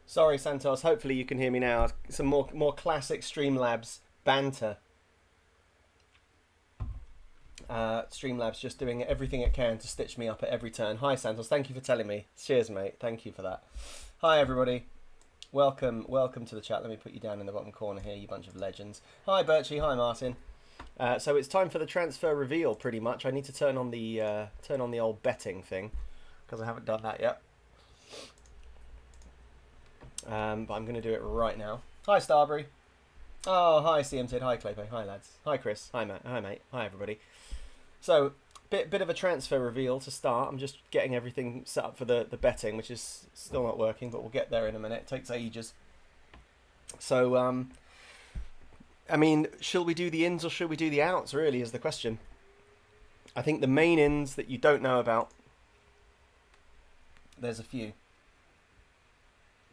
Sorry, Santos. Hopefully you can hear me now. Some more classic Streamlabs banter. Streamlabs just doing everything it can to stitch me up at every turn. Hi, Santos. Thank you for telling me. Cheers, mate. Thank you for that. Hi, everybody. Welcome to the chat. Let me put you down in the bottom corner here, you bunch of legends. Hi, Birchie. Hi, Martin. So it's time for the transfer reveal, pretty much. I need to turn on the old betting thing because I haven't done that yet. But I'm going to do it right now. Hi, Starbury. Oh, hi, CMT. Hi, Claypay. Hi, lads. Hi, Chris. Hi, Matt. Hi, mate. Hi, everybody. So, bit of a transfer reveal to start. I'm just getting everything set up for the betting, which is still not working, but we'll get there in a minute. It takes ages. So, I mean, shall we do the ins or should we do the outs, really, is the question. I think the main ins that you don't know about, there's a few.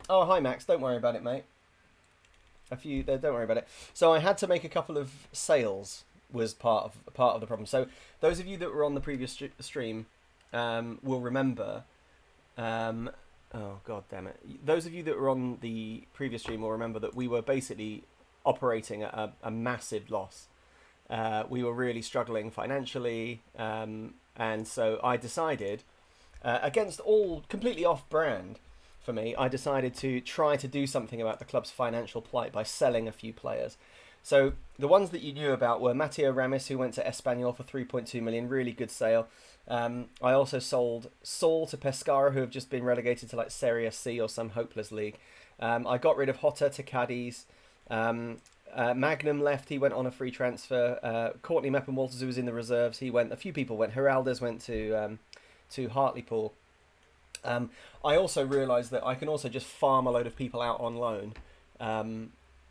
Oh, hi, Max. Don't worry about it, mate. A few there, don't worry about it. So I had to make a couple of sales, was part of the problem. So those of you that were on the previous stream will remember. Oh, god damn it! Those of you that were on the previous stream will remember that we were basically operating at a massive loss. We were really struggling financially, and so I decided, against all completely off-brand for me, I decided to try to do something about the club's financial plight by selling a few players. So the ones that you knew about were Matteo Ramis, who went to Espanyol for 3.2 million, really good sale. I also sold Saul to Pescara, who have just been relegated to like Serie C or some hopeless league. I got rid of Jota to Cadiz. Magnum left, he went on a free transfer. Courtney Meppen-Walters, who was in the reserves, he went. A few people went. Heraldez went to Hartlepool. I also realised that I can also just farm a load of people out on loan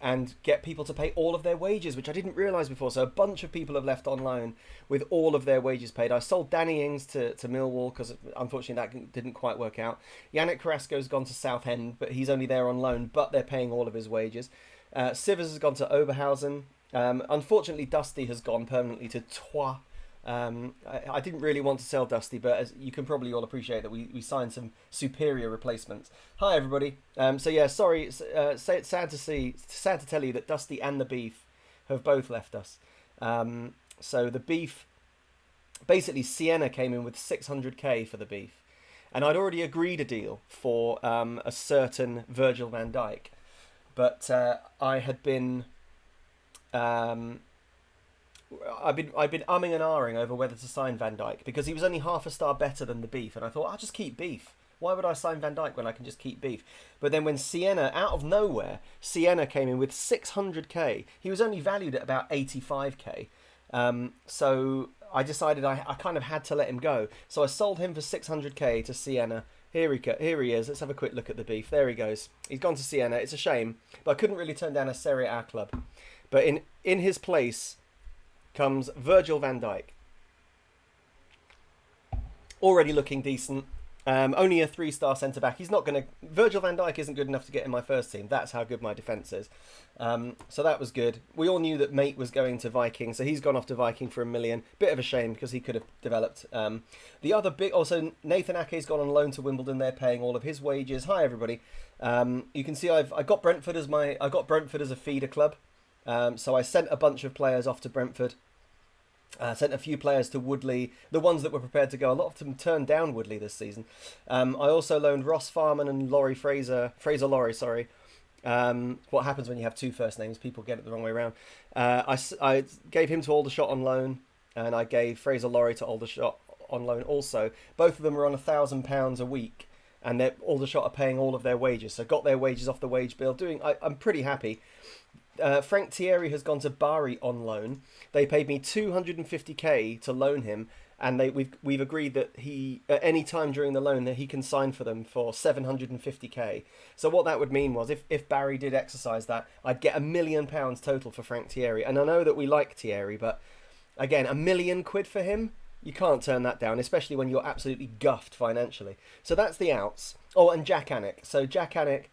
and get people to pay all of their wages, which I didn't realise before. So a bunch of people have left on loan with all of their wages paid. I sold Danny Ings to Millwall because unfortunately that didn't quite work out. Yannick Carrasco's gone to Southend, but he's only there on loan, but they're paying all of his wages. Sivers has gone to Oberhausen. Unfortunately, Dusty has gone permanently to Troyes. I didn't really want to sell Dusty, but as you can probably all appreciate that we signed some superior replacements. Hi everybody. So yeah, sorry. It's sad to tell you that Dusty and the Beef have both left us. So the Beef, basically Sienna came in with 600k for the Beef, and I'd already agreed a deal for a certain Virgil van Dijk, but I had been. I've been umming and ahhing over whether to sign Van Dijk because he was only half a star better than the Beef, and I thought I'll just keep Beef. Why would I sign Van Dijk when I can just keep Beef? But then when Sienna, out of nowhere, Sienna came in with 600k. He was only valued at about 85k. So I decided I kind of had to let him go. So I sold him for 600k to Sienna. Here he is. Let's have a quick look at the Beef. There he goes. He's gone to Sienna. It's a shame, but I couldn't really turn down a Serie A club. But in his place comes Virgil van Dijk. Already looking decent. Only a 3-star centre-back. He's not going to... Virgil van Dijk isn't good enough to get in my first team. That's how good my defence is. So that was good. We all knew that Mate was going to Viking, so he's gone off to Viking for $1 million. Bit of a shame because he could have developed. The other big... Also, Nathan Ake's gone on loan to Wimbledon. They're paying all of his wages. Hi, everybody. You can see I got Brentford as a feeder club. So I sent a bunch of players off to Brentford. Sent a few players to Woodley, the ones that were prepared to go. A lot of them turned down Woodley this season. I also loaned Ross Farman and Fraser Laurie, sorry. What happens when you have two first names? People get it the wrong way around. I gave him to Aldershot on loan, and I gave Fraser Laurie to Aldershot on loan also. Both of them were on £1,000 a week, and Aldershot are paying all of their wages. So got their wages off the wage bill. I'm pretty happy. Frank Thierry has gone to Bari on loan. They paid me 250k to loan him, and we've agreed that he at any time during the loan that he can sign for them for 750k. So what that would mean was if Barry did exercise that, I'd get £1 million total for Frank Thierry. And I know that we like Thierry, but again, £1 million for him, you can't turn that down, especially when you're absolutely guffed financially. So that's the outs. Oh, and Jack Annick. So Jack Annick.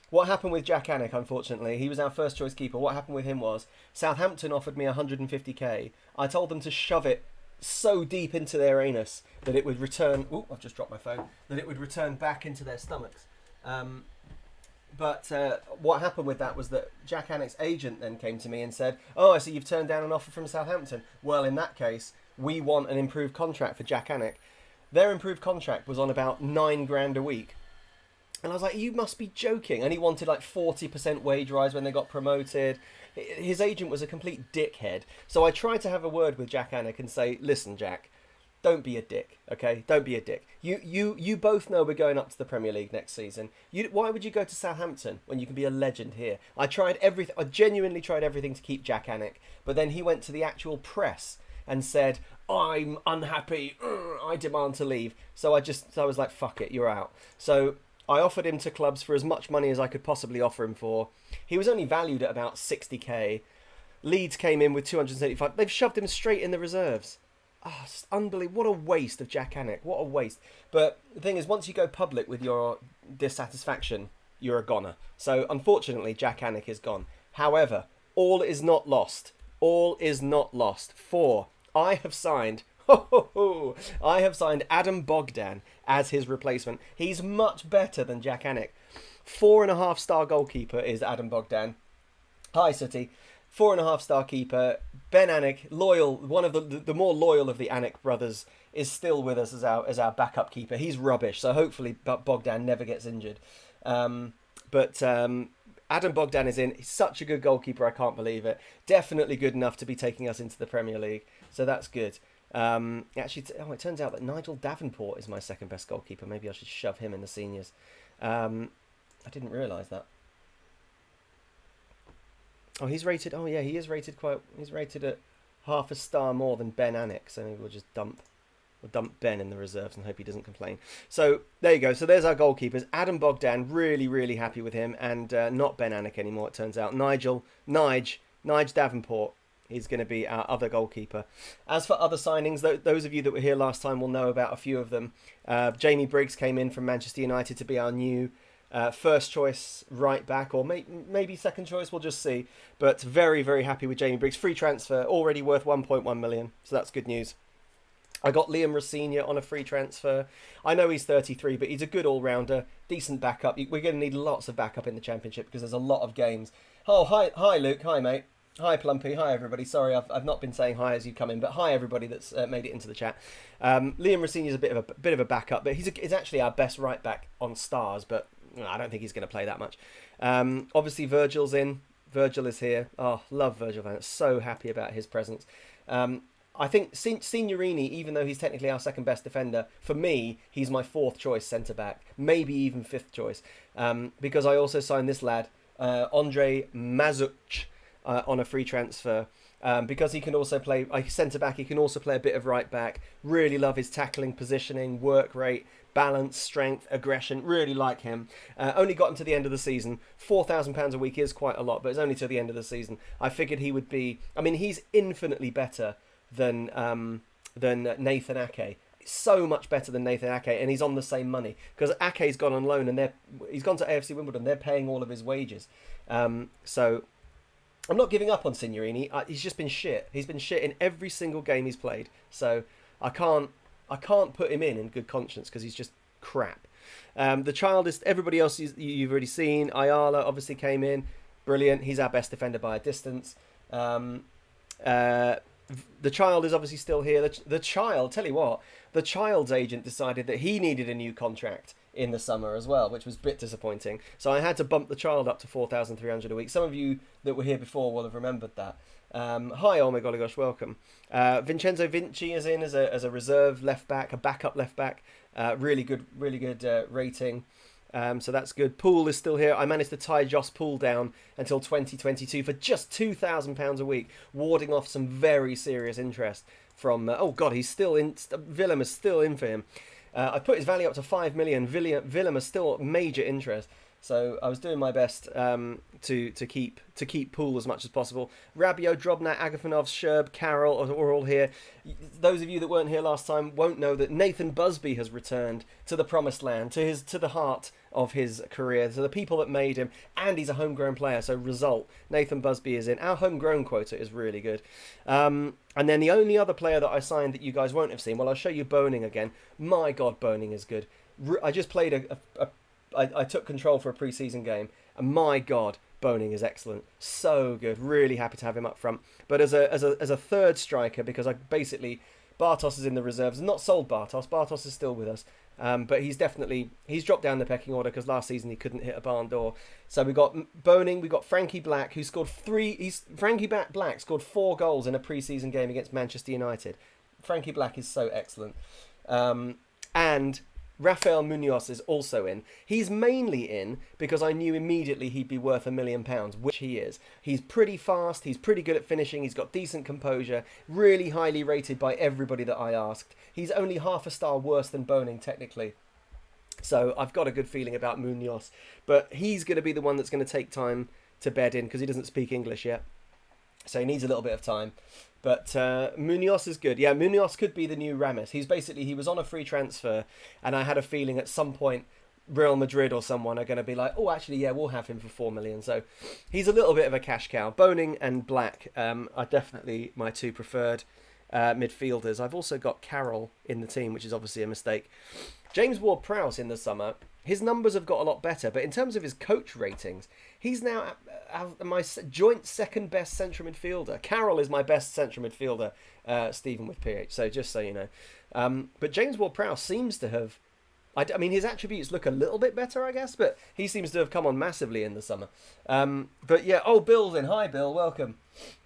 What happened with Jack Annick, unfortunately, he was our first choice keeper. What happened with him was Southampton offered me 150k. I told them to shove it so deep into their anus that it would return... Ooh, I've just dropped my phone. That it would return back into their stomachs. But what happened with that was that Jack Annick's agent then came to me and said, "Oh, I see you've turned down an offer from Southampton. Well, in that case, we want an improved contract for Jack Annick." Their improved contract was on about 9 grand a week. And I was like, "You must be joking." And he wanted like 40% wage rise when they got promoted. His agent was a complete dickhead. So I tried to have a word with Jack Annick and say, "Listen, Jack, don't be a dick, okay? Don't be a dick. You both know we're going up to the Premier League next season. Why would you go to Southampton when you can be a legend here?" I tried everything. I genuinely tried everything to keep Jack Annick. But then he went to the actual press and said, "I'm unhappy. I demand to leave." So I was like, "Fuck it, you're out." So I offered him to clubs for as much money as I could possibly offer him for. He was only valued at about 60k. Leeds came in with 275. They've shoved him straight in the reserves. Oh, it's unbelievable. What a waste of Jack Annick. What a waste. But the thing is, once you go public with your dissatisfaction, you're a goner. So unfortunately, Jack Annick is gone. However, all is not lost. All is not lost. For I have signed... I have signed Adam Bogdan as his replacement. He's much better than Jack Annick. 4.5-star goalkeeper is Adam Bogdan. Hi, City. 4.5-star keeper. Ben Annick, loyal, one of the more loyal of the Annick brothers, is still with us as our backup keeper. He's rubbish, so hopefully Bogdan never gets injured. But Adam Bogdan is in. He's such a good goalkeeper, I can't believe it. Definitely good enough to be taking us into the Premier League, so that's good. It turns out that Nigel Davenport is my second best goalkeeper. Maybe I should shove him in the seniors. I didn't realise that. Oh, he's rated. Oh, yeah, he is rated quite. He's rated at 0.5 star more than Ben Annick. So maybe we'll just dump Ben in the reserves and hope he doesn't complain. So there you go. So there's our goalkeepers. Adam Bogdan, really, really happy with him, and not Ben Annick anymore. It turns out Nige Davenport is going to be our other goalkeeper. As for other signings, those of you that were here last time will know about a few of them. Jamie Briggs came in from Manchester United to be our new first choice right back, or maybe second choice, we'll just see. But very, very happy with Jamie Briggs. Free transfer, already worth 1.1 million, so that's good news. I got Liam Rossigna on a free transfer. I know he's 33, but he's a good all-rounder, decent backup. We're going to need lots of backup in the Championship because there's a lot of games. Oh, hi Luke, hi mate. Hi Plumpy, hi everybody. Sorry, I've not been saying hi as you come in, but hi everybody that's made it into the chat. Liam Rossigna is a bit of a backup, but he's actually our best right back on Stars, but I don't think he's going to play that much. Obviously Virgil's in. Virgil is here. Oh, love Virgil van. So happy about his presence. I think Signorini, even though he's technically our second best defender, for me, he's my fourth choice centre-back, maybe even fifth choice, because I also signed this lad, Andre Mazuch, on a free transfer, because he can also play centre-back, he can also play a bit of right-back. Really love his tackling, positioning, work rate, balance, strength, aggression. Really like him. Only got him to the end of the season. £4,000 a week is quite a lot, but it's only to the end of the season. I figured he would be... I mean, he's infinitely better than Nathan Ake. So much better than Nathan Ake, and he's on the same money because Ake's gone on loan and he's gone to AFC Wimbledon. They're paying all of his wages. So I'm not giving up on Signorini. He's just been shit. He's been shit in every single game he's played. So I can't put him in good conscience because he's just crap. The child is everybody else you've already seen. Ayala obviously came in, brilliant. He's our best defender by a distance. The child is obviously still here. The child, tell you what, the child's agent decided that he needed a new contract in the summer as well, which was a bit disappointing. So I had to bump the child up to 4,300 a week. Some of you that were here before will have remembered that. Hi, oh my gosh, welcome. Vincenzo Vinci is in as a reserve left back, a backup left back. Really good rating. So that's good. Poole is still here. I managed to tie Joss Poole down until 2022 for just £2,000 a week, warding off some very serious interest from... oh, God, he's still in... Willem is still in for him. I put his value up to 5 million. Willem is still major interest. So I was doing my best to keep Poole as much as possible. Rabiot, Drobna, Agafonov, Sherb, Carroll are all here. Those of you that weren't here last time won't know that Nathan Busby has returned to the promised land, to the heart of his career, to the people that made him, and he's a homegrown player. So result, Nathan Busby is in. Our homegrown quota is really good. And then the only other player that I signed that you guys won't have seen, well, I'll show you Boning again. My God, Boning is good. I just played I took control for a pre-season game, and my God, Boning is excellent, so good. Really happy to have him up front. But as a third striker, because I basically Bartos is in the reserves. Not sold Bartos. Bartos is still with us. But he's dropped down the pecking order because last season he couldn't hit a barn door. So we got Boning, we got Frankie Black, who scored Frankie Black scored 4 goals in a pre-season game against Manchester United. Frankie Black is so excellent. And Rafael Munoz is also in. He's mainly in because I knew immediately he'd be worth £1 million, which he is. He's pretty fast, he's pretty good at finishing, he's got decent composure, really highly rated by everybody that I asked. He's only half a star worse than Boning, technically. So I've got a good feeling about Munoz. But he's going to be the one that's going to take time to bed in because he doesn't speak English yet. So he needs a little bit of time. But Munoz is good. Yeah, Munoz could be the new Ramis. He was on a free transfer, and I had a feeling at some point Real Madrid or someone are going to be like, oh, actually, yeah, we'll have him for 4 million. So he's a little bit of a cash cow. Boning and Black are definitely my 2 preferred midfielders. I've also got Carroll in the team, which is obviously a mistake. James Ward-Prowse in the summer, his numbers have got a lot better, but in terms of his coach ratings, he's now my joint second best central midfielder. Carroll is my best central midfielder, Stephen with PH, so just so you know. But James Ward-Prowse seems to have, I mean, his attributes look a little bit better, I guess, but he seems to have come on massively in the summer. But yeah, Bill's in. Hi, Bill, welcome.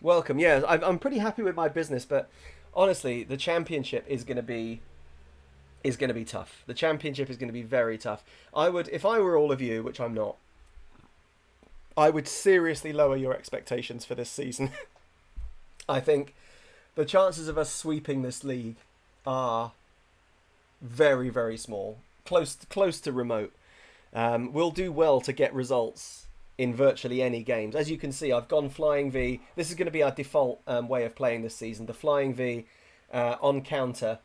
Welcome, yeah, I'm pretty happy with my business, but honestly, the championship is going to be tough. The championship is going to be very tough. If I were all of you, which I'm not, I would seriously lower your expectations for this season. I think the chances of us sweeping this league are very, very small, close to remote. We'll do well to get results in virtually any games. As you can see, I've gone Flying V. This is going to be our default way of playing this season. The Flying V on counter.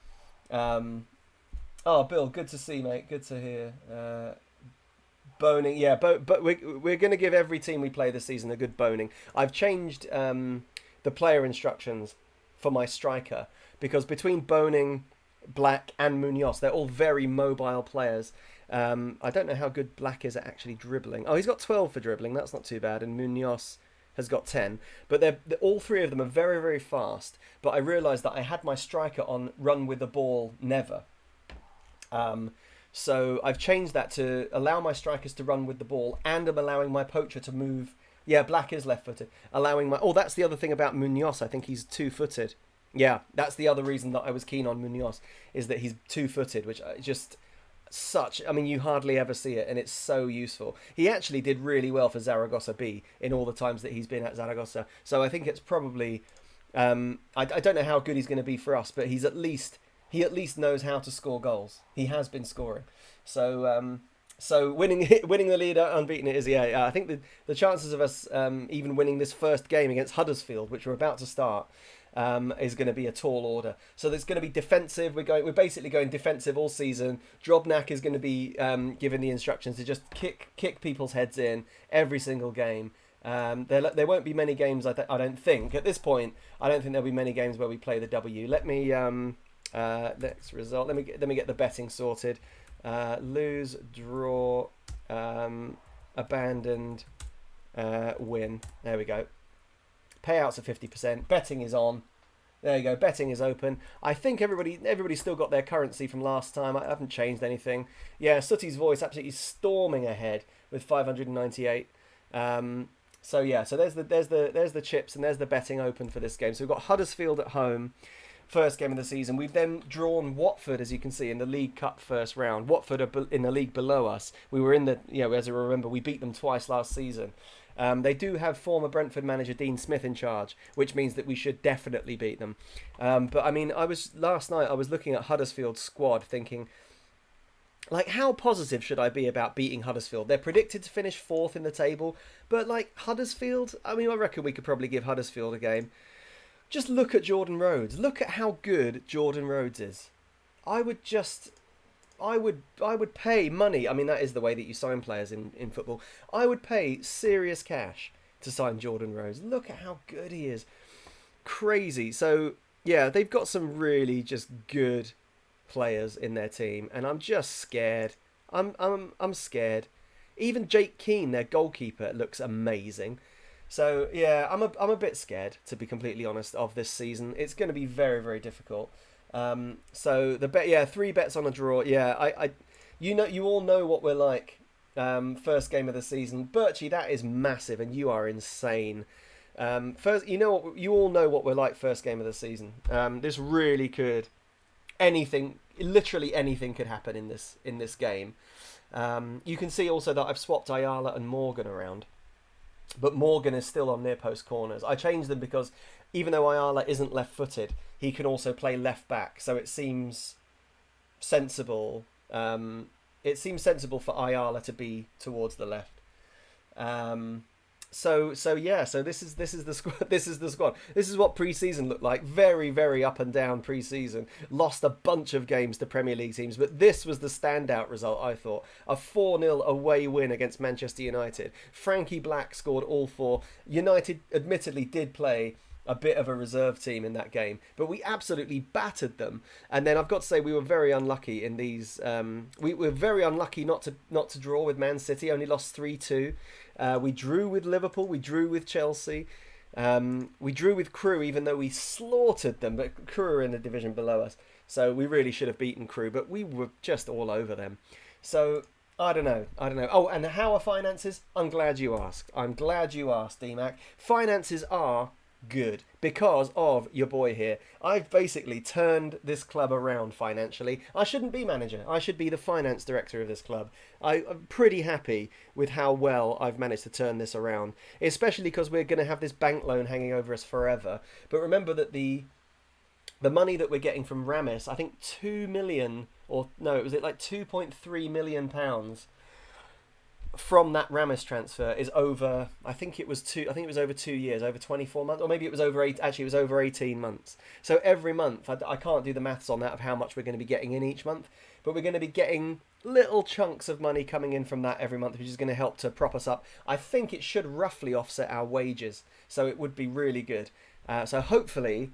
Oh, Bill, good to see, mate. Good to hear. Boning, yeah, but we're going to give every team we play this season a good boning. I've changed the player instructions for my striker because between Boning, Black and Munoz, they're all very mobile players. I don't know how good Black is at actually dribbling. Oh, he's got 12 for dribbling. That's not too bad. And Munoz has got 10. But all 3 of them are very, very fast. But I realised that I had my striker on run with the ball never. So I've changed that to allow my strikers to run with the ball, and I'm allowing my poacher to move. Yeah, Black is left-footed. That's the other thing about Munoz. I think he's 2-footed. Yeah, that's the other reason that I was keen on Munoz, is that he's 2-footed, which you hardly ever see it, and it's so useful. He actually did really well for Zaragoza B in all the times that he's been at Zaragoza. So I think it's probably, I don't know how good he's going to be for us, but he at least knows how to score goals. He has been scoring. So winning the lead unbeaten it is, yeah. I think the chances of us even winning this first game against Huddersfield, which we're about to start, is going to be a tall order. So there's going to be defensive. We're basically going defensive all season. Drobnak is going to be given the instructions to just kick people's heads in every single game. There won't be many games. I don't think at this point. I don't think there'll be many games where we play the W. Let me. Next result. Let me get the betting sorted. Lose, draw, abandoned, win. There we go. Payouts are 50%. Betting is on. There you go. Betting is open. I think everybody's still got their currency from last time. I haven't changed anything. Yeah, Sooty's voice absolutely storming ahead with 598. So yeah. So there's the chips and there's the betting open for this game. So we've got Huddersfield at home. First game of the season. We've then drawn Watford, as you can see, in the League Cup first round. Watford are in the league below us. We were in the, as I remember, we beat them twice last season. They do have former Brentford manager Dean Smith in charge, which means that we should definitely beat them. But I mean, last night I was looking at Huddersfield's squad thinking, like, how positive should I be about beating Huddersfield? They're predicted to finish 4th in the table, but like Huddersfield, I mean, I reckon we could probably give Huddersfield a game. Just look at Jordan Rhodes. Look at how good Jordan Rhodes is. I would pay money. I mean, that is the way that you sign players in football. I would pay serious cash to sign Jordan Rhodes. Look at how good he is. Crazy. So, yeah, they've got some really just good players in their team, and I'm just scared I'm scared. Even Jake Keane, their goalkeeper, looks amazing. So yeah, I'm a bit scared, to be completely honest, of this season. It's going to be very, very difficult. So the bet, yeah, 3 bets on a draw. Yeah, you all know what we're like. First game of the season, Birchie, that is massive, and you are insane. First, you all know what we're like. First game of the season. This really could literally anything could happen in this game. You can see also that I've swapped Ayala and Morgan around, but Morgan is still on near post corners. I changed them because even though Ayala isn't left-footed, he can also play left back. So it seems sensible. It seems sensible for Ayala to be towards the left. So this is the squad. This is the squad. This is what pre-season looked like. Very, very up and down pre-season. Lost a bunch of games to Premier League teams, but this was the standout result, I thought. A 4-0 away win against Manchester United. Frankie Black scored all 4. United admittedly did play a bit of a reserve team in that game, but we absolutely battered them. And then I've got to say we were very unlucky in these. We were very unlucky not to draw with Man City. Only lost 3-2. We drew with Liverpool. We drew with Chelsea. We drew with Crewe, even though we slaughtered them. But Crewe are in the division below us, so we really should have beaten Crewe. But we were just all over them. So I don't know. Oh, and how are finances? I'm glad you asked. DMAC. Finances are good because of your boy here. I've basically turned this club around financially. I shouldn't be manager. I should be the finance director of this club. I'm pretty happy with how well I've managed to turn this around, especially because we're going to have this bank loan hanging over us forever. But remember that the money that we're getting from Ramis, I think 2 million, or no, it was like 2.3 million pounds from that Ramis transfer is over. I think it was over 2 years, over 24 months, or maybe it was over 8. Actually, it was over 18 months. So every month, I can't do the maths on that of how much we're going to be getting in each month, but we're going to be getting little chunks of money coming in from that every month, which is going to help to prop us up. I think it should roughly offset our wages, so it would be really good. So hopefully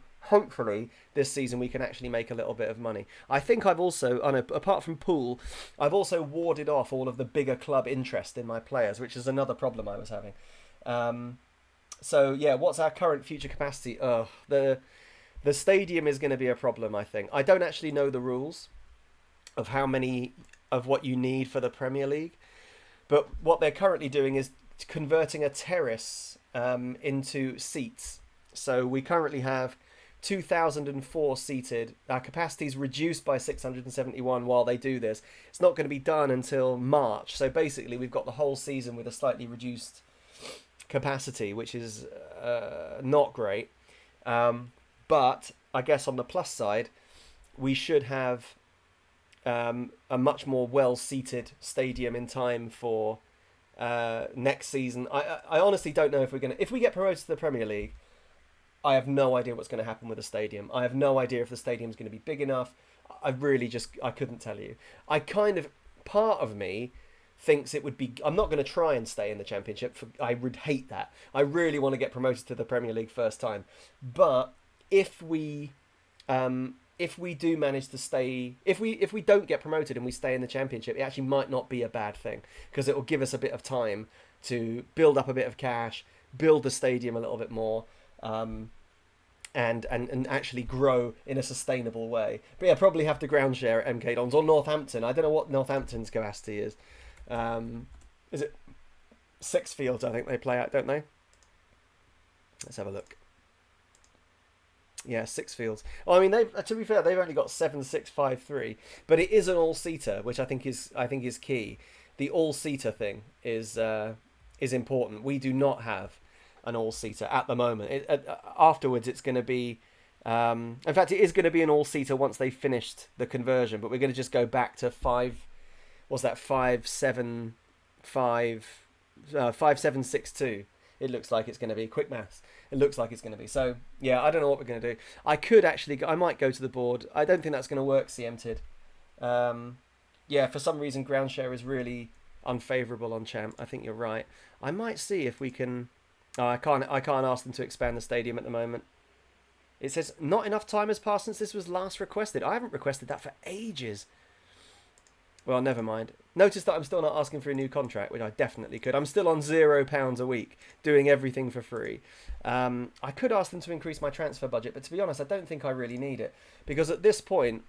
this season we can actually make a little bit of money. I think I've also, apart from pool, I've also warded off all of the bigger club interest in my players, which is another problem I was having. So yeah, what's our current future capacity? The stadium is going to be a problem, I think. I don't actually know the rules of how many of what you need for the Premier League, but what they're currently doing is converting a terrace into seats. So we currently have 2,004 seated. Our capacity is reduced by 671 while they do this. It's not going to be done until March. So basically, we've got the whole season with a slightly reduced capacity, which is not great. But I guess on the plus side, we should have a much more well-seated stadium in time for next season. I honestly don't know if we get promoted to the Premier League. I have no idea what's going to happen with the stadium. I have no idea if the stadium's going to be big enough. I couldn't tell you. Part of me thinks it would be. I'm not going to try and stay in the Championship. I would hate that. I really want to get promoted to the Premier League first time. But if we do manage to stay, if we don't get promoted and we stay in the Championship, it actually might not be a bad thing because it will give us a bit of time to build up a bit of cash, build the stadium a little bit more. And actually grow in a sustainable way. But yeah, probably have to ground share at MK Dons or Northampton. I don't know what Northampton's capacity is. Is it Sixfields? I think they play at, don't they? Let's have a look. Yeah, Sixfields. Well, I mean, to be fair, they've only got 7653, but it is an all-seater, which I think is key. The all-seater thing is important. We do not have an all-seater at the moment. Afterwards, it's going to be... in fact, it is going to be an all-seater once they've finished the conversion, but we're going to just go back to 5762. It looks like it's going to be. Quick maths. It looks like it's going to be. So, yeah, I don't know what we're going to do. I might go to the board. I don't think that's going to work, CMTID. Yeah, for some reason, ground share is really unfavourable on Champ. I think you're right. I might see if we can... Oh, I can't ask them to expand the stadium at the moment. It says not enough time has passed since this was last requested. I haven't requested that for ages. Well, never mind. Notice that I'm still not asking for a new contract, which I definitely could. I'm still on £0 a week, doing everything for free. I could ask them to increase my transfer budget, but to be honest, I don't think I really need it. Because at this point,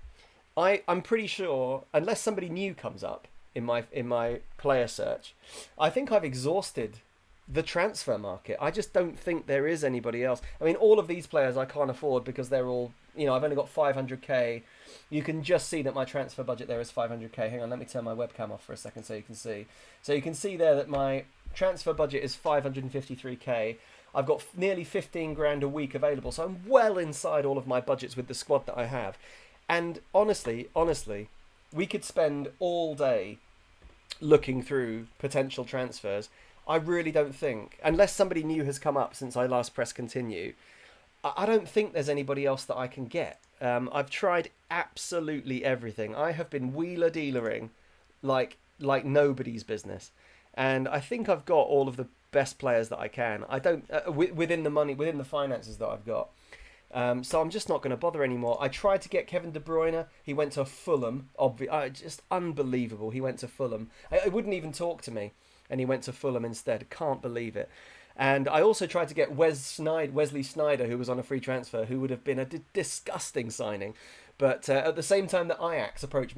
I'm pretty sure, unless somebody new comes up in my player search, I think I've exhausted the transfer market. I just don't think there is anybody else. I mean, all of these players I can't afford because they're all, I've only got 500k. You can just see that my transfer budget there is 500k. Hang on, let me turn my webcam off for a second so you can see. So you can see there that my transfer budget is 553k. I've got nearly 15 grand a week available, so I'm well inside all of my budgets with the squad that I have. And honestly, we could spend all day looking through potential transfers. I really don't think, unless somebody new has come up since I last pressed continue, I don't think there's anybody else that I can get. I've tried absolutely everything. I have been wheeler-dealering like nobody's business. And I think I've got all of the best players that I can. I don't within the money, within the finances that I've got. So I'm just not going to bother anymore. I tried to get Kevin De Bruyne. He went to Fulham. Just unbelievable. He went to Fulham. He wouldn't even talk to me. And he went to Fulham instead. Can't believe it. And I also tried to get Wesley Sneijder, who was on a free transfer, who would have been a disgusting signing. But at the same time that Ajax approached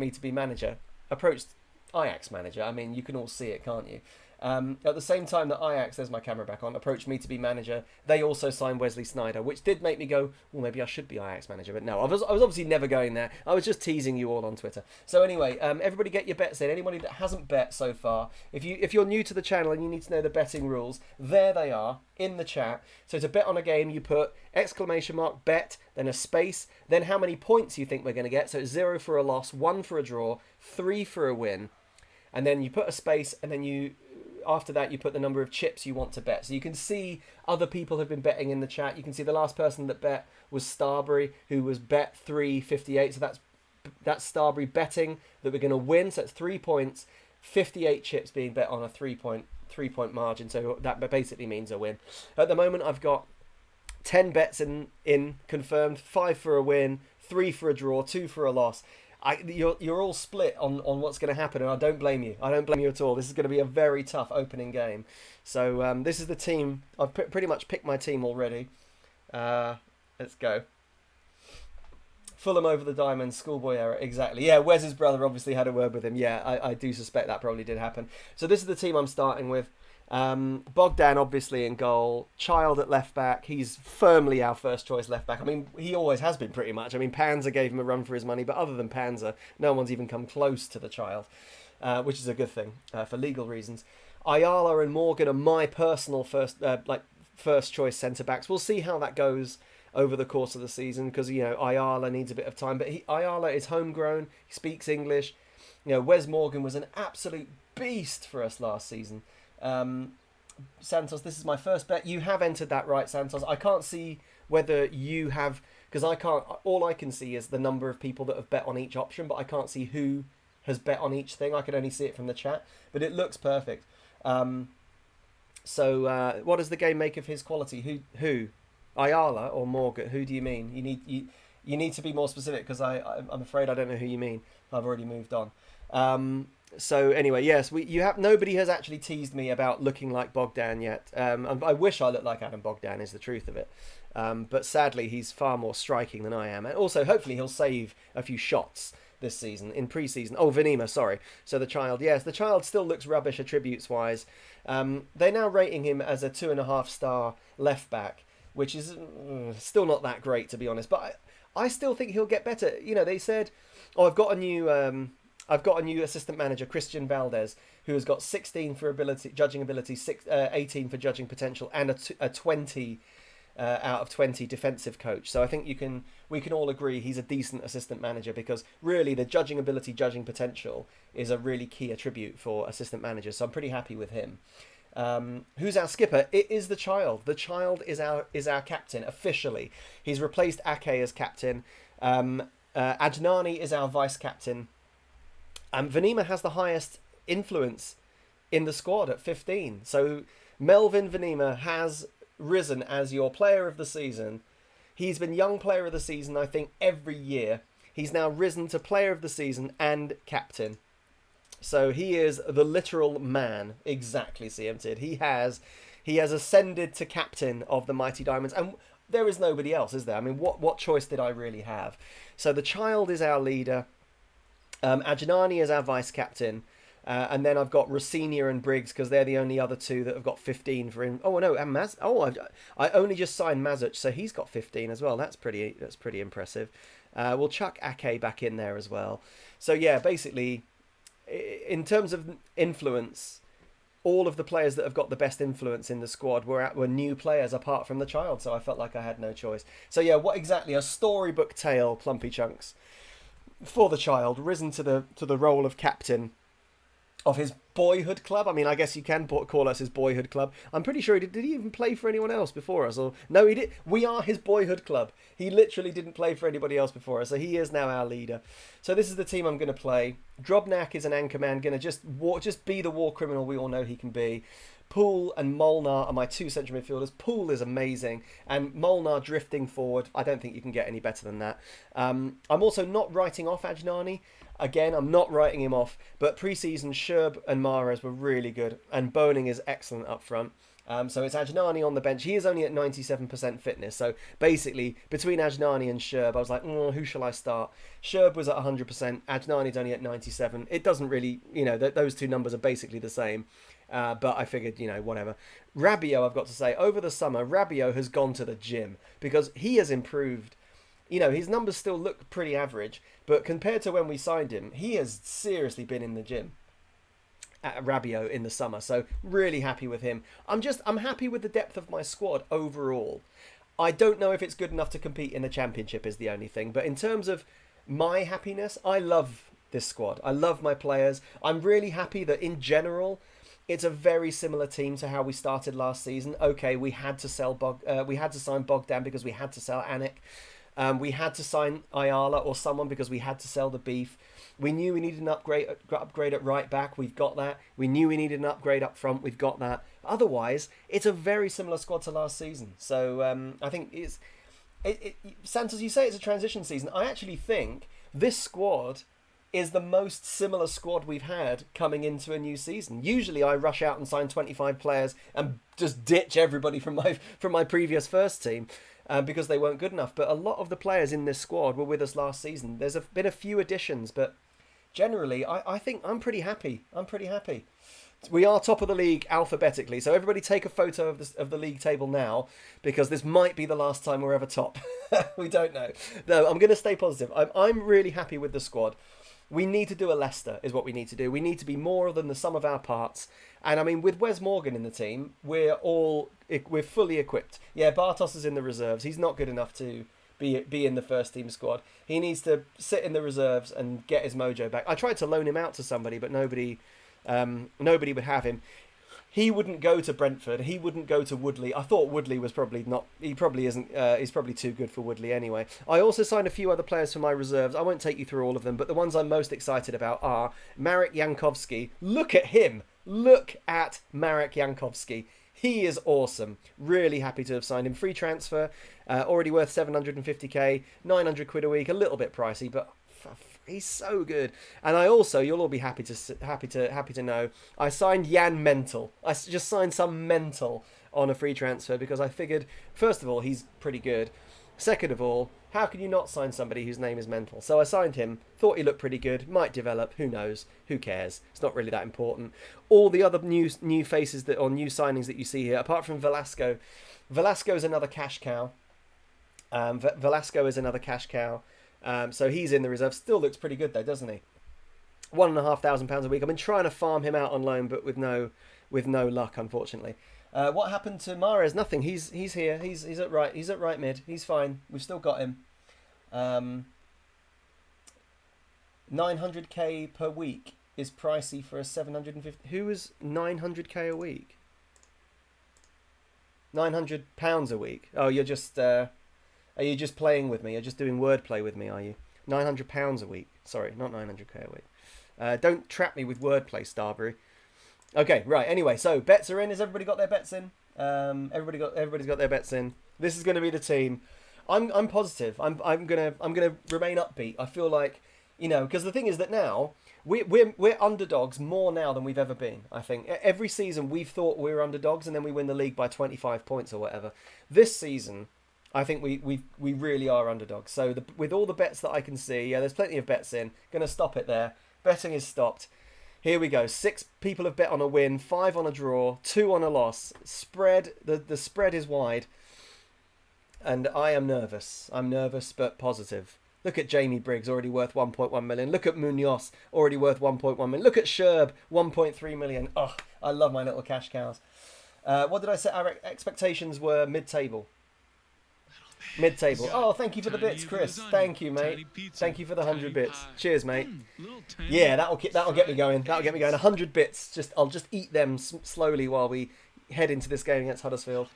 Ajax manager, I mean, you can all see it, can't you? At the same time that Ajax, there's my camera back on, approached me to be manager, they also signed Wesley Sneijder, which did make me go, well, maybe I should be Ajax manager. But no, I was obviously never going there. I was just teasing you all on Twitter. So anyway, everybody get your bets in. Anybody that hasn't bet so far, if you're new to the channel and you need to know the betting rules, there they are in the chat. So to bet on a game, you put ! bet, then a space, then how many points you think we're going to get. So it's 0 for a loss, 1 for a draw, 3 for a win. And then you put a space, and then after that, you put the number of chips you want to bet. So you can see other people have been betting in the chat. You can see the last person that bet was Starbury, who was bet 358. So that's Starbury betting that we're going to win. So it's 3 points, 58 chips being bet on a 3-point margin. So that basically means a win. At the moment, I've got 10 bets in confirmed, 5 for a win, 3 for a draw, 2 for a loss. You're all split on what's going to happen, and I don't blame you. I don't blame you at all. This is going to be a very tough opening game. So this is the team. I've pretty much picked my team already. Let's go. Fulham over the Diamonds, schoolboy error. Exactly. Yeah, Wes's brother obviously had a word with him. Yeah, I do suspect that probably did happen. So this is the team I'm starting with. Bogdan obviously in goal, Child at left back. He's firmly our first choice left back. I mean, he always has been pretty much. I mean, Panzer gave him a run for his money, but other than Panzer, no one's even come close to the Child, which is a good thing for legal reasons. Ayala and Morgan are my personal first choice centre backs. We'll see how that goes over the course of the season because Ayala needs a bit of time, but Ayala is homegrown. He speaks English. Wes Morgan was an absolute beast for us last season. Santos, this is my first bet. You have entered that right, Santos. I can't see whether you have, because all I can see is the number of people that have bet on each option, but I can't see who has bet on each thing. I can only see it from the chat, but it looks perfect. So what does the game make of his quality? Who? Ayala or Morgan? Who do you mean? You need to be more specific because I'm afraid I don't know who you mean. I've already moved on. So anyway, yes, nobody has actually teased me about looking like Bogdan yet. I wish I looked like Adam Bogdan is the truth of it. But sadly, he's far more striking than I am. And also, hopefully, he'll save a few shots this season, in pre-season. Oh, Venema, sorry. So the Child, yes, the Child still looks rubbish attributes-wise. They're now rating him as a 2.5-star left-back, which is still not that great, to be honest. But I still think he'll get better. They said, I've got a new assistant manager, Christian Valdez, who has got 16 for judging ability, 18 for judging potential, and a 20 out of 20 defensive coach. So I think we can all agree he's a decent assistant manager because really the judging ability, judging potential is a really key attribute for assistant managers. So I'm pretty happy with him. Who's our skipper? It is the Child. The Child is our captain officially. He's replaced Ake as captain. Ajnani is our vice captain. Venema has the highest influence in the squad at 15. So Melvin Venema has risen as your player of the season. He's been young player of the season, I think, every year. He's now risen to player of the season and captain. So he is the literal man. Exactly, CMT. He has ascended to captain of the Mighty Diamonds, and there is nobody else, is there? I mean, what choice did I really have? So the child is our leader. Adjanani is our vice captain. And then I've got Rossinia and Briggs because they're the only other two that have got 15 for him. Oh no, and I only just signed Mazuch, so he's got 15 as well. That's pretty impressive. We'll chuck Ake back in there as well. So yeah, basically, in terms of influence, all of the players that have got the best influence in the squad were new players apart from the child. So I felt like I had no choice. So yeah, what exactly a storybook tale, Plumpy Chunks, for the child, risen to the role of captain of his boyhood club. I mean, I guess you can call us his boyhood club. I'm pretty sure did he even play for anyone else before us? Or no, he did. We are his boyhood club. He literally didn't play for anybody else before us, so he is now our leader. So this is the team I'm going to play. Drobnak is an anchor man, going to just be the war criminal we all know he can be. Poole and Molnar are my two central midfielders. Poole is amazing, and Molnar drifting forward. I don't think you can get any better than that. I'm also not writing off Ajnani. Again, I'm not writing him off, but pre-season Sherb and Mahrez were really good, and Boning is excellent up front. So it's Ajnani on the bench. He is only at 97% fitness. So basically, between Ajnani and Sherb, I was like, who shall I start? Sherb was at 100%. Ajnani's only at 97. It doesn't really, those two numbers are basically the same. But I figured, whatever. Rabiot, I've got to say, over the summer, Rabiot has gone to the gym because he has improved. His numbers still look pretty average, but compared to when we signed him, he has seriously been in the gym at Rabiot in the summer. So really happy with him. I'm happy with the depth of my squad overall. I don't know if it's good enough to compete in the championship is the only thing, but in terms of my happiness, I love this squad. I love my players. I'm really happy that in general, it's a very similar team to how we started last season. Okay, we had to sign Bogdan because we had to sell Anik. We had to sign Ayala or someone because we had to sell the beef. We knew we needed an upgrade at right back. We've got that. We knew we needed an upgrade up front. We've got that. Otherwise, it's a very similar squad to last season. So I think Santos, you say it's a transition season. I actually think this squad is the most similar squad we've had coming into a new season. Usually I rush out and sign 25 players and just ditch everybody from my previous first team. Because they weren't good enough. But a lot of the players in this squad were with us last season. There's been a few additions, but generally, I think I'm pretty happy. We are top of the league alphabetically, so everybody take a photo of the league table now, because this might be the last time we're ever top. We don't know. No, I'm going to stay positive. I'm really happy with the squad. We need to do a Leicester, is what we need to do. We need to be more than the sum of our parts. And I mean, with Wes Morgan in the team, we're fully equipped. Yeah, Bartos is in the reserves. He's not good enough to be in the first team squad. He needs to sit in the reserves and get his mojo back. I tried to loan him out to somebody, but nobody would have him. He wouldn't go to Brentford. He wouldn't go to Woodley. I thought Woodley was probably not... He probably isn't... he's probably too good for Woodley anyway. I also signed a few other players for my reserves. I won't take you through all of them, but the ones I'm most excited about are Marek Jankowski. Look at him. Look at Marek Jankowski. He is awesome. Really happy to have signed him. Free transfer. Already worth 750k. 900 quid a week. A little bit pricey, but... He's so good. And I also, you'll all be happy to know, I signed Jan Mental. I just signed some Mental on a free transfer because I figured, first of all, he's pretty good. Second of all, how can you not sign somebody whose name is Mental? So I signed him, thought he looked pretty good, might develop, who knows, who cares? It's not really that important. All the other new faces or new signings that you see here, apart from Velasco. Velasco is another cash cow. So he's in the reserve. Still looks pretty good though, doesn't he? £1,500 a week. I've been trying to farm him out on loan, but with no luck, unfortunately. What happened to Mahrez? Nothing. He's here. He's at right. He's at right mid. He's fine. We've still got him. 900k per week is pricey for a 750. Who is 900k a week? £900 a week. Oh, you're just. Are you just playing with me? You're just doing wordplay with me, are you? £900 a week. Sorry, not 900k a week. Don't trap me with wordplay, Starbury. Okay, right. Anyway, so bets are in. Has everybody got their bets in? Everybody's got their bets in. This is going to be the team. I'm positive. I'm gonna remain upbeat. I feel like, because the thing is that now we're underdogs more now than we've ever been. I think every season we've thought we were underdogs, and then we win the league by 25 points or whatever. This season, I think we really are underdogs. So with all the bets that I can see, yeah, there's plenty of bets in. Going to stop it there. Betting is stopped. Here we go. 6 people have bet on a win, 5 on a draw, 2 on a loss. Spread, the spread is wide. And I am nervous. I'm nervous but positive. Look at Jamie Briggs, already worth 1.1 million. Look at Munoz, already worth 1.1 million. Look at Sherb, 1.3 million. Oh, I love my little cash cows. What did I say? Our expectations were mid-table. Mid-table. Oh, thank you for the bits, Chris. Thank you, mate. Thank you for the 100 bits. Cheers, mate. Yeah, that'll get me going. That'll get me going. 100 bits. I'll just eat them slowly while we head into this game against Huddersfield.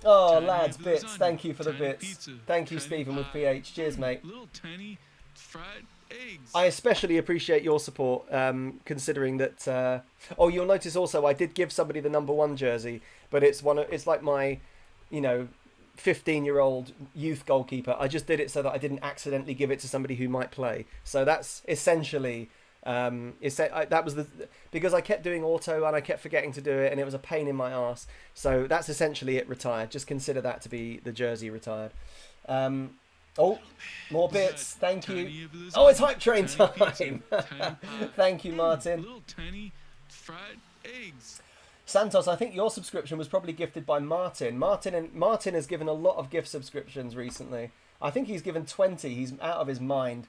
Oh, lads, bits. Thank you for the bits. Thank you, Stephen with PH. Cheers, mate. I especially appreciate your support, considering that. Oh, you'll notice also I did give somebody the #1 jersey, but it's like my, 15-year-old youth goalkeeper. I just did it so that I didn't accidentally give it to somebody who might play. So that's essentially. That was because I kept doing auto and I kept forgetting to do it, and it was a pain in my arse. So that's essentially it retired. Just consider that to be the jersey retired. Oh, more bits. Thank you. Oh, it's hype train time. Thank you, Martin. Santos, I think your subscription was probably gifted by Martin. Martin has given a lot of gift subscriptions recently. I think he's given 20. He's out of his mind.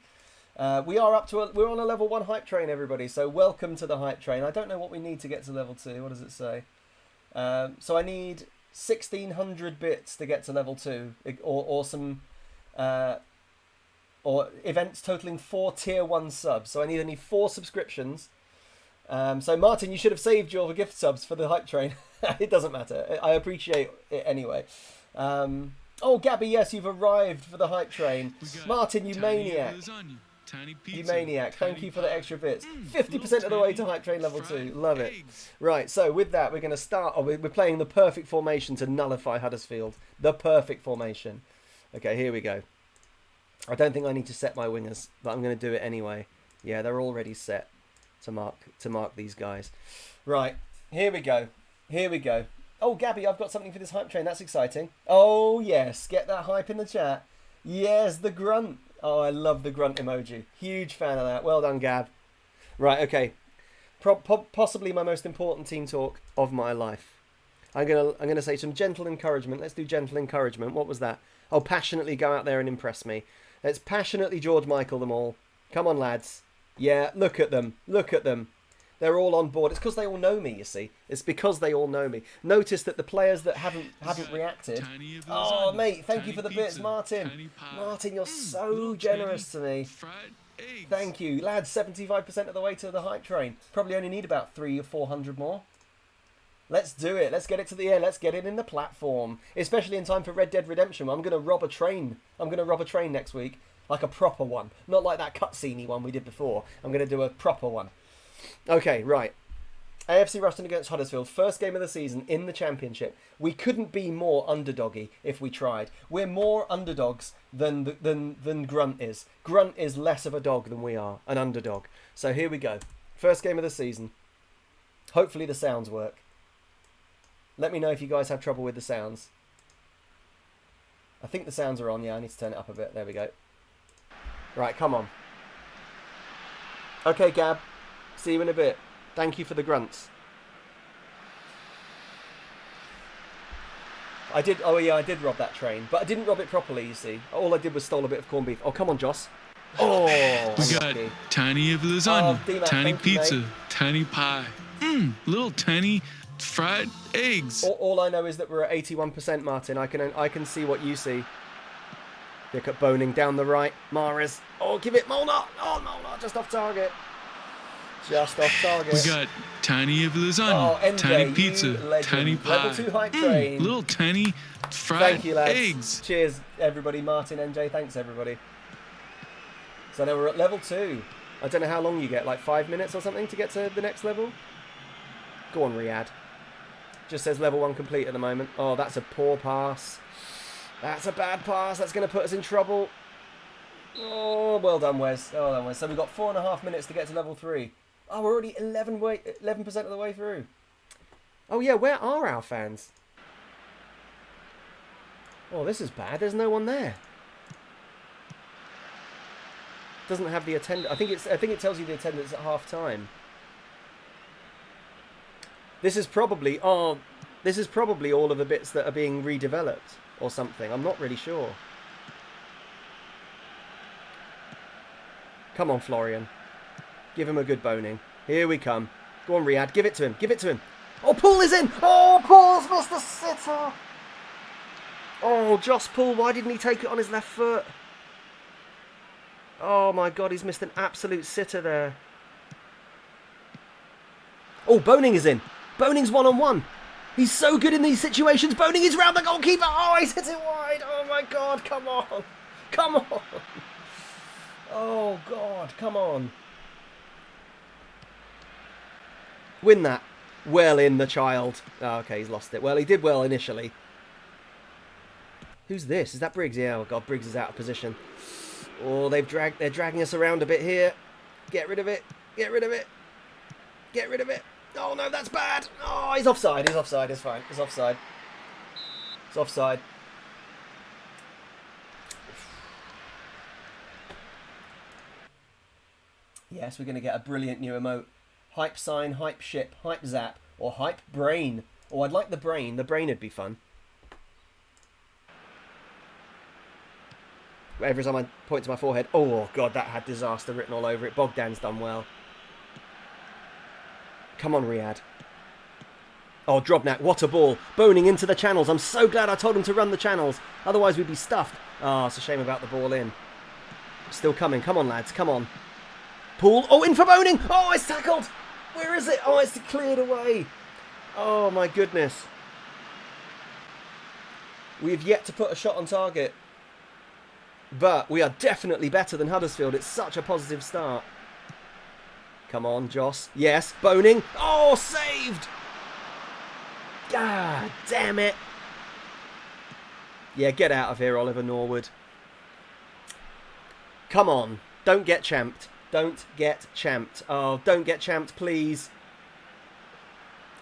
We're on a level 1 hype train, everybody. So welcome to the hype train. I don't know what we need to get to level 2. What does it say? So I need 1,600 bits to get to level 2, or some, or events totaling 4 tier 1 subs. So I need 4 subscriptions. So Martin, you should have saved your gift subs for the hype train. It doesn't matter. I appreciate it anyway. Oh, Gabby, yes, you've arrived for the hype train. Martin, you maniac. You maniac. Thank you for the extra bits. 50% of the way to hype train level 2. Love it. Right, so with that, we're going to start. We're playing the perfect formation to nullify Huddersfield. The perfect formation. Okay, here we go. I don't think I need to set my wingers, but I'm going to do it anyway. Yeah, they're already set to mark these guys. Right, here we go. Here we go. Oh, Gabby, I've got something for this hype train. That's exciting. Oh, yes. Get that hype in the chat. Yes, the grunt. Oh, I love the grunt emoji. Huge fan of that. Well done, Gab. Right, okay. Possibly my most important team talk of my life. I'm gonna say some gentle encouragement. Let's do gentle encouragement. What was that? Oh, passionately go out there and impress me. Let's passionately George Michael them all. Come on, lads. Yeah, look at them. Look at them. They're all on board. It's because they all know me, you see. It's because they all know me. Notice that the players that haven't reacted... Oh, mate, thank you for the bits, Martin. Martin, you're so generous to me. Thank you. Lads, 75% of the way to the hype train. Probably only need about 300 or 400 more. Let's do it. Let's get it to the end. Let's get it in the platform. Especially in time for Red Dead Redemption. I'm going to rob a train. I'm going to rob a train next week. Like a proper one. Not like that cutscene-y one we did before. I'm going to do a proper one. Okay, right. AFC Ruston against Huddersfield. First game of the season in the Championship. We couldn't be more underdoggy if we tried. We're more underdogs than Grunt is. Grunt is less of a dog than we are. An underdog. So here we go. First game of the season. Hopefully the sounds work. Let me know if you guys have trouble with the sounds. I think the sounds are on. Yeah, I need to turn it up a bit. There we go. Right, come on. Okay, Gab. See you in a bit. Thank you for the grunts. I did rob that train. But I didn't rob it properly, you see. All I did was stole a bit of corned beef. Oh, come on, Joss. Oh, we got tiny lasagna, tiny pizza, tiny pie, little tiny fried eggs. All I know is that we're at 81%, Martin. I can see what you see. Look at Boning down the right. Mahrez. Oh, give it Molnar. Oh, Molnar, just off target. Just off target. We got tiny lasagna, MJ, tiny pizza, tiny pie, level 2 hype train. Little tiny fried Thank you, lads. eggs. Cheers, everybody. Martin, MJ, thanks, everybody. So now we're at level 2. I don't know how long you get, like 5 minutes or something to get to the next level? Go on, Riyadh. Just says level 1 complete at the moment. Oh, that's a poor pass. That's a bad pass. That's going to put us in trouble. Oh, well done, Wes. Oh, well done, Wes. So we've got 4.5 minutes to get to level 3. Oh, we're already 11% of the way through. Oh, yeah, where are our fans? Oh, this is bad. There's no one there. Doesn't have the attendance. I think it tells you the attendance at half time. This is probably all of the bits that are being redeveloped or something. I'm not really sure. Come on, Florian. Give him a good boning. Here we come. Go on, Riyadh. Give it to him. Give it to him. Oh, Poole is in. Oh, Poole's missed the sitter. Oh, Joss Poole. Why didn't he take it on his left foot? Oh, my God. He's missed an absolute sitter there. Oh, Boning is in. Boning's one-on-one. He's so good in these situations. Boning is round the goalkeeper. Oh, he's hit it wide. Oh, my God. Come on. Come on. Oh, God. Come on. Win that. Well in, the child. Oh, okay, he's lost it. Well, he did well initially. Who's this? Is that Briggs? Yeah, oh, God. Briggs is out of position. Oh, they're dragging us around a bit here. Get rid of it. Get rid of it. Get rid of it. Oh, no, that's bad. Oh, he's offside. He's offside. It's fine. He's offside. It's offside. Yes, we're going to get a brilliant new emote. Hype sign, hype ship, hype zap, or hype brain. Oh, I'd like the brain. The brain would be fun. Every time I point to my forehead, oh, God, that had disaster written all over it. Bogdan's done well. Come on, Riyadh. Oh, Drobnak, what a ball. Boning into the channels. I'm so glad I told him to run the channels. Otherwise, we'd be stuffed. Oh, it's a shame about the ball in. Still coming. Come on, lads. Come on. Poole. Oh, in for Boning. Oh, it's tackled. Where is it? Oh, it's cleared away. Oh, my goodness. We've yet to put a shot on target. But we are definitely better than Huddersfield. It's such a positive start. Come on, Joss. Yes, Boning. Oh, saved. God damn it. Yeah, get out of here, Oliver Norwood. Come on. Don't get champed. Don't get champed. Oh, don't get champed, please.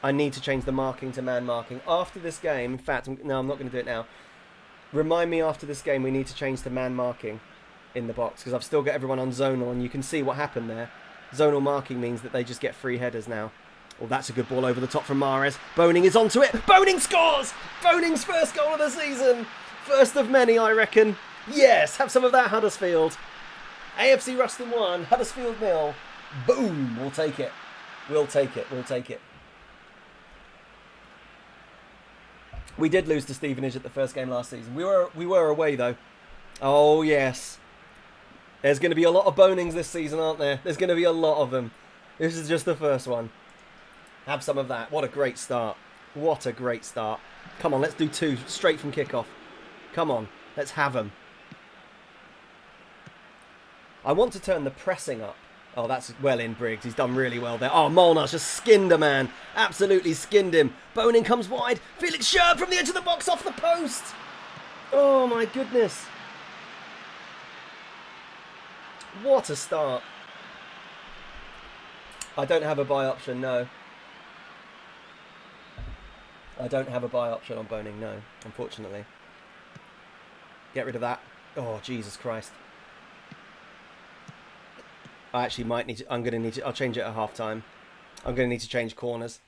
I need to change the marking to man marking. After this game, in fact, no, I'm not going to do it now. Remind me after this game we need to change to man marking in the box, because I've still got everyone on zonal, and you can see what happened there. Zonal marking means that they just get free headers now. Oh, that's a good ball over the top from Mahrez. Boning is onto it. Boning scores! Boning's first goal of the season. First of many, I reckon. Yes, have some of that, Huddersfield. AFC Ruston 1, Huddersfield 0. Boom! We'll take it. We'll take it. We'll take it. We did lose to Stevenage at the first game last season. We were away, though. Oh, yes. There's going to be a lot of Bonings this season, aren't there? There's going to be a lot of them. This is just the first one. Have some of that. What a great start. What a great start. Come on, let's do 2 straight from kickoff. Come on, let's have them. I want to turn the pressing up. Oh, that's well in, Briggs. He's done really well there. Oh, Molnar's just skinned a man. Absolutely skinned him. Boning comes wide. Felix Scherb from the edge of the box off the post. Oh, my goodness. What a start. I don't have a buy option, no. I don't have a buy option on Boning, no, unfortunately. Get rid of that. Oh, Jesus Christ. I actually might need to... I'll change it at half time. I'm going to need to change corners.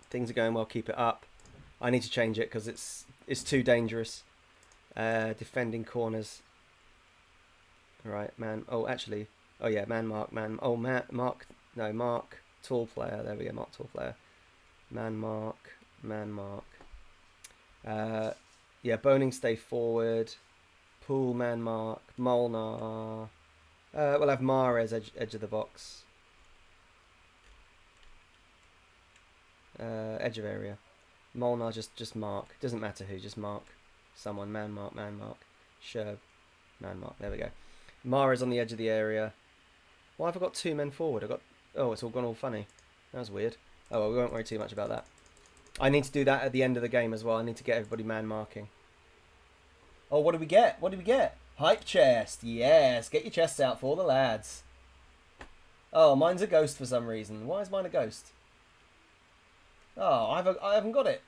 Things are going well. Keep it up. I need to change it because it's too dangerous. Defending corners. Right, man. Oh, actually. Oh, yeah. Man, mark, man. Oh, mark. No, mark. Tall player. There we go. Mark, tall player. Man, mark. Man, mark. Yeah, Boning stay forward. Poole, man, mark. Molnar. We'll have Mahrez edge of the box. Edge of area. Molnar just mark. Doesn't matter who, just mark. Someone. Man, mark, man, mark. Sherb. Man, mark. There we go. Mahrez on the edge of the area. Why have I got 2 men forward? Oh, it's all gone all funny. That was weird. Oh, well, we won't worry too much about that. I need to do that at the end of the game as well. I need to get everybody man marking. Oh, what do we get? What do we get? Hype chest. Yes, get your chests out for all the lads. Oh, mine's a ghost for some reason. Why is mine a ghost? Oh, I haven't got it.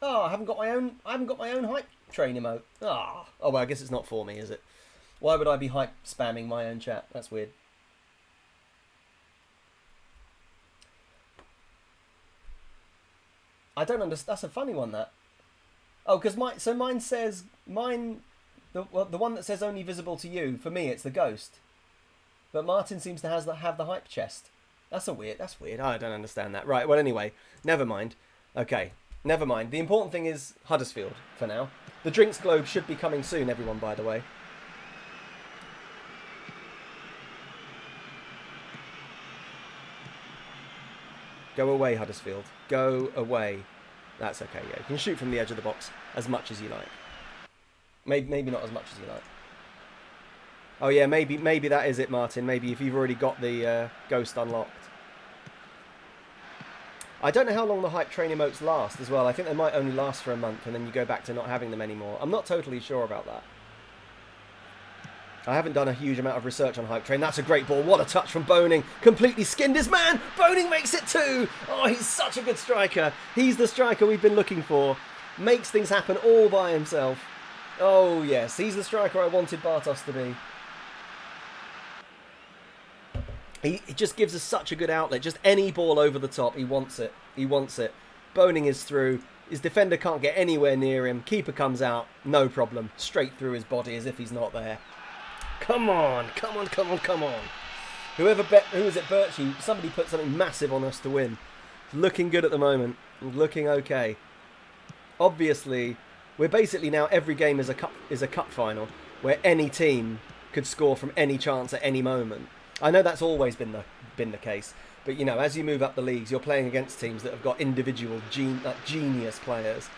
Oh, I haven't got my own hype train emote. Ah. Oh, well, I guess it's not for me, is it? Why would I be hype spamming my own chat? That's weird. I don't understand. That's a funny one, that. Oh, because mine says the one that says only visible to you. For me, it's the ghost. But Martin seems to have the hype chest. That's weird. I don't understand that. Right. Well, anyway, never mind. Okay, never mind. The important thing is Huddersfield for now. The Drinks Globe should be coming soon, everyone. By the way. Go away, Huddersfield. Go away. That's okay, yeah. You can shoot from the edge of the box as much as you like. Maybe not as much as you like. Oh yeah, maybe that is it, Martin. Maybe if you've already got the ghost unlocked. I don't know how long the hype train emotes last as well. I think they might only last for a month and then you go back to not having them anymore. I'm not totally sure about that. I haven't done a huge amount of research on Hype Train. That's a great ball. What a touch from Boning. Completely skinned his man. Boning makes it 2. Oh, he's such a good striker. He's the striker we've been looking for. Makes things happen all by himself. Oh, yes. He's the striker I wanted Bartos to be. He just gives us such a good outlet. Just any ball over the top. He wants it. He wants it. Boning is through. His defender can't get anywhere near him. Keeper comes out. No problem. Straight through his body as if he's not there. Come on, come on, come on, come on. Who was it, Birchie? Somebody put something massive on us to win. Looking good at the moment. Looking okay. Obviously, we're basically now every game is a cup final where any team could score from any chance at any moment. I know that's always been the case, but you know, as you move up the leagues, you're playing against teams that have got individual genius players.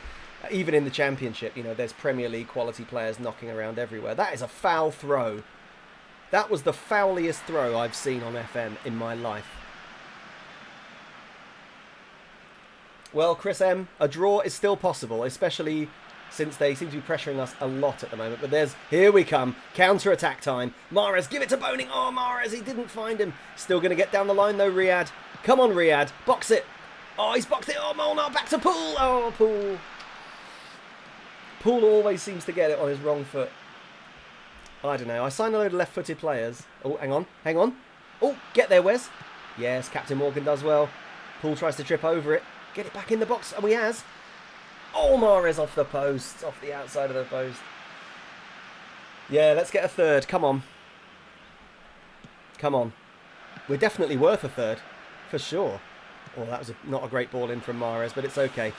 Even in the Championship, you know, there's Premier League quality players knocking around everywhere. That is a foul throw. That was the foulest throw I've seen on FM in my life. Well, Chris M, a draw is still possible, especially since they seem to be pressuring us a lot at the moment. But here we come. Counter-attack time. Mahrez, give it to Boning. Oh, Mahrez, he didn't find him. Still going to get down the line, though, Riyadh. Come on, Riyadh. Box it. Oh, he's boxed it. Oh, Molnar, back to Poole. Oh, Poole. Poole always seems to get it on his wrong foot. I don't know. I signed a load of left-footed players. Oh, hang on. Hang on. Oh, get there, Wes. Yes, Captain Morgan does well. Poole tries to trip over it. Get it back in the box. And he has. Oh, Mahrez off the post. Off the outside of the post. Yeah, let's get a third. Come on. Come on. We're definitely worth a third. For sure. Oh, that was not a great ball in from Mahrez, but it's okay.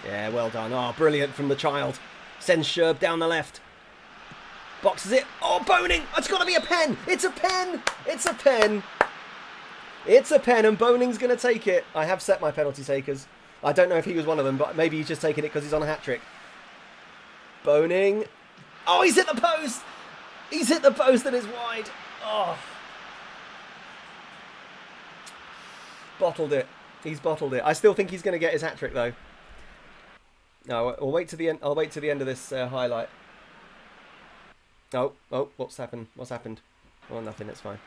Yeah, well done. Oh, brilliant from the child. Sends Sherb down the left. Boxes it. Oh, Boning. It's got to be a pen. It's a pen. It's a pen. It's a pen, and Boning's going to take it. I have set my penalty takers. I don't know if he was one of them, but maybe he's just taking it because he's on a hat-trick. Boning. Oh, he's hit the post. He's hit the post and it's wide. Oh. Bottled it. He's bottled it. I still think he's going to get his hat-trick, though. No, we'll wait to the end. I'll wait to the end of this highlight. Oh, what's happened? What's happened? Oh, nothing. It's fine.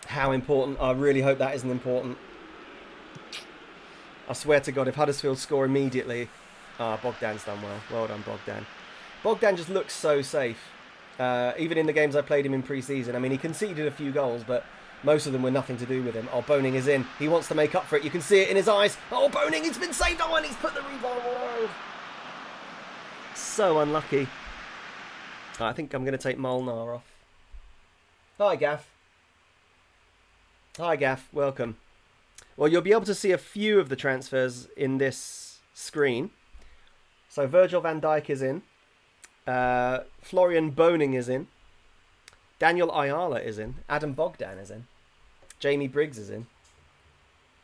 How important? I really hope that isn't important. I swear to God, if Huddersfield score immediately... Bogdan's done well. Well done, Bogdan. Bogdan just looks so safe. Even in the games I played him in pre-season. I mean, he conceded a few goals, but most of them were nothing to do with him. Oh, Boning is in. He wants to make up for it. You can see it in his eyes. Oh, Boning, he's been saved. Oh, and he's put the rebound away. So unlucky. I think I'm going to take Molnar off. Hi, Gaff. Hi, Gaff. Welcome. Well, you'll be able to see a few of the transfers in this screen. So Virgil van Dijk is in. Florian Boning is in. Daniel Ayala is in. Adam Bogdan is in. Jamie Briggs is in.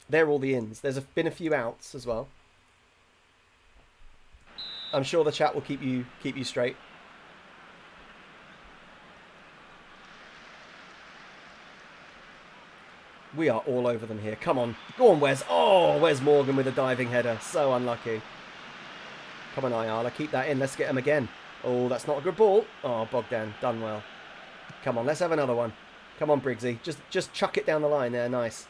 They're all the ins. There's been a few outs as well. I'm sure the chat will keep you straight. We are all over them here. Come on. Go on, Wes. Oh, Wes Morgan with a diving header. So unlucky. Come on, Ayala. Keep that in. Let's get him again. Oh, that's not a good ball. Oh, Bogdan. Done well. Come on, let's have another one. Come on, Briggsy. Just chuck it down the line there. Nice.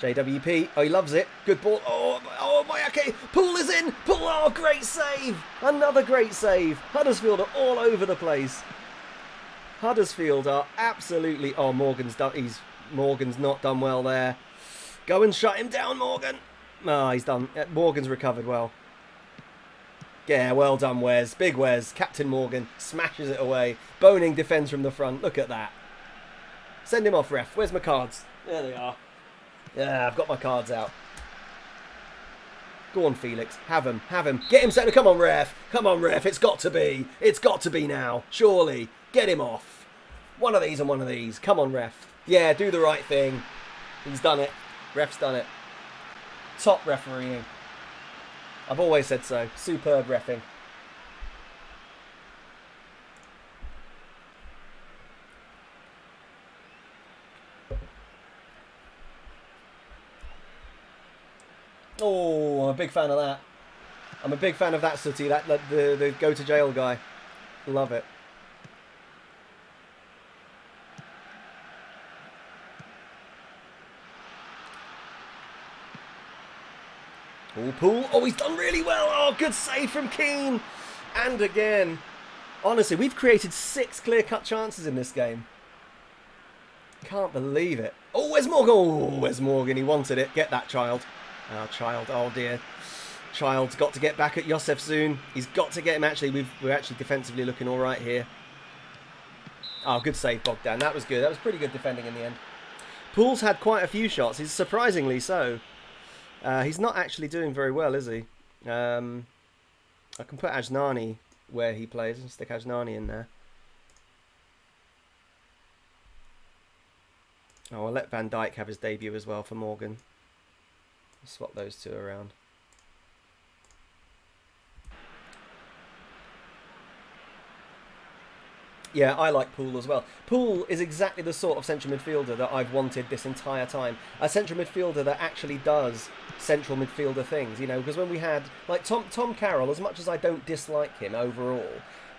JWP. Oh, he loves it. Good ball. Oh, my okay. Poole is in. Poole. Oh, great save. Another great save. Huddersfield are all over the place. Huddersfield are absolutely... Oh, Morgan's not done well there. Go and shut him down, Morgan. Oh, he's done. Morgan's recovered well. Yeah, well done, Wes. Big Wes. Captain Morgan smashes it away. Boning defends from the front. Look at that. Send him off, ref. Where's my cards? There they are. Yeah, I've got my cards out. Go on, Felix. Have him. Have him. Get him set. Come on, ref. Come on, ref. It's got to be. It's got to be now. Surely. Get him off. One of these and one of these. Come on, ref. Yeah, do the right thing. He's done it. Ref's done it. Top refereeing. I've always said so. Superb reffing. Oh, I'm a big fan of that. I'm a big fan of that, Sooty. The go to jail guy. Love it. Oh, Poole. Oh, he's done really well. Oh, good save from Keane. And again. Honestly, we've created 6 clear-cut chances in this game. Can't believe it. Oh, where's Morgan? Oh, where's Morgan? He wanted it. Get that, child. Oh, child. Oh, dear. Child's got to get back at Josef soon. He's got to get him. Actually, we're actually defensively looking all right here. Oh, good save, Bogdan. That was good. That was pretty good defending in the end. Poole's had quite a few shots. He's surprisingly so. He's not actually doing very well, is he? I can put Ajnani where he plays and stick Ajnani in there. Oh, I'll let Van Dijk have his debut as well for Morgan. Swap those two around. Yeah, I like Poole as well. Poole is exactly the sort of central midfielder that I've wanted this entire time. A central midfielder that actually does central midfielder things, you know, because when we had like Tom Carroll, as much as I don't dislike him overall,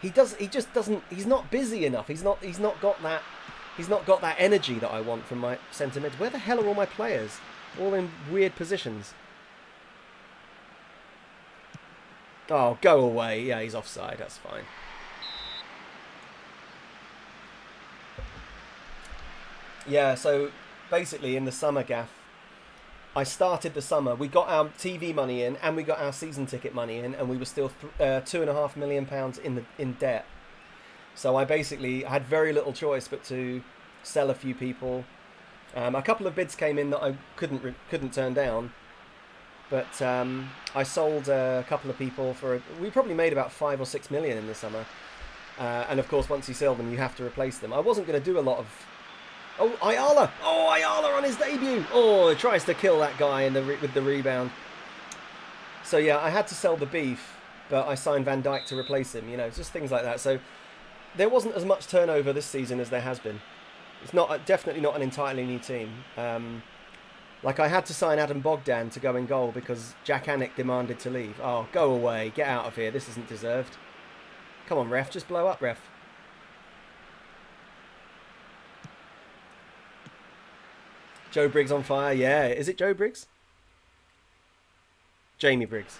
he's not busy enough. He's not got that energy that I want from my centre mid. Where the hell are all my players? All in weird positions. Oh, go away. Yeah, he's offside. That's fine. Yeah, so basically in the summer, Gaff, I started the summer. We got our TV money in and we got our season ticket money in, and we were still £2.5 million in debt. So I basically had very little choice but to sell a few people. A couple of bids came in that I couldn't turn down, but I sold a couple of people for. We probably made about 5 or 6 million in the summer, and of course once you sell them, you have to replace them. I wasn't going to do a lot of. Oh, Ayala! Oh, Ayala on his debut! Oh, he tries to kill that guy with the rebound. So yeah, I had to sell the beef, but I signed Van Dijk to replace him. You know, just things like that. So there wasn't as much turnover this season as there has been. It's definitely not an entirely new team. Like I had to sign Adam Bogdan to go in goal because Jack Anick demanded to leave. Oh, go away! Get out of here! This isn't deserved. Come on, ref! Just blow up, ref. Joe Briggs on fire, yeah. Is it Joe Briggs? Jamie Briggs.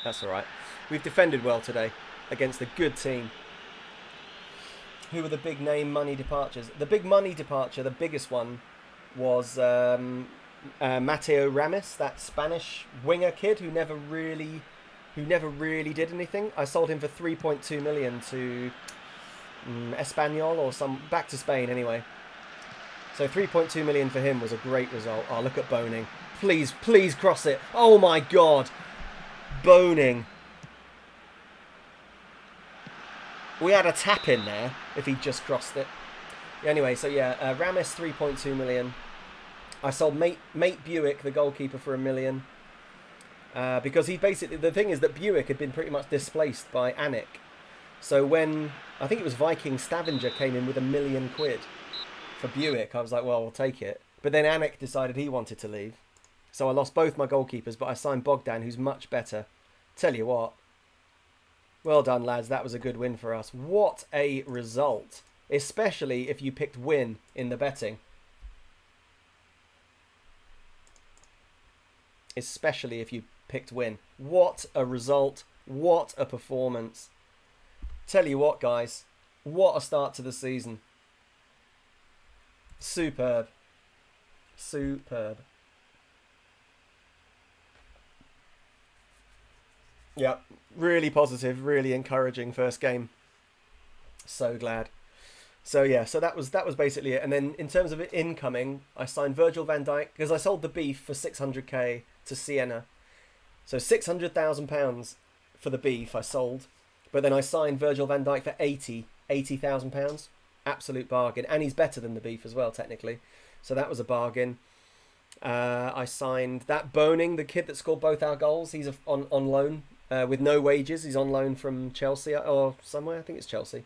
That's all right. We've defended well today against a good team. Who were the big name money departures? The big money departure, the biggest one, was Mateo Ramis, that Spanish winger kid who never really did anything. I sold him for 3.2 million to Espanyol or back to Spain anyway. So 3.2 million for him was a great result. Oh, look at Boning. Please, please cross it. Oh my God. Boning. We had a tap in there if he just crossed it. Anyway, so yeah, Ramis 3.2 million. I sold Mate Buick, the goalkeeper, for $1 million. Because he basically, the thing is that Buick had been pretty much displaced by Anick. So when, I think it was Viking Stavanger came in with £1 million for Buick, I was like, well, we'll take it. But then Anick decided he wanted to leave. So I lost both my goalkeepers, but I signed Bogdan, who's much better. Tell you what. Well done, lads. That was a good win for us. What a result. Especially if you picked win in the betting. Especially if you picked win. What a result. What a performance. Tell you what, guys. What a start to the season. Superb. Superb. Yeah, really positive, really encouraging first game. So glad. So yeah, so that was basically it. And then in terms of it incoming, I signed Virgil van Dijk because I sold the beef for 600k to Sienna. So £600,000 for the beef I sold, but then I signed Virgil van Dijk for 80,000 pounds. Absolute bargain, and he's better than the beef as well technically. So that was a bargain. I signed that Boning, the kid that scored both our goals. He's on loan with no wages. He's on loan from Chelsea or somewhere. I think it's Chelsea.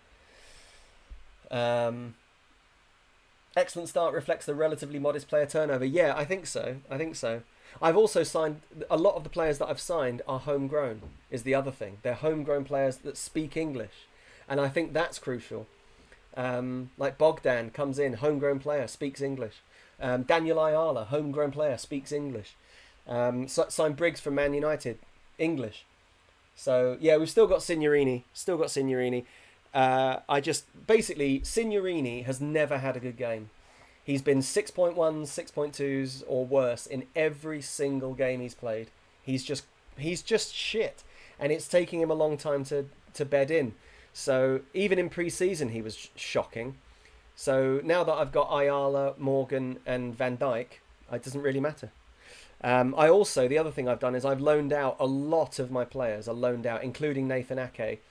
Excellent start reflects the relatively modest player turnover. Yeah, I think so. I've also signed a lot of the players that I've signed are homegrown. Is the other thing. They're homegrown players that speak English, and I think that's crucial. Like Bogdan comes in, homegrown player, speaks English. Daniel Ayala, homegrown player, speaks English. Signed Briggs from Man United, English. So yeah, we've still got Signorini. Signorini has never had a good game. He's been 6.1, 6.2s or worse in every single game he's played. He's just shit, and it's taking him a long time to bed in. So even in pre-season he was shocking. So now that I've got Ayala, Morgan and Van Dijk, it doesn't really matter. The other thing I've done is I've loaned out a lot of my players. Including Nathan Ake.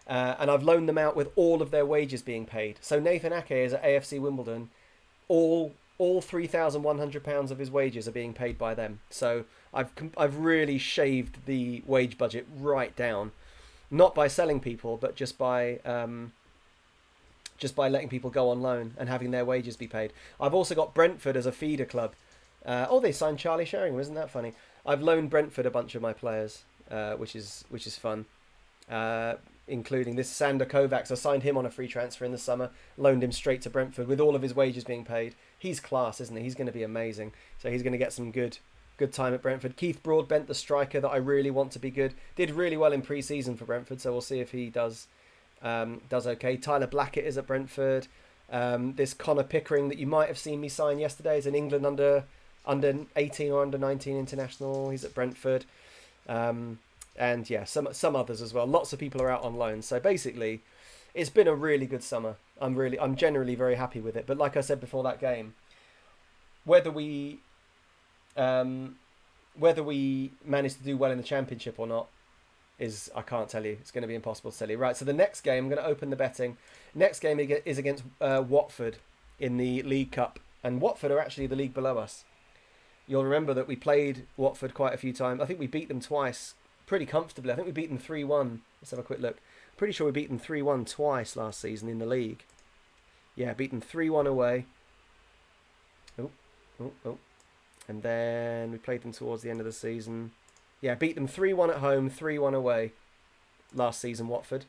And I've loaned them out with all of their wages being paid. So Nathan Ake is at AFC Wimbledon. All £3,100 of his wages are being paid by them. So I've really shaved the wage budget right down. Not by selling people, but just by letting people go on loan and having their wages be paid. I've also got Brentford as a feeder club. They signed Charlie Sheringham, isn't that funny? I've loaned Brentford a bunch of my players, which is fun. Including this Sander Kovacs. I signed him on a free transfer in the summer, loaned him straight to Brentford with all of his wages being paid. He's class, isn't he? He's going to be amazing. So he's going to get some good time at Brentford. Keith Broadbent, the striker that I really want to be good, did really well in pre-season for Brentford, so we'll see if he does okay. Tyler Blackett is at Brentford. This Connor Pickering that you might have seen me sign yesterday is an England under 18 or under 19 international. He's at Brentford. And yeah, some others as well. Lots of people are out on loan. So basically, it's been a really good summer. I'm generally very happy with it. But like I said before that game, whether we manage to do well in the Championship or not I can't tell you. It's going to be impossible to tell you. Right, so the next game, I'm going to open the betting. Next game is against Watford in the League Cup. And Watford are actually the league below us. You'll remember that we played Watford quite a few times. I think we beat them twice pretty comfortably. I think we beat them 3-1. Let's have a quick look. Pretty sure we beat them 3-1 twice last season in the league. Yeah, beat them 3-1 away. Oh. And then we played them towards the end of the season. Yeah, beat them 3-1 at home, 3-1 away last season, Watford.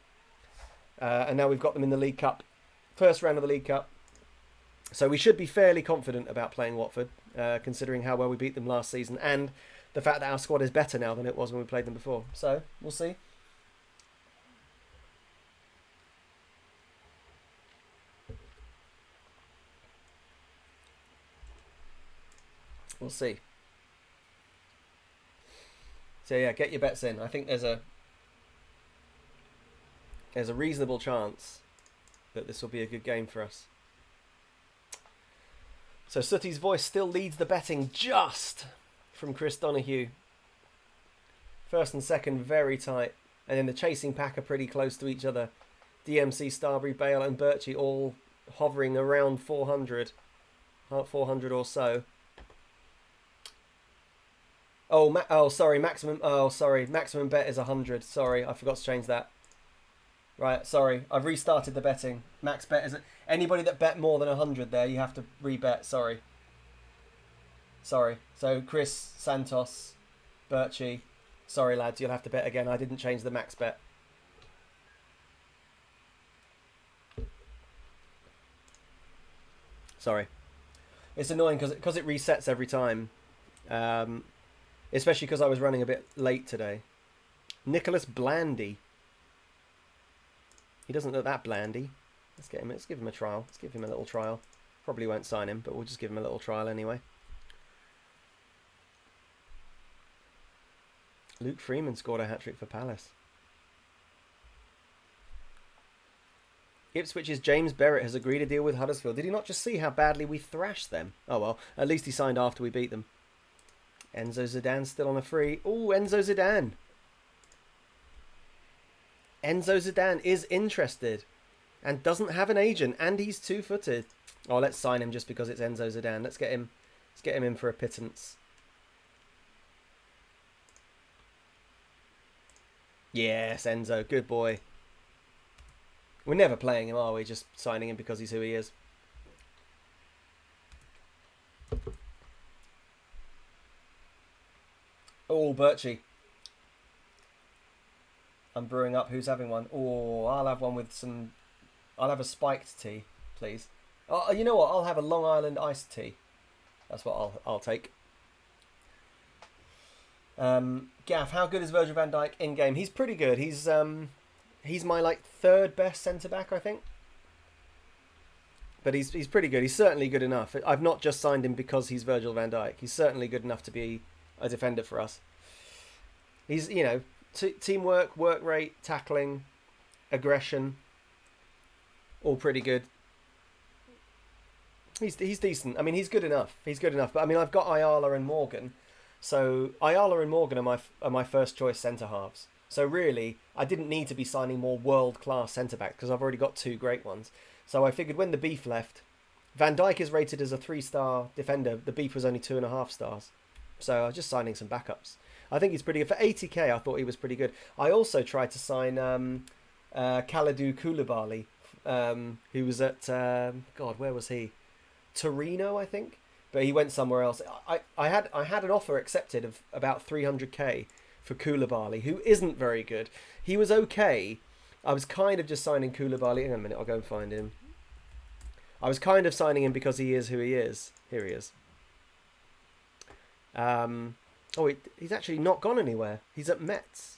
And now we've got them in the League Cup. First round of the League Cup. So we should be fairly confident about playing Watford, considering how well we beat them last season and the fact that our squad is better now than it was when we played them before. So, we'll see. We'll see. So yeah, get your bets in. I think there's a reasonable chance that this will be a good game for us. So Sooty's voice still leads the betting just from Chris Donahue. First and second very tight, and then the chasing pack are pretty close to each other. DMC, Starbury, Bale and Birchie all hovering around 400 or so. Maximum bet is 100. Sorry, I forgot to change that. Right, sorry, I've restarted the betting. Max bet is anybody that bet more than 100 there, you have to rebet. Sorry, Sorry. So Chris, Santos, Birchie. Sorry, lads, you'll have to bet again. I didn't change the max bet. Sorry. It's annoying because it resets every time. Especially because I was running a bit late today. Nicholas Blandy. He doesn't look that blandy. Let's give him a trial. Let's give him a little trial. Probably won't sign him, but we'll just give him a little trial anyway. Luke Freeman scored a hat-trick for Palace. Ipswich's James Berrett has agreed a deal with Huddersfield. Did he not just see how badly we thrashed them? Oh well, at least he signed after we beat them. Enzo Zidane's still on a free. Oh, Enzo Zidane. Enzo Zidane is interested and doesn't have an agent, and he's two-footed. Oh, let's sign him just because it's Enzo Zidane. Let's get him in for a pittance. Yes, Enzo, good boy. We're never playing him, are we? Just signing him because he's who he is. Oh, Birchie. I'm brewing up. Who's having one? Oh, I'll have one with some... I'll have a spiked tea, please. Oh, you know what? I'll have a Long Island iced tea. That's what I'll take. Gaff, how good is Virgil van Dijk in game? He's pretty good. He's my like third best centre back, I think. But he's pretty good. He's certainly good enough. I've not just signed him because he's Virgil van Dijk. He's certainly good enough to be a defender for us. He's, you know, teamwork, work rate, tackling, aggression, all pretty good. He's decent. I mean, he's good enough. He's good enough. But I mean, I've got Ayala and Morgan. So Ayala and Morgan are my first choice centre halves. So really, I didn't need to be signing more world class centre backs because I've already got two great ones. So I figured when the beef left, Van Dijk is rated as a 3-star defender. The beef was only 2.5 stars. So I was just signing some backups. I think he's pretty good. For 80k, I thought he was pretty good. I also tried to sign Kalidou Koulibaly, who was at, God, where was he? Torino, I think. But he went somewhere else. I had an offer accepted of about 300k for Koulibaly, who isn't very good. He was okay. I was kind of just signing Koulibaly. Hang on a minute, I'll go and find him. I was kind of signing him because he is who he is. Here he is. He's actually not gone anywhere. He's at Metz.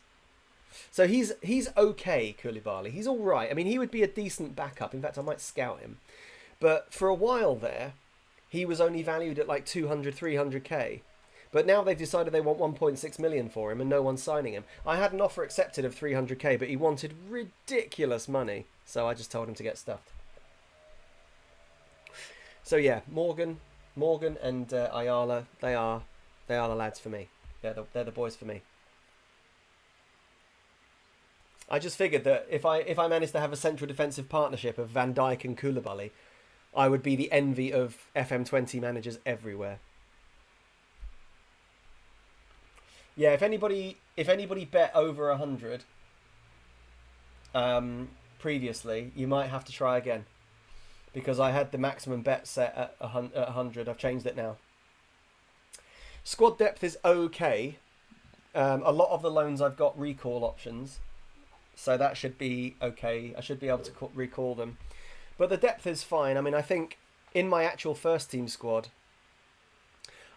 So he's okay, Koulibaly. He's all right. I mean, he would be a decent backup. In fact, I might scout him. But for a while there, he was only valued at like 200, 300k. But now they've decided they want 1.6 million for him and no one's signing him. I had an offer accepted of 300k, but he wanted ridiculous money. So I just told him to get stuffed. So yeah, Morgan and Ayala, they are the lads for me. They're the boys for me. I just figured that if I managed to have a central defensive partnership of Van Dijk and Koulibaly, I would be the envy of FM20 managers everywhere. Yeah, if anybody bet over 100 previously, you might have to try again. Because I had the maximum bet set at 100. I've changed it now. Squad depth is okay. A lot of the loans I've got recall options. So that should be okay. I should be able to recall them. But the depth is fine. I mean, I think in my actual first team squad,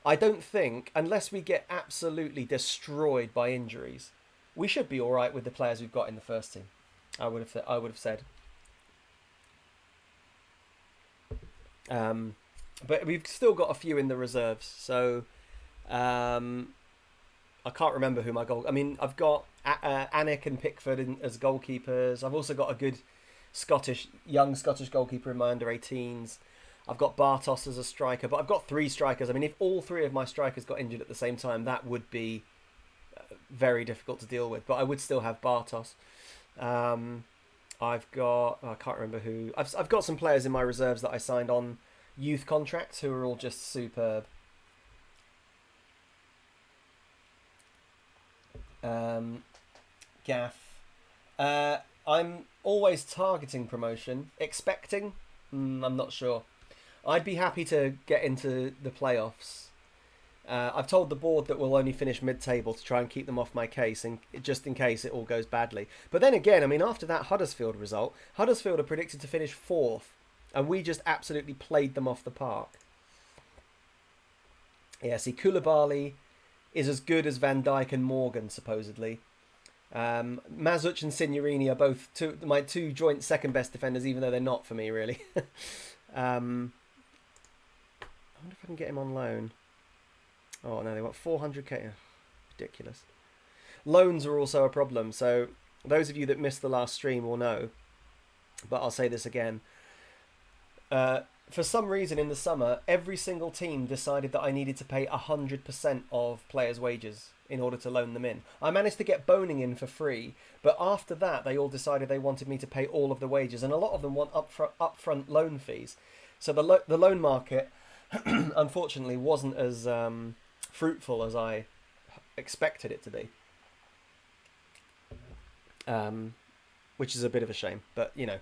I don't think, unless we get absolutely destroyed by injuries, we should be all right with the players we've got in the first team. I would have said. But we've still got a few in the reserves. So I can't remember who my goal... I mean, I've got Anik and Pickford as goalkeepers. I've also got a good young Scottish goalkeeper in my under-18s. I've got Bartos as a striker, but I've got 3 strikers. I mean, if all 3 of my strikers got injured at the same time, that would be very difficult to deal with. But I would still have Bartos. I've got... I can't remember who... I've got some players in my reserves that I signed on youth contracts who are all just superb. Gaff. I'm always targeting promotion. Expecting? I'm not sure. I'd be happy to get into the playoffs. I've told the board that we'll only finish mid-table to try and keep them off my case, and just in case it all goes badly. But then again, I mean, after that Huddersfield result, Huddersfield are predicted to finish 4th, and we just absolutely played them off the park. Yeah, see, Koulibaly is as good as Van Dijk and Morgan, supposedly. Mazuch and Signorini are both my two joint second best defenders, even though they're not for me, really. I wonder if I can get him on loan. Oh, no, they want 400k. Ridiculous. Loans are also a problem. So those of you that missed the last stream will know. But I'll say this again. For some reason in the summer, every single team decided that I needed to pay 100% of players' wages in order to loan them in. I managed to get Boning in for free. But after that, they all decided they wanted me to pay all of the wages. And a lot of them want upfront loan fees. So the loan market, unfortunately, wasn't as... fruitful as I expected it to be, which is a bit of a shame. But you know,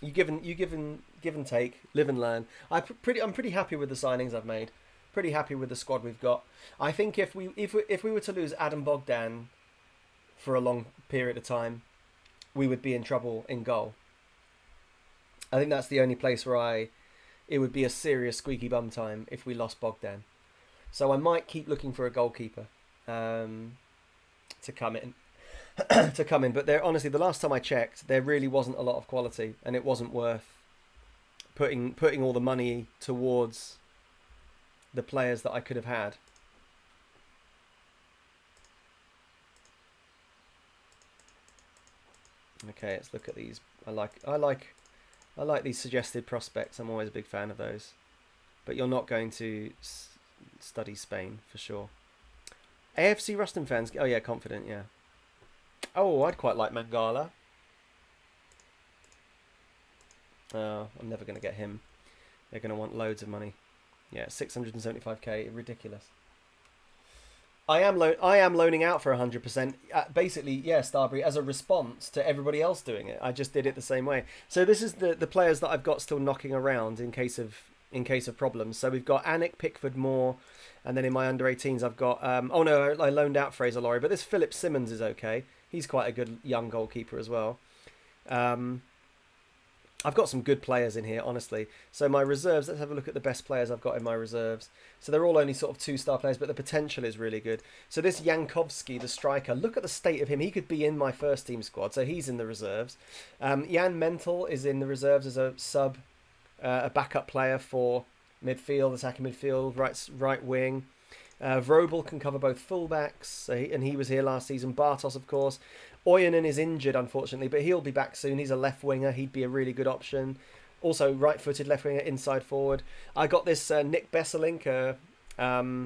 you give and take, live and learn. I'm pretty happy with the signings I've made. Pretty happy with the squad we've got. I think if we were to lose Adam Bogdan for a long period of time, we would be in trouble in goal. I think that's the only place where it would be a serious squeaky bum time if we lost Bogdan. So I might keep looking for a goalkeeper to come in. But there, honestly, the last time I checked, there really wasn't a lot of quality, and it wasn't worth putting all the money towards the players that I could have had. Okay, let's look at these. I like these suggested prospects. I'm always a big fan of those. But you're not going to study Spain for sure. AFC Ruston fans. Oh yeah, confident. Yeah. Oh, I'd quite like Mangala. I'm never going to get him. They're going to want loads of money. Yeah, 675k, ridiculous. I am loaning out for 100%. Basically, yeah, Starbury, as a response to everybody else doing it. I just did it the same way. So this is the players that I've got still knocking around in case of problems. So we've got Anik, Pickford, Moore, and then in my under 18s I've got oh no, I loaned out Fraser Laurie, but this Philip Simmons is okay. He's quite a good young goalkeeper as well. I've got some good players in here, honestly. So my reserves, let's have a look at the best players I've got in my reserves. So they're all only sort of 2-star players, but the potential is really good. So this Yankovsky, the striker, look at the state of him. He could be in my first team squad, so he's in the reserves. Jan Mental is in the reserves as a sub, a backup player for midfield, attacking midfield, right wing. Vrobel can cover both fullbacks, and he was here last season. Bartos, of course. Oyanen is injured, unfortunately, but he'll be back soon. He's a left winger. He'd be a really good option. Also, right-footed left winger, inside forward. I got this Nick Besselink,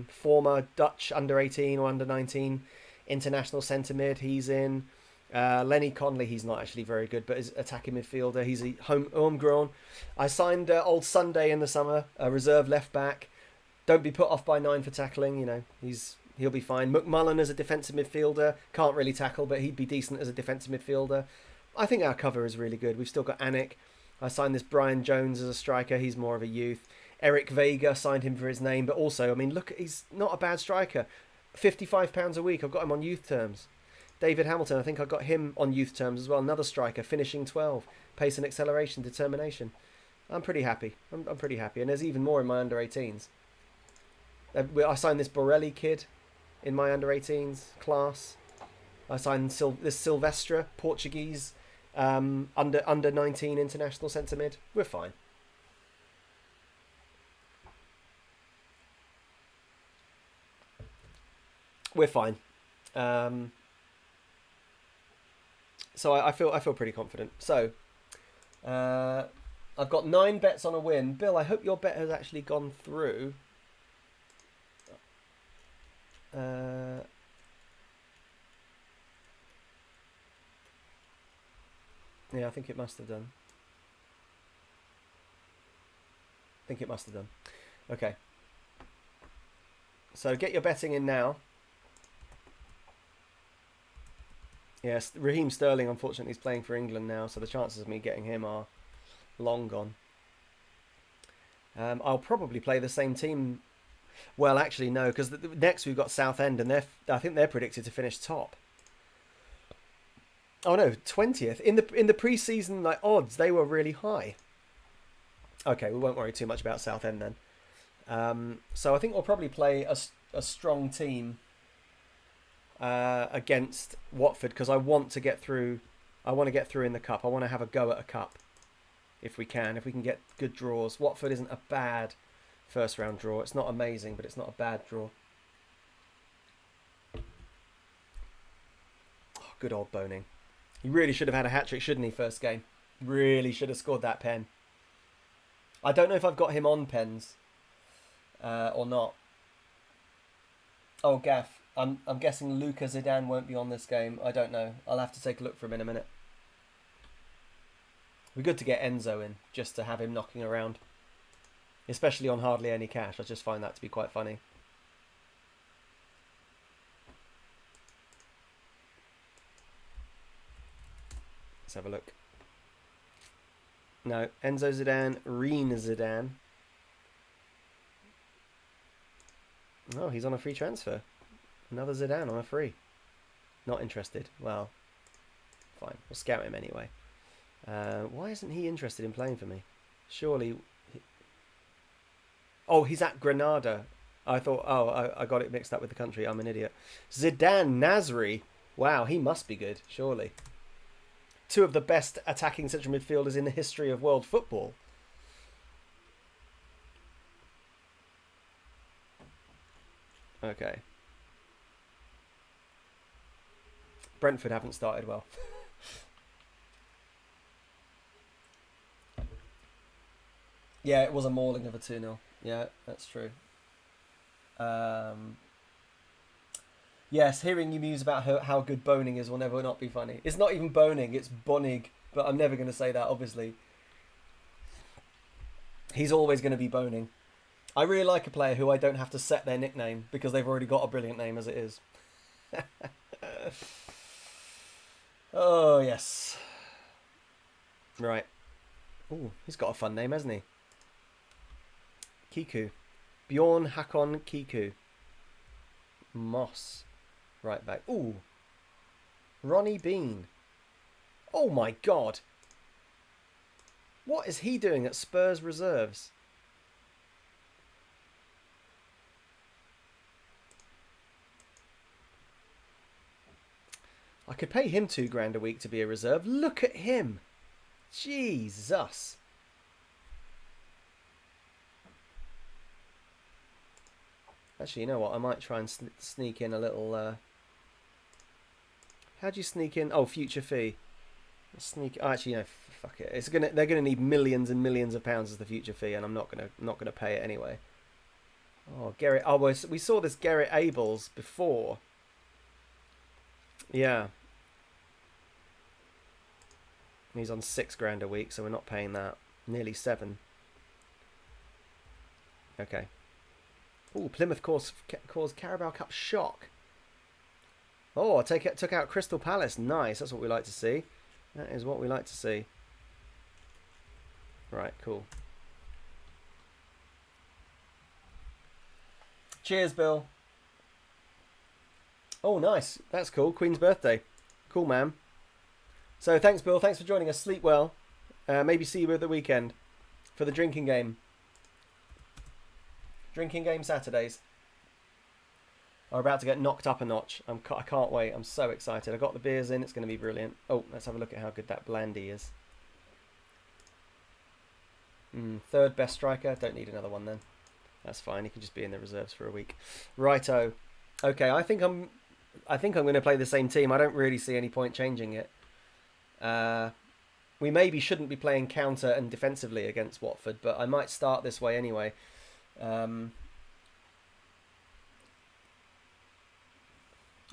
former Dutch under-18 or under-19 international centre mid. He's in. Lenny Conley, he's not actually very good, but is attacking midfielder. He's a homegrown. I signed old Sunday in the summer, a reserve left back. Don't be put off by 9 for tackling. You know, he'll be fine. McMullen as a defensive midfielder, can't really tackle, but he'd be decent as a defensive midfielder. I think our cover is really good. We've still got Anik. I signed this Brian Jones as a striker. He's more of a youth. Eric Vega, signed him for his name, but also, I mean, look, he's not a bad striker. £55 a week. I've got him on youth terms. David Hamilton, I think I got him on youth terms as well. Another striker, finishing 12. Pace and acceleration, determination. I'm pretty happy. I'm pretty happy. And there's even more in my under-18s. I signed this Borelli kid in my under-18s class. I signed this Silvestre, Portuguese, under-19 international centre mid. We're fine. We're fine. So I feel pretty confident. So I've got 9 bets on a win. Bill, I hope your bet has actually gone through. Yeah, I think it must have done. Okay. So get your betting in now. Yes, Raheem Sterling, unfortunately, is playing for England now, so the chances of me getting him are long gone. I'll probably play the same team. Well, actually, no, because next we've got Southend, and I think they're predicted to finish top. Oh no, 20th in the pre-season odds. They were really high. Okay, we won't worry too much about Southend then. So I think we'll probably play a strong team against Watford because I want to get through. I want to get through in the cup. I want to have a go at a cup if we can. If we can get good draws. Watford isn't a bad first round draw. It's not amazing, but it's not a bad draw. Oh, good old Boning. He really should have had a hat-trick, shouldn't he, first game? Really should have scored that pen. I don't know if I've got him on pens or not. Oh, Gaff. I'm guessing Luka Zidane won't be on this game. I don't know. I'll have to take a look for him in a minute. It'd be good to get Enzo in, just to have him knocking around. Especially on hardly any cash. I just find that to be quite funny. Let's have a look. No, Enzo Zidane, Reen Zidane. Oh, he's on a free transfer. Another Zidane on a free. Not interested. Well, fine. We'll scout him anyway. Why isn't he interested in playing for me? Surely... Oh, he's at Granada. I thought... Oh, I got it mixed up with the country. I'm an idiot. Zidane Nasri. Wow, he must be good, surely. Two of the best attacking central midfielders in the history of world football. Okay. Brentford haven't started well. Yeah, it was a mauling of a 2-0. Yeah, that's true. Yes, hearing you muse about how good Boning is will never not be funny. It's not even Boning, it's Bonig. But I'm never going to say that, obviously. He's always going to be Boning. I really like a player who I don't have to set their nickname because they've already got a brilliant name as it is. Oh, yes. Right. Oh, he's got a fun name, hasn't he? Kiku. Bjorn Hakon Kiku. Moss. Right back. Ooh. Ronnie Bean. Oh my god. What is he doing at Spurs reserves? I could pay him £2,000 a week to be a reserve. Look at him. Jesus. Actually, you know what? I might try and sneak in a little... How do you sneak in? Oh, future fee. Sneak. Oh, actually, no. Fuck it. They're gonna need millions and millions of pounds as the future fee, and I'm not gonna pay it anyway. Oh, Garrett. Oh, we saw this Garrett Abels before. Yeah. He's on £6,000 a week, so we're not paying that. Nearly 7. Okay. Oh, Plymouth caused Carabao Cup shock. Oh, took out Crystal Palace. Nice. That's what we like to see. That is what we like to see. Right, cool. Cheers, Bill. Oh, nice. That's cool. Queen's birthday. Cool, man. So, thanks, Bill. Thanks for joining us. Sleep well. Maybe see you at the weekend for the drinking game. Drinking game Saturdays are about to get knocked up a notch. I can't wait. I'm so excited. I got the beers in. It's going to be brilliant. Oh, let's have a look at how good that Blandy is. Third best striker. Don't need another one then. That's fine. He can just be in the reserves for a week. Righto. Okay, I think I'm going to play the same team. I don't really see any point changing it. We maybe shouldn't be playing counter and defensively against Watford, but I might start this way anyway.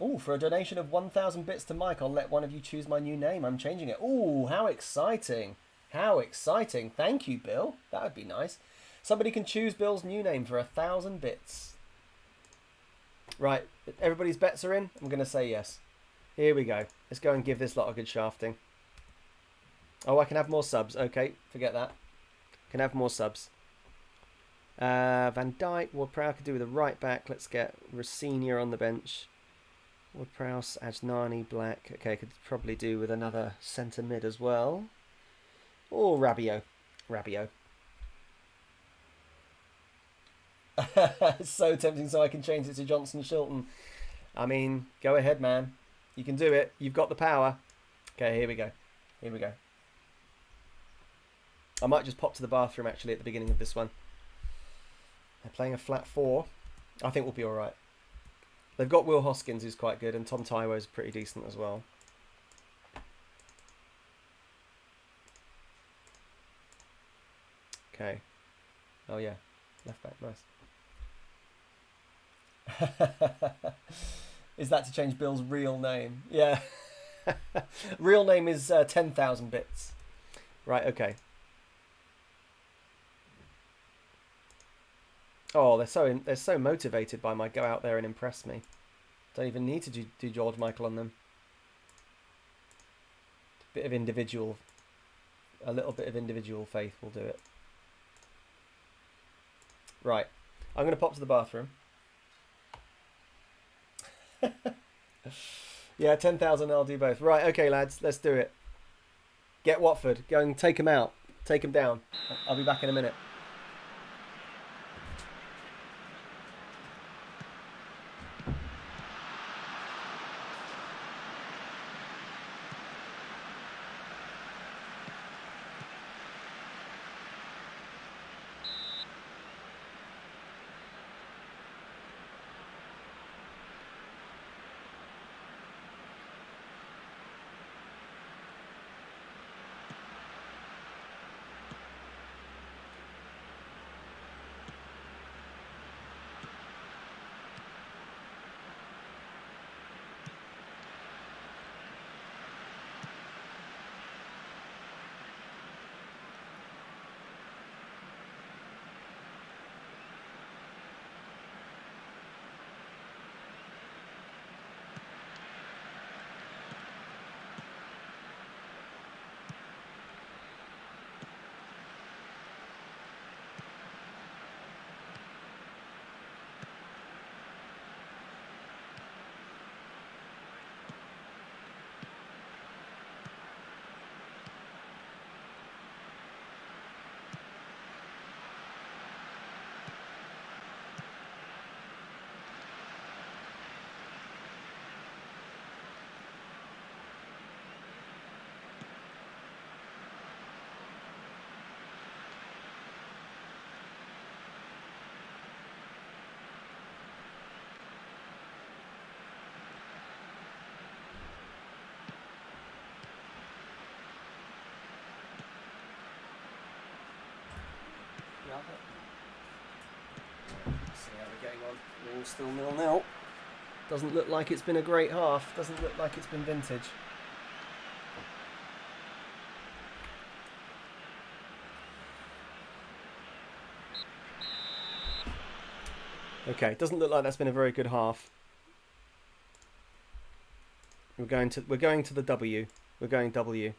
Oh, for a donation of 1,000 bits to Mike, I'll let one of you choose my new name. I'm changing it. Oh, how exciting. How exciting. Thank you, Bill. That would be nice. Somebody can choose Bill's new name for 1,000 bits. Right, everybody's bets are in? I'm going to say yes. Here we go. Let's go and give this lot a good shafting. Oh, I can have more subs. Okay, forget that. Can have more subs. Van Dijk, Ward-Prowse could do with a right back. Let's get Rossignol on the bench. Ward-Prowse, Ajnani, Black. Okay, could probably do with another centre mid as well. Or Rabiot. Rabiot. It's so tempting, so I can change it to Johnson Shilton. I mean, go ahead, man. You can do it. You've got the power. Okay, here we go. Here we go. I might just pop to the bathroom, actually, at the beginning of this one. They're playing a flat 4. I think we'll be all right. They've got Will Hoskins, who's quite good, and Tom Taiwo's pretty decent as well. Okay. Oh, yeah. Left back, nice. Is that to change Bill's real name? Yeah. Real name is 10,000 bits. Right, okay. Oh, they're so motivated by my go out there and impress me. Don't even need to do George Michael on them. A little bit of individual faith will do it. Right, I'm going to pop to the bathroom. Yeah, 10,000, I'll do both. Right, okay, lads, let's do it. Get Watford. Go and take them out. Take them down. I'll be back in a minute. See how we're getting on. We're all still 0-0. Doesn't look like it's been a great half. Doesn't look like it's been vintage. Okay, doesn't look like that's been a very good half. We're going to the W. We're going W.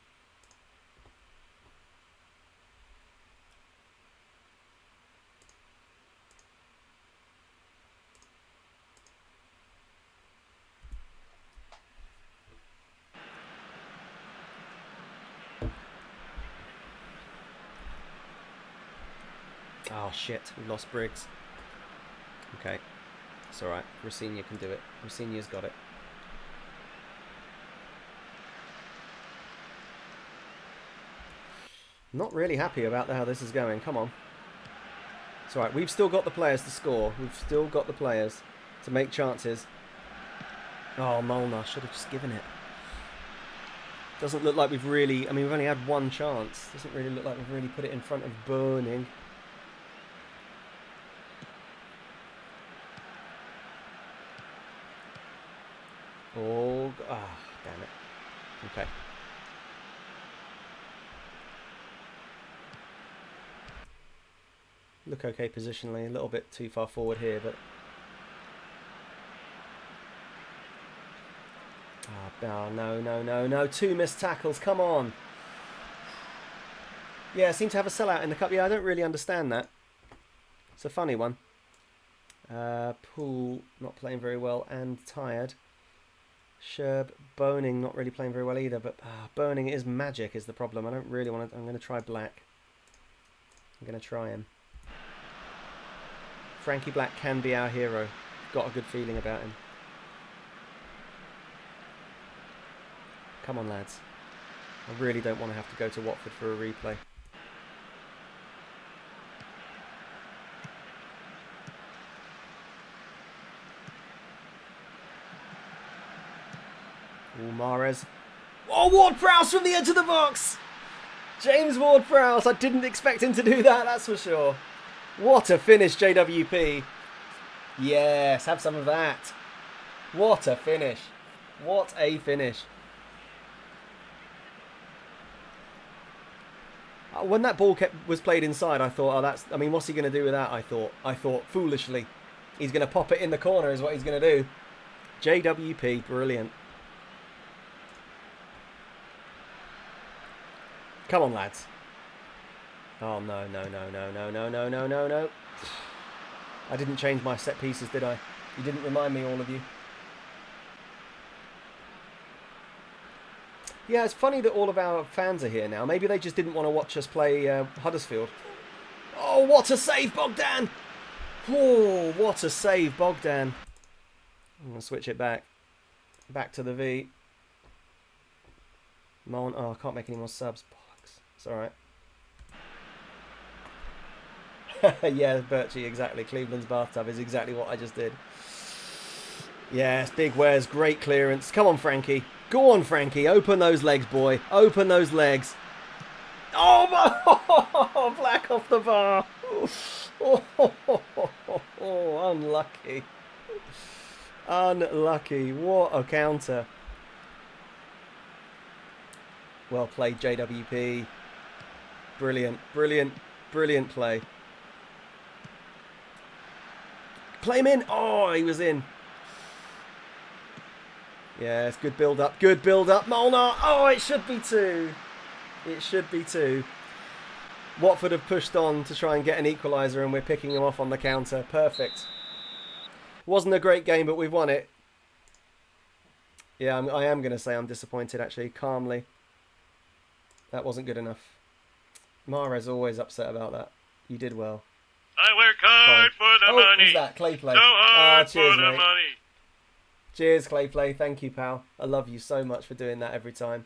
Oh shit, we lost Briggs. Okay, it's alright. Rossignol can do it. Rossignol's got it. Not really happy about how this is going. Come on. It's alright. We've still got the players to score. We've still got the players to make chances. Oh, Molnar. Should have just given it. Doesn't look like we've really... I mean, we've only had one chance. Doesn't really look like we've really put it in front of Burning. Oh, damn it. Okay. Look okay positionally, a little bit too far forward here, but... Oh, no. 2 missed tackles, come on. Yeah, seem to have a sellout in the cup. Yeah, I don't really understand that. It's a funny one. Poole not playing very well and tired. Sherb, Boning not really playing very well either, but Boning is magic is the problem. I don't really want to... I'm going to try Black. I'm going to try him. Frankie Black can be our hero. Got a good feeling about him. Come on, lads. I really don't want to have to go to Watford for a replay. Ooh, Mahrez. Oh, Ward-Prowse from the edge of the box! James Ward-Prowse. I didn't expect him to do that, that's for sure. What a finish, JWP. Yes, have some of that. What a finish. What a finish. When that ball was played inside, I thought, oh, that's... I mean, what's he going to do with that, I thought, foolishly. He's going to pop it in the corner is what he's going to do. JWP, brilliant. Come on, lads. Oh, no. I didn't change my set pieces, did I? You didn't remind me, all of you. Yeah, it's funny that all of our fans are here now. Maybe they just didn't want to watch us play Huddersfield. Oh, what a save, Bogdan! Oh, what a save, Bogdan. I'm going to switch it back. Back to the V. Oh, I can't make any more subs. Bollocks. It's alright. Yeah, Birchie, exactly. Cleveland's bathtub is exactly what I just did. Yes, big Wares, great clearance. Come on, Frankie. Go on, Frankie. Open those legs, boy. Open those legs. Oh, Black off the bar. Oh, unlucky. Unlucky. What a counter. Well played, JWP. Brilliant, brilliant, brilliant play. Play him in. Oh, he was in. Yes, good build up. Good build up. Molnar. Oh, it should be 2. It should be 2. Watford have pushed on to try and get an equaliser and we're picking them off on the counter. Perfect. Wasn't a great game, but we've won it. Yeah, I am going to say I'm disappointed, actually, calmly. That wasn't good enough. Mahrez always upset about that. You did well. I work hard for the money. Who's that? Clay Play. So hard cheers, for the mate. money. Cheers, Clay Play. Thank you, pal. I love you so much for doing that every time.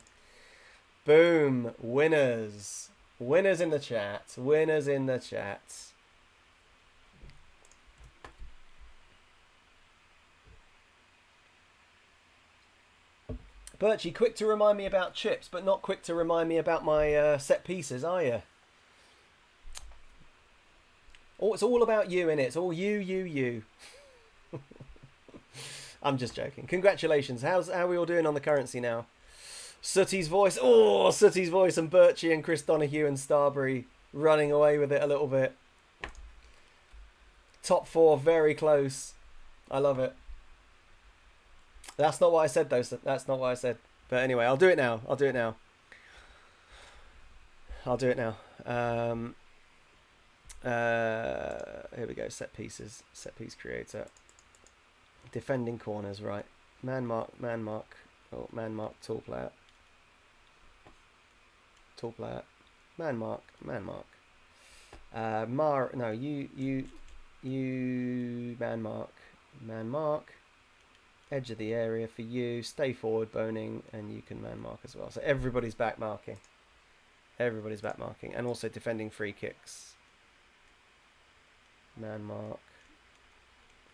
Boom. Winners. Winners in the chat. Winners in the chat. Birchie, quick to remind me about chips, but not quick to remind me about my set pieces, are you? Oh, it's all about you, innit? It's all you. I'm just joking. Congratulations. How are we all doing on the currency now? Sooty's voice. Oh, Sooty's voice and Birchie and Chris Donahue and Starbury running away with it a little bit. Top 4, very close. I love it. That's not what I said, though. That's not what I said. But anyway, I'll do it now. I'll do it now. Here we go. Set pieces. Set piece creator. Defending corners, right. Man mark. Oh, man mark, tall player. Man mark. No, you man mark. Edge of the area for you. Stay forward, Boning, and you can man mark as well. So everybody's back marking. And also defending free kicks. Man mark.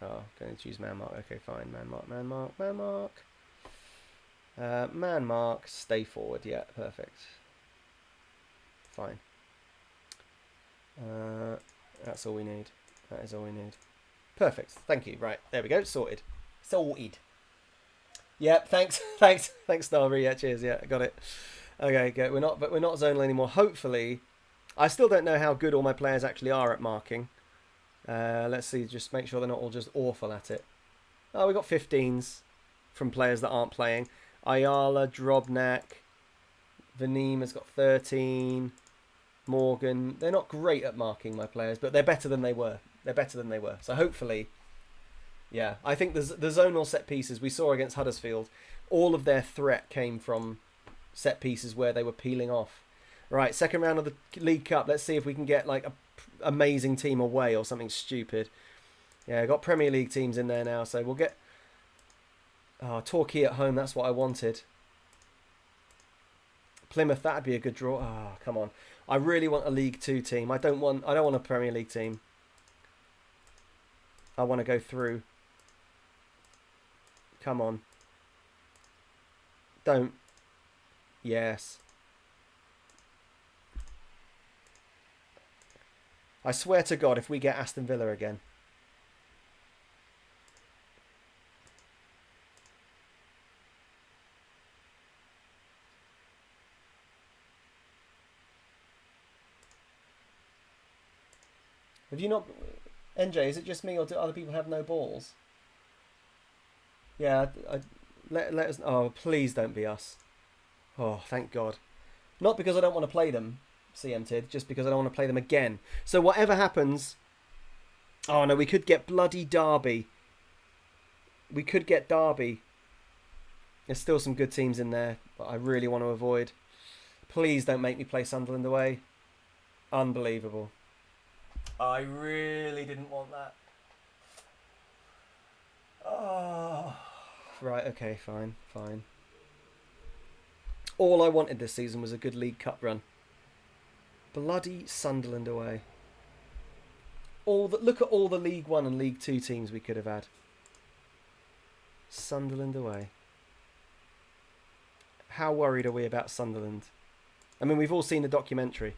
Oh, going to choose man mark. Okay, fine. Man mark. Stay forward. Yeah, perfect. Fine. That's all we need. That is all we need. Perfect. Thank you. Right, there we go. Sorted. Yep. Thanks, Starbury. Yeah, cheers. Yeah, got it. Okay, good. We're not zonal anymore. Hopefully, I still don't know how good all my players actually are at marking. Let's see. Just make sure they're not all just awful at it. Oh, we got 15s from players that aren't playing. Ayala, Drobnak, Vanim has got 13. Morgan. They're not great at marking my players, but they're better than they were. So hopefully, yeah. I think the zonal set pieces we saw against Huddersfield, all of their threat came from set pieces where they were peeling off. Right, second round of the League Cup. Let's see if we can get like a amazing team away or something stupid. Yeah, got Premier League teams in there now, so we'll get Torquay at home. That's what I wanted. Plymouth, that'd be a good draw. Ah, come on. I really want a League 2 team. I don't want a Premier League team. I want to go through. Come on. Don't. Yes. I swear to God, if we get Aston Villa again. Have you not... NJ, is it just me or do other people have no balls? Yeah, let us... Oh, please don't be us. Oh, thank God. Not because I don't want to play them, CMTID, just because I don't want to play them again. So whatever happens... Oh, no, we could get bloody Derby. We could get Derby. There's still some good teams in there, but I really want to avoid. Please don't make me play Sunderland away. Unbelievable. I really didn't want that. Oh. Right, okay, fine. All I wanted this season was a good League Cup run. Bloody Sunderland away. Look at all the League 1 and League 2 teams we could have had. Sunderland away. How worried are we about Sunderland? I mean, we've all seen the documentary.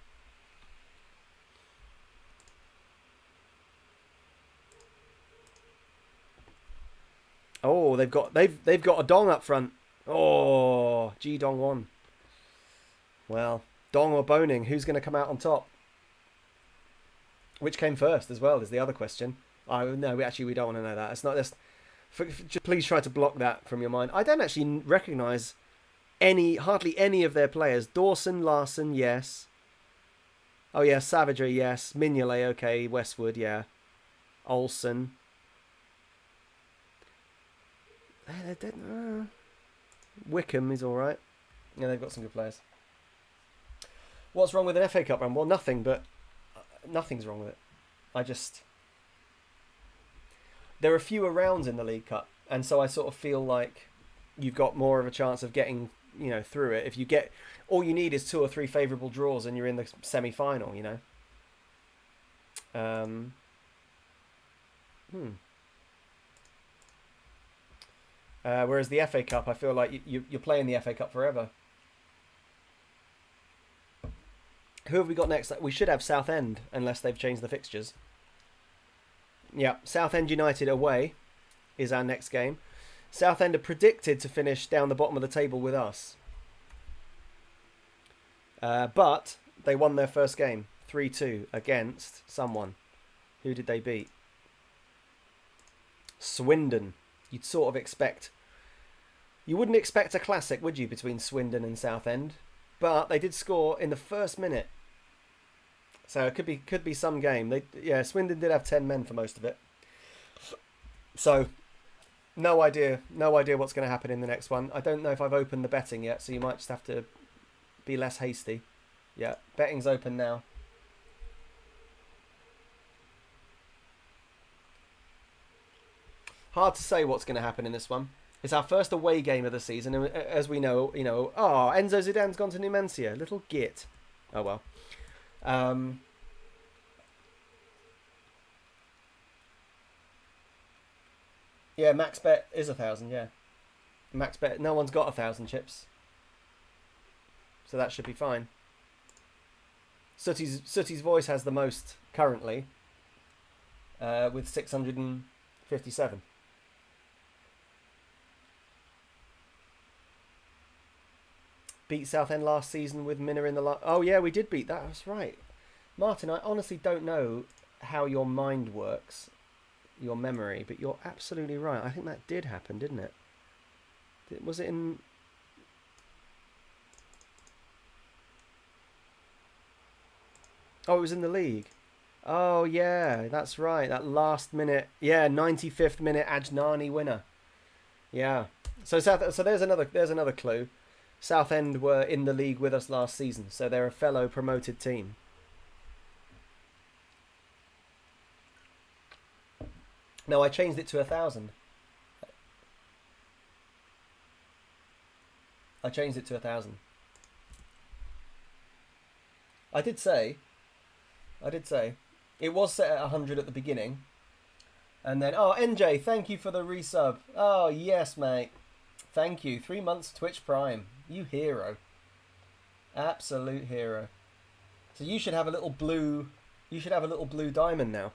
Oh, they've got a Dong up front. Oh, G Dong 1. Well, Dong or Boning, who's going to come out on top? Which came first as well is the other question. No, we don't want to know that. It's not just. Please try to block that from your mind. I don't actually recognise hardly any of their players. Dawson, Larson, yes. Oh yeah, Savagery, yes. Mignolet, okay. Westwood, yeah. Olsen. Wickham is all right. Yeah, they've got some good players. What's wrong with an FA Cup run? Well, nothing, but nothing's wrong with it. There are fewer rounds in the League Cup, and so I sort of feel like you've got more of a chance of getting, through it. If you get, all you need is 2 or 3 favourable draws, and you're in the semi-final. Whereas the FA Cup, I feel like you're playing the FA Cup forever. Who have we got next? We should have Southend, unless they've changed the fixtures. Yeah, Southend United away is our next game. Southend are predicted to finish down the bottom of the table with us. But they won their first game, 3-2, against someone. Who did they beat? Swindon. You'd sort of expect... You wouldn't expect a classic, would you, between Swindon and Southend? But they did score in the first minute. So it could be some game. Swindon did have 10 men for most of it. So no idea what's going to happen in the next one. I don't know if I've opened the betting yet, so you might just have to be less hasty. Yeah, betting's open now. Hard to say what's going to happen in this one. It's our first away game of the season, and as we know, Enzo Zidane's gone to Numancia. Little git. Oh well. Yeah, max bet is 1,000. Yeah, max bet. No one's got 1,000 chips, so that should be fine. Sooty's voice has the most currently, with 657. Beat Southend last season with Minna in the last... Oh, yeah, we did beat that. That's right. Martin, I honestly don't know how your mind works, your memory, but you're absolutely right. I think that did happen, didn't it? Was it in... Oh, it was in the league. Oh yeah, that's right. That last minute, 95th minute Ajnani winner. Yeah. So there's another clue. Southend were in the league with us last season, so they're a fellow promoted team. No, I changed it to 1,000. I changed it to 1,000. I did say. It was set at 100 at the beginning. And then, NJ, thank you for the resub. Oh, yes, mate. Thank you. 3 months Twitch Prime. You hero. Absolute hero. So you should have a little blue... You should have a little blue diamond now.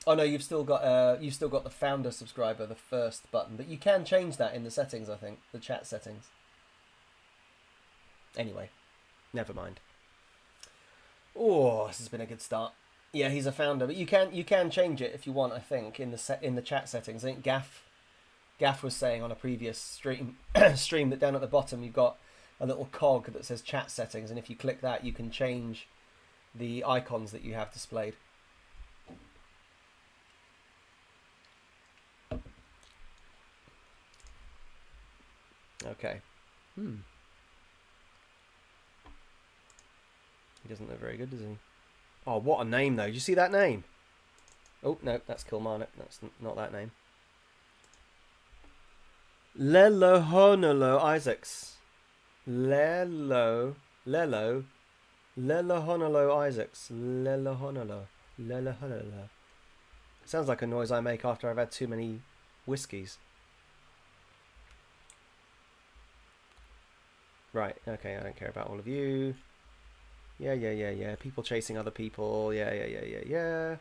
Oh no, you've still got the founder subscriber, the first button, but you can change that in the settings. I think the chat settings. Anyway, never mind. Oh, this has been a good start. Yeah, he's a founder, but you can change it if you want. I think in the chat settings. I think Gaff was saying on a previous stream that down at the bottom you've got a little cog that says chat settings, and if you click that, you can change the icons that you have displayed. Okay. He doesn't look very good, does he? Oh, what a name, though. Did you see that name? Oh, no, that's Kilmarnock. That's not that name. Lelohonolo Isaacs. Lelohonolo Isaacs. Lelohonolo. Sounds like a noise I make after I've had too many whiskies. Right, okay, I don't care about all of you. Yeah. People chasing other people. Yeah.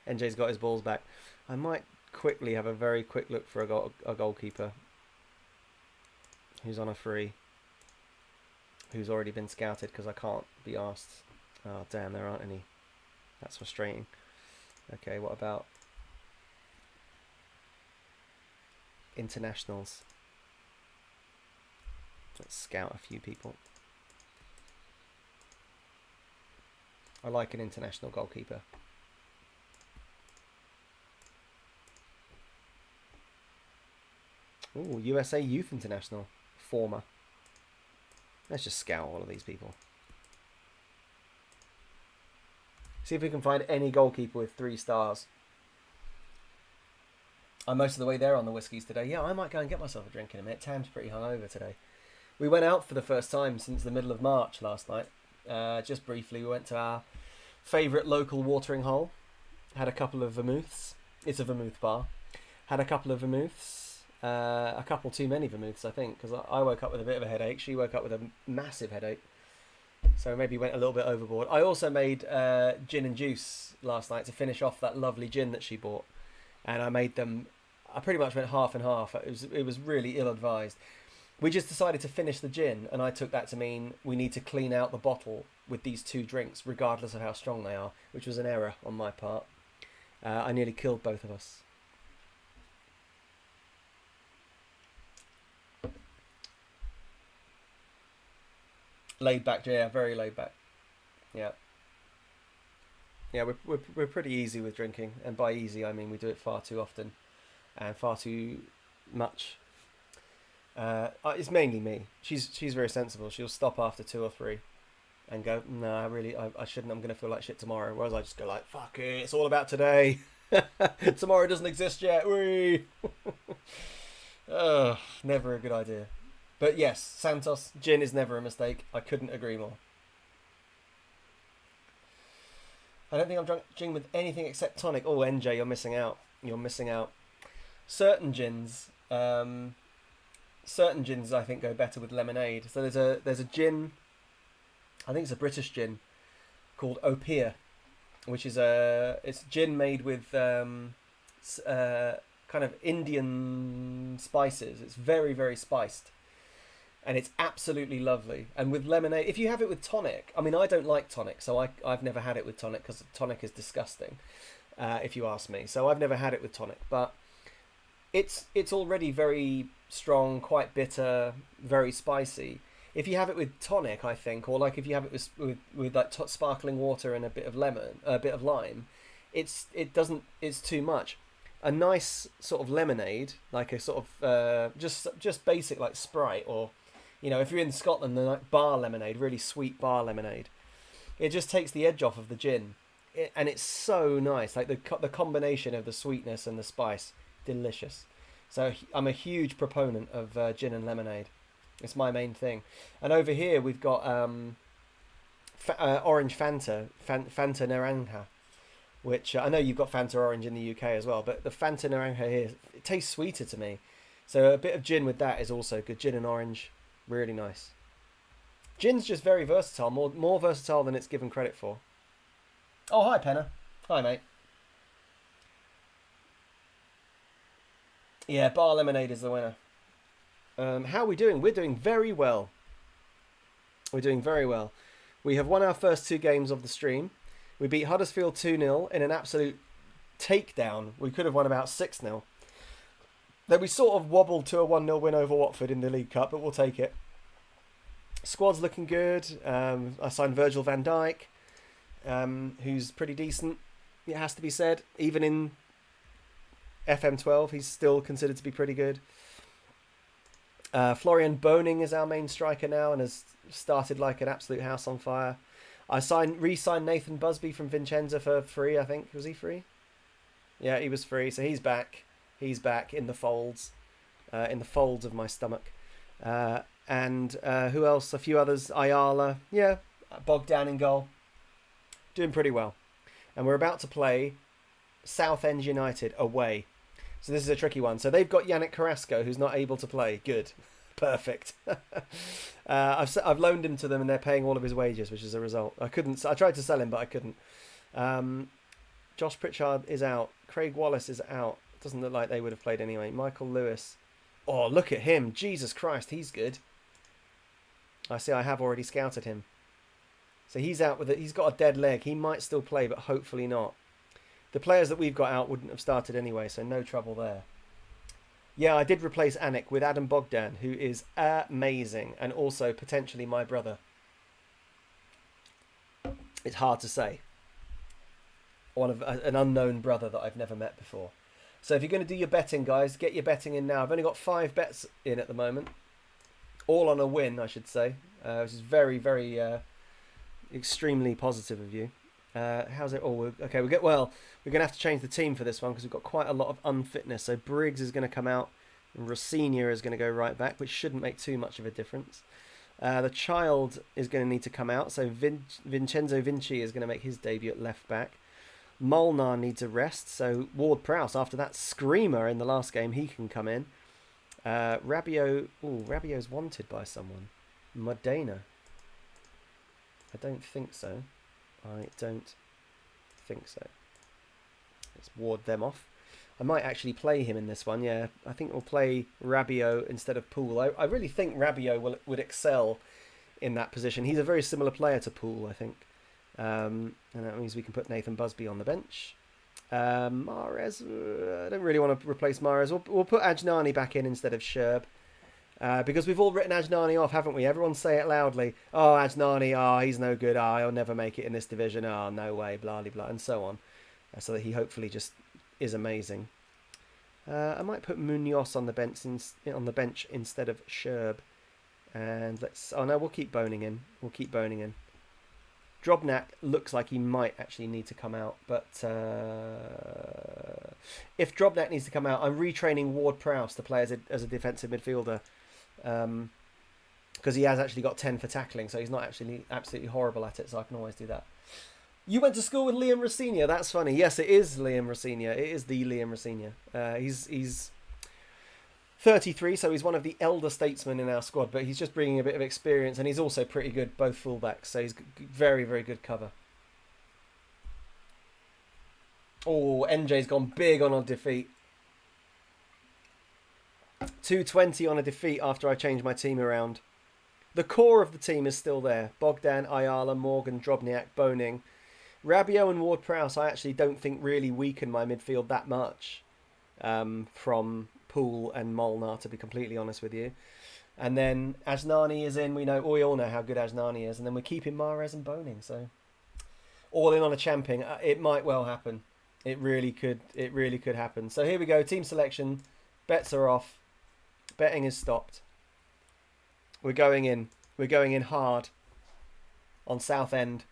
NJ's got his balls back. I might quickly have a very quick look for a goalkeeper who's on a free, who's already been scouted because I can't be asked. Oh, damn, there aren't any. That's frustrating. Okay, what about internationals? Let's scout a few people. I like an international goalkeeper. Ooh, USA Youth International. Former. Let's just scout all of these people. See if we can find any goalkeeper with 3 stars. I'm most of the way there on the whiskies today. Yeah, I might go and get myself a drink in a minute. Tam's pretty hungover today. We went out for the first time since the middle of March last night. Just briefly, we went to our favourite local watering hole. Had a couple of vermouths. It's a vermouth bar. Had a couple of vermouths. A couple too many vermouths, I think, because I woke up with a bit of a headache. She woke up with a massive headache. So maybe went a little bit overboard. I also made gin and juice last night to finish off that lovely gin that she bought. And I made them... I pretty much went half and half. It was really ill-advised. We just decided to finish the gin, and I took that to mean we need to clean out the bottle with these 2 drinks, regardless of how strong they are, which was an error on my part. I nearly killed both of us. Laid back, yeah, very laid back. Yeah. Yeah, we're pretty easy with drinking, and by easy I mean we do it far too often, and far too much. It's mainly me. She's very sensible. She'll stop after 2 or 3, and go, no, I shouldn't. I'm gonna feel like shit tomorrow. Whereas I just go like, fuck it, it's all about today. Tomorrow doesn't exist yet. Whee! Never a good idea. But yes, Santos gin is never a mistake. I couldn't agree more. I don't think I'm drunk gin with anything except tonic. Oh, NJ, you're missing out. You're missing out. Certain gins, I think go better with lemonade. So there's a gin, I think it's a British gin called Opia, which is it's gin made with kind of Indian spices. It's very, very spiced. and it's absolutely lovely. And with lemonade, if you have it with tonic, I mean, I don't like tonic, so I've never had it with tonic because tonic is disgusting, if you ask me. So I've never had it with tonic, but it's already very strong, quite bitter, very spicy. If you have it with tonic, I think, or like if you have it with like sparkling water and a bit of lemon, a bit of lime, it's too much. A nice sort of lemonade, like a sort of just basic like Sprite, or if you're in Scotland, then like bar lemonade, really sweet bar lemonade. It just takes the edge off of the gin, and it's so nice. Like the combination of the sweetness and the spice, delicious. So I'm a huge proponent of gin and lemonade. It's my main thing. And over here we've got orange Fanta Naranja, which I know you've got Fanta Orange in the UK as well, but the Fanta Naranja here, it tastes sweeter to me. So a bit of gin with that is also good. Gin and orange, really nice. Gin's just very versatile, more versatile than it's given credit for. Oh, hi, Penna. Hi, mate. Yeah, bar lemonade is the winner. How are we doing? We're doing very well. We're doing very well. We have won our first 2 games of the stream. We beat Huddersfield 2-0 in an absolute takedown. We could have won about 6-0. Then we sort of wobbled to a 1-0 win over Watford in the League Cup, but we'll take it. Squad's looking good. I signed Virgil van Dijk, who's pretty decent, it has to be said. Even in FM12, he's still considered to be pretty good. Florian Boning is our main striker now and has started like an absolute house on fire. I re-signed Nathan Busby from Vincenza for free, I think. Was he free? Yeah, he was free. So he's back. He's back in the folds of my stomach. And who else? A few others. Ayala. Yeah, Bogdan in goal. Doing pretty well. And we're about to play Southend United away. So this is a tricky one. So they've got Yannick Carrasco, who's not able to play. Good. Perfect. I've loaned him to them and they're paying all of his wages, which is a result. I tried to sell him, but I couldn't. Josh Pritchard is out. Craig Wallace is out. Doesn't look like they would have played anyway. Michael Lewis. Oh, look at him. Jesus Christ, he's good. I see I have already scouted him. So he's out with it. He's got a dead leg. He might still play, but hopefully not. The players that we've got out wouldn't have started anyway, so no trouble there. Yeah, I did replace Anik with Adam Bogdan, who is amazing, and also potentially my brother. It's hard to say. An unknown brother that I've never met before. So if you're going to do your betting, guys, get your betting in now. I've only got 5 bets in at the moment. All on a win, I should say. Which is very, very extremely positive of you. How's it all? Okay, we're going to have to change the team for this one because we've got quite a lot of unfitness. So Briggs is going to come out and Rossignol is going to go right back, which shouldn't make too much of a difference. The child is going to need to come out. So Vincenzo Vinci is going to make his debut at left back. Molnar needs a rest. So Ward-Prowse, after that screamer in the last game, he can come in. Rabiot. Oh, Rabiot's wanted by someone. Modena. I don't think so. Let's ward them off. I might actually play him in this one, yeah. I think we'll play Rabiot instead of Poole. I really think Rabiot would excel in that position. He's a very similar player to Poole, I think. And that means we can put Nathan Busby on the bench. Mahrez, I don't really want to replace Mahrez. We'll put Ajnani back in instead of Sherb. Because we've all written Ajnani off, haven't we? Everyone say it loudly. Oh, Ajnani, he's no good. He'll never make it in this division. Oh, no way, blah, blah, blah, and so on. So that he hopefully just is amazing. I might put Munoz on the bench instead of Sherb. And we'll keep Boning in. Drobnak looks like he might actually need to come out, but if Drobnak needs to come out, I'm retraining Ward-Prowse to play as a defensive midfielder, because he has actually got 10 for tackling, so he's not actually absolutely horrible at it, so I can always do that. You went to school with Liam Rossignol. That's funny. Yes, it is Liam Rossignol. It is the Liam Rossignol. He's 33, so he's one of the elder statesmen in our squad, but he's just bringing a bit of experience, and he's also pretty good, both fullbacks, so he's very, very good cover. Oh, NJ's gone big on a defeat. 220 on a defeat after I changed my team around. the core of the team is still there. Bogdan, Ayala, Morgan, Drobniak, Boning. Rabiot and Ward-Prowse I actually don't think really weaken my midfield that much from Poole and Molnar, to be completely honest with you. And then Ajnani is in. We all know how good Ajnani is. And then we're keeping Mahrez and Boning. So all in on a champion. It might well happen. It really could. It really could happen. So here we go. Team selection. Bets are off. Betting is stopped. We're going in. We're going in hard on Southend.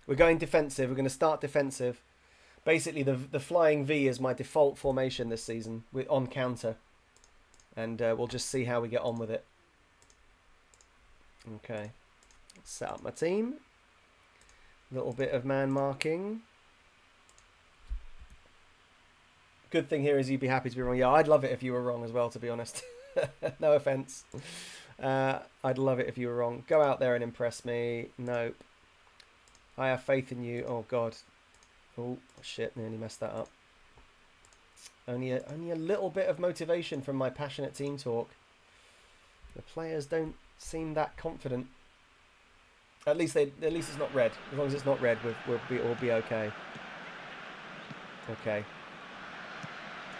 We're going defensive. We're going to start defensive. Basically, the flying V is my default formation this season on counter. And we'll just see how we get on with it. Okay. Let's set up my team. Little bit of man marking. Good thing here is you'd be happy to be wrong. Yeah, I'd love it if you were wrong as well, to be honest. No offence. I'd love it if you were wrong. Go out there and impress me. Nope. I have faith in you. Oh, God. Oh, shit. Nearly messed that up. Only a little bit of motivation from my passionate team talk. The players don't seem that confident. At least it's not red. As long as it's not red, we'll be okay. Okay.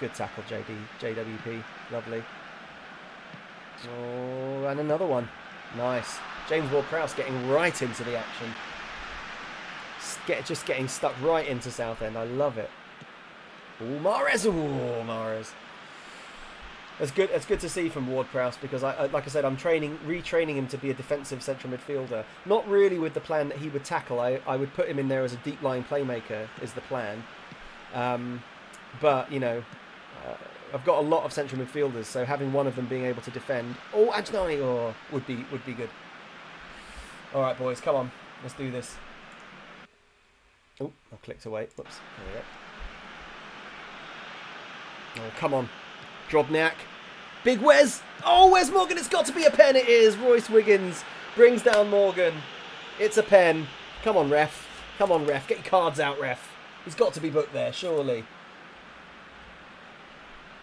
Good tackle, JWP. Lovely. Oh, and another one. Nice. James Ward-Prowse getting right into the action. Just getting stuck right into Southend. I love it. Oh, Mahrez. Oh, Mahrez. That's good to see from Ward-Prowse, because like I said, I'm retraining him to be a defensive central midfielder. Not really with the plan that he would tackle. I would put him in there as a deep line playmaker is the plan. But you know, I've got a lot of central midfielders, so having one of them being able to defend. Oh, Ajnani, would be good. All right, boys, come on, let's do this. Oh, I clicked away. Whoops. There we go. Oh, come on. Drobniak. Big Wes. Oh, where's Morgan? It's got to be a pen. It is. Royce Wiggins brings down Morgan. It's a pen. Come on, ref. Come on, ref. Get your cards out, ref. He's got to be booked there, surely.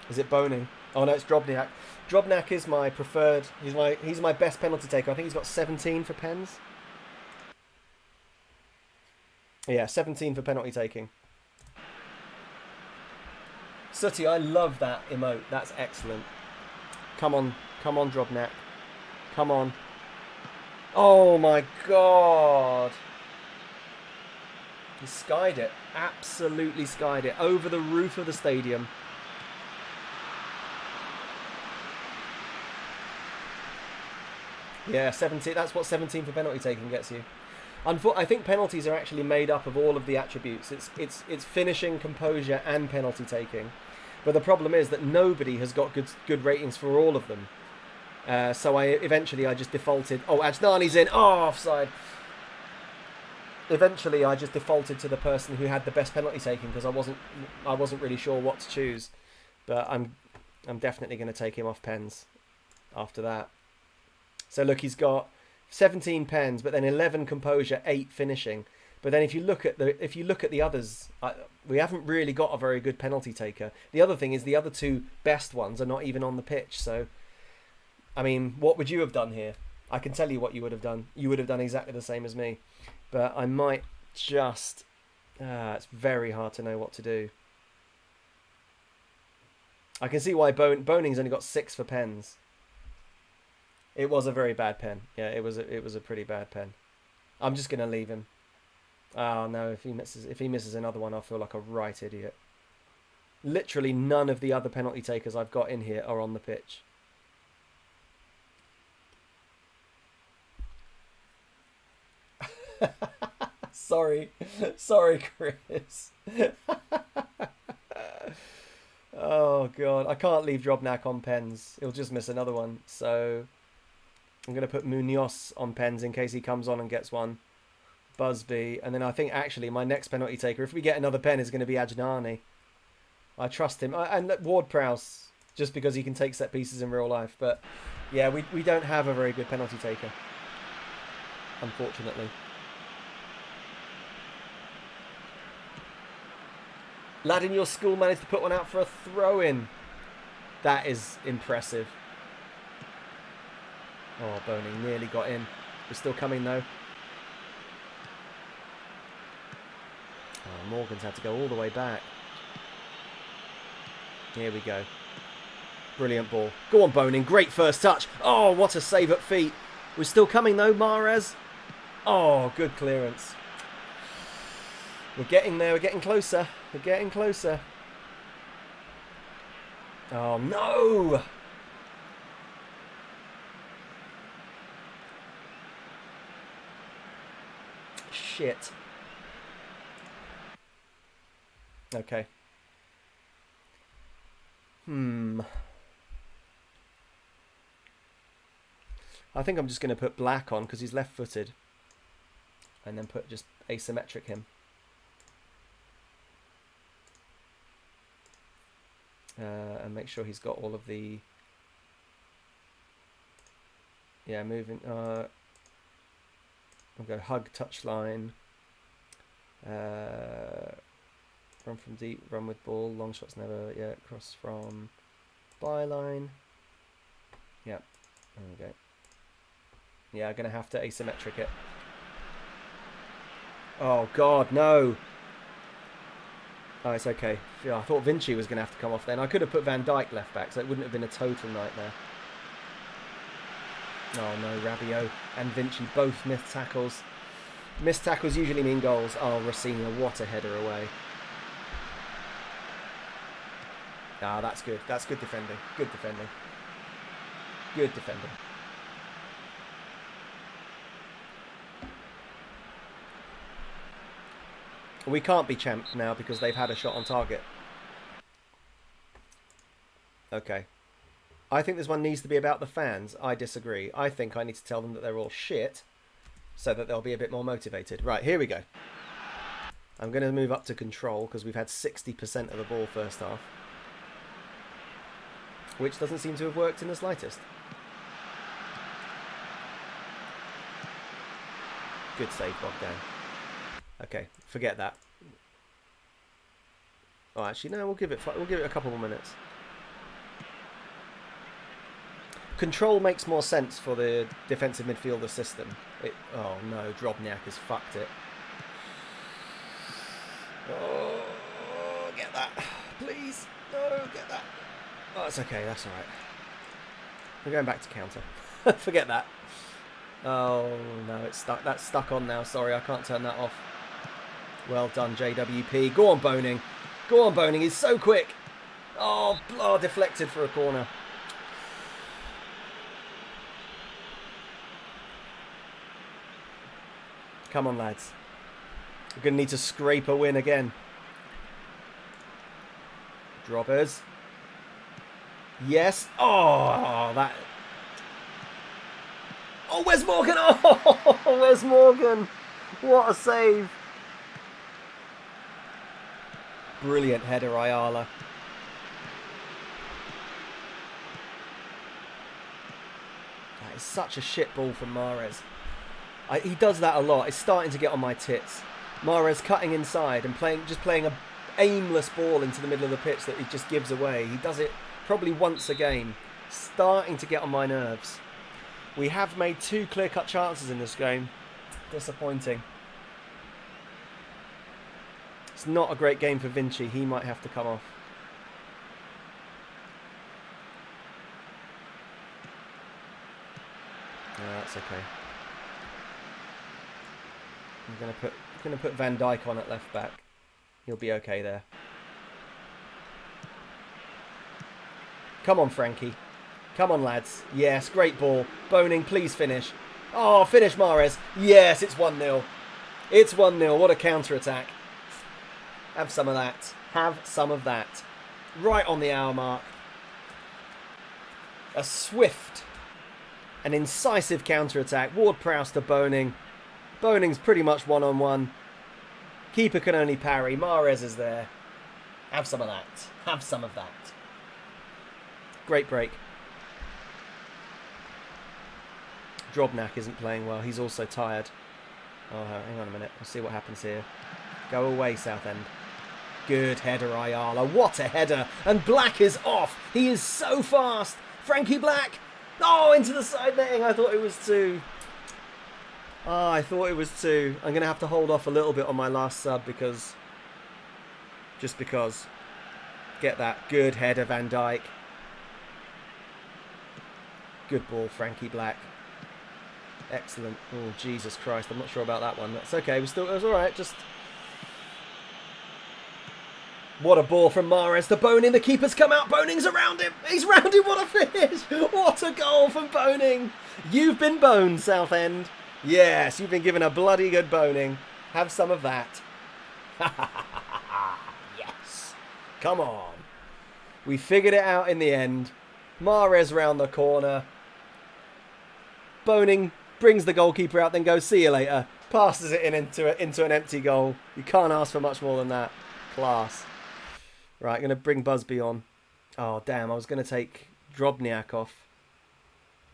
Is it Boning? Oh, no, it's Drobniak. Drobniak is my preferred. He's my best penalty taker. I think he's got 17 for pens. Yeah, 17 for penalty taking. Sooty, I love that emote. That's excellent. Come on, Drobniak. Come on. Oh my God. He skied it. Absolutely skied it. Over the roof of the stadium. Yeah, 17. That's what 17 for penalty taking gets you. I think penalties are actually made up of all of the attributes. It's finishing, composure, and penalty taking. But the problem is that nobody has got good ratings for all of them. So eventually I just defaulted. Oh, Ajnani's in. Oh, offside. Eventually I just defaulted to the person who had the best penalty taking, because I wasn't really sure what to choose. But I'm definitely going to take him off pens after that. So look, he's got 17 pens, but then 11 composure, 8 finishing. But then if you look at the others, we haven't really got a very good penalty taker. The other thing is the other two best ones are not even on the pitch. So, I mean, what would you have done here? I can tell you what you would have done. You would have done exactly the same as me. But I might just... it's very hard to know what to do. I can see why Boning's only got 6 for pens. It was a very bad pen. Yeah, it was a pretty bad pen. I'm just gonna leave him. Oh no, if he misses another one, I'll feel like a right idiot. Literally none of the other penalty takers I've got in here are on the pitch. Sorry, Chris. Oh God, I can't leave Drobniak on pens. He'll just miss another one. So I'm going to put Munoz on pens in case he comes on and gets one. Busby. And then I think actually my next penalty taker, if we get another pen, is going to be Ajnani. I trust him. And Ward-Prowse, just because he can take set pieces in real life. But yeah, we don't have a very good penalty taker, unfortunately. Lad in your school managed to put one out for a throw-in. That is impressive. Oh, Boning nearly got in. We're still coming, though. Oh, Morgan's had to go all the way back. Here we go. Brilliant ball. Go on, Boning. Great first touch. Oh, what a save at feet. We're still coming, though, Mahrez. Oh, good clearance. We're getting there. We're getting closer. We're getting closer. Oh, no! Shit. Okay. I think I'm just going to put Black on because he's left-footed. And then put just asymmetric him. And make sure he's got all of the... Yeah, moving... I'll go hug, touchline. Run from deep, run with ball. Long shots never... Yeah, cross from byline. Yeah, there we go. Yeah, I'm going to have to asymmetric it. Oh, God, no. Oh, it's okay. Yeah, I thought Vinci was going to have to come off then. I could have put Van Dijk left back, so it wouldn't have been a total nightmare. Oh, no, Rabiot and Vinci both missed tackles. Missed tackles usually mean goals. Oh, Rossini, what a header away. Ah, that's good. That's good defending. Good defending. Good defending. We can't be champs now because they've had a shot on target. Okay. I think this one needs to be about the fans. I disagree. I think I need to tell them that they're all shit so that they'll be a bit more motivated. Right, here we go. I'm going to move up to control because we've had 60% of the ball first half. Which doesn't seem to have worked in the slightest. Good save, Bogdan. Okay, forget that. Oh, actually, no. We'll give it a couple more minutes. Control makes more sense for the defensive midfielder system. Oh no, Drobniak has fucked it. Oh, get that, please. No, get that. Oh, it's okay. That's all right. We're going back to counter. Forget that. Oh no, it's stuck. That's stuck on now. Sorry, I can't turn that off. Well done, JWP. Go on, Boning. Go on, Boning. He's so quick. Oh, deflected for a corner. Come on, lads. We're going to need to scrape a win again. Droppers. Yes. Oh, that... Oh, where's Morgan? Oh, where's Morgan? What a save. Brilliant header, Ayala. That is such a shit ball from Mahrez. He does that a lot. It's starting to get on my tits. Mahrez cutting inside and just playing a aimless ball into the middle of the pitch that he just gives away. He does it probably once a game. Starting to get on my nerves. We have made 2 clear-cut chances in this game. Disappointing. It's not a great game for Vinci. He might have to come off. No, that's okay. I'm gonna put Van Dijk on at left back. He'll be okay there. Come on, Frankie. Come on, lads. Yes, great ball. Boning, please finish. Oh, finish, Mahrez. Yes, it's 1-0. It's 1-0. What a counter-attack. Have some of that. Have some of that. Right on the hour mark. A swift and incisive counter-attack. Ward-Prowse to Boning. Boning's pretty much one-on-one. Keeper can only parry. Mahrez is there. Have some of that. Have some of that. Great break. Drobniak isn't playing well. He's also tired. Oh, hang on a minute. We'll see what happens here. Go away, Southend. Good header, Ayala. What a header. And Black is off. He is so fast. Frankie Black. Oh, into the side netting. I thought it was 2. Ah, I thought it was 2. I'm going to have to hold off a little bit on my last sub because... Just because. Get that. Good header, Van Dijk. Good ball, Frankie Black. Excellent. Oh, Jesus Christ. I'm not sure about that one. That's okay. It was alright. Just... What a ball from Mahrez to Boning. The keeper's come out. Boning's around him. He's round him. What a finish. What a goal from Boning. You've been boned, Southend. Yes, you've been given a bloody good boning. Have some of that. Yes. Come on. We figured it out in the end. Mahrez round the corner. Boning brings the goalkeeper out, then goes, see you later. Passes it into an empty goal. You can't ask for much more than that. Class. Right, going to bring Busby on. Oh, damn, I was going to take Drobniak off.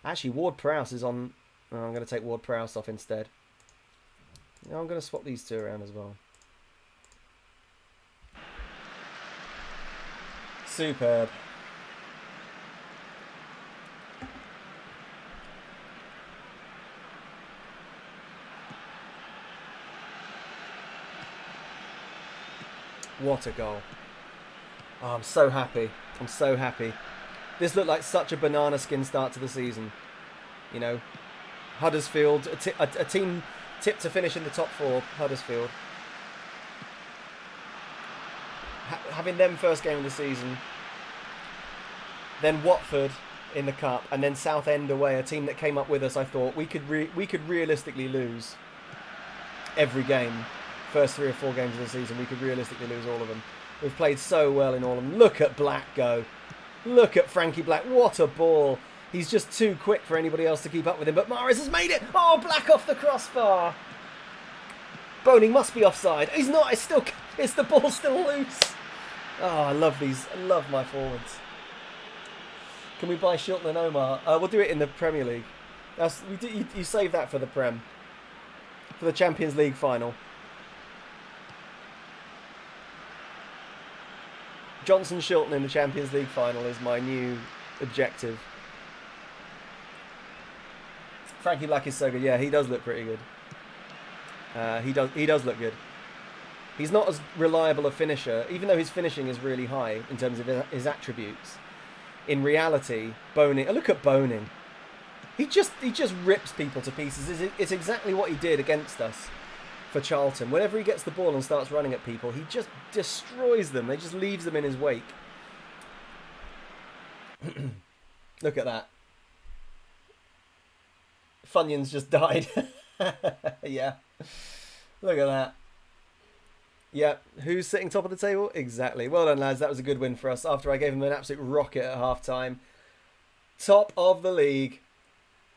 Actually, Ward-Prowse is on... Oh, I'm going to take Ward-Prowse off instead. No, I'm going to swap these 2 around as well. Superb. What a goal. Oh, I'm so happy. I'm so happy. This looked like such a banana skin start to the season. You know, Huddersfield, a team tipped to finish in the top 4, Huddersfield. Having them first game of the season, then Watford in the cup, and then Southend away, a team that came up with us. I thought we could realistically lose every game. First 3 or 4 games of the season, we could realistically lose all of them. We've played so well in all of them. Look at Black go. Look at Frankie Black. What a ball. He's just too quick for anybody else to keep up with him. But Mahrez has made it. Oh, Black off the crossbar. Boning must be offside. He's not. It's the ball's still loose. Oh, I love these. I love my forwards. Can we buy Shilton and Omar? We'll do it in the Premier League. You save that for the Prem. For the Champions League final. Johnson Shilton in the Champions League final is my new objective. Frankie Black is so good. Yeah, he does look pretty good. He does look good. He's not as reliable a finisher, even though his finishing is really high in terms of his attributes. In reality, Boning... Look at Boning. He just rips people to pieces. It's exactly what he did against us for Charlton. Whenever he gets the ball and starts running at people, he just destroys them. He just leaves them in his wake. Look at that. Funyuns just died. Yeah. Look at that. Yeah, who's sitting top of the table? Exactly. Well done, lads. That was a good win for us after I gave him an absolute rocket at half-time. Top of the league.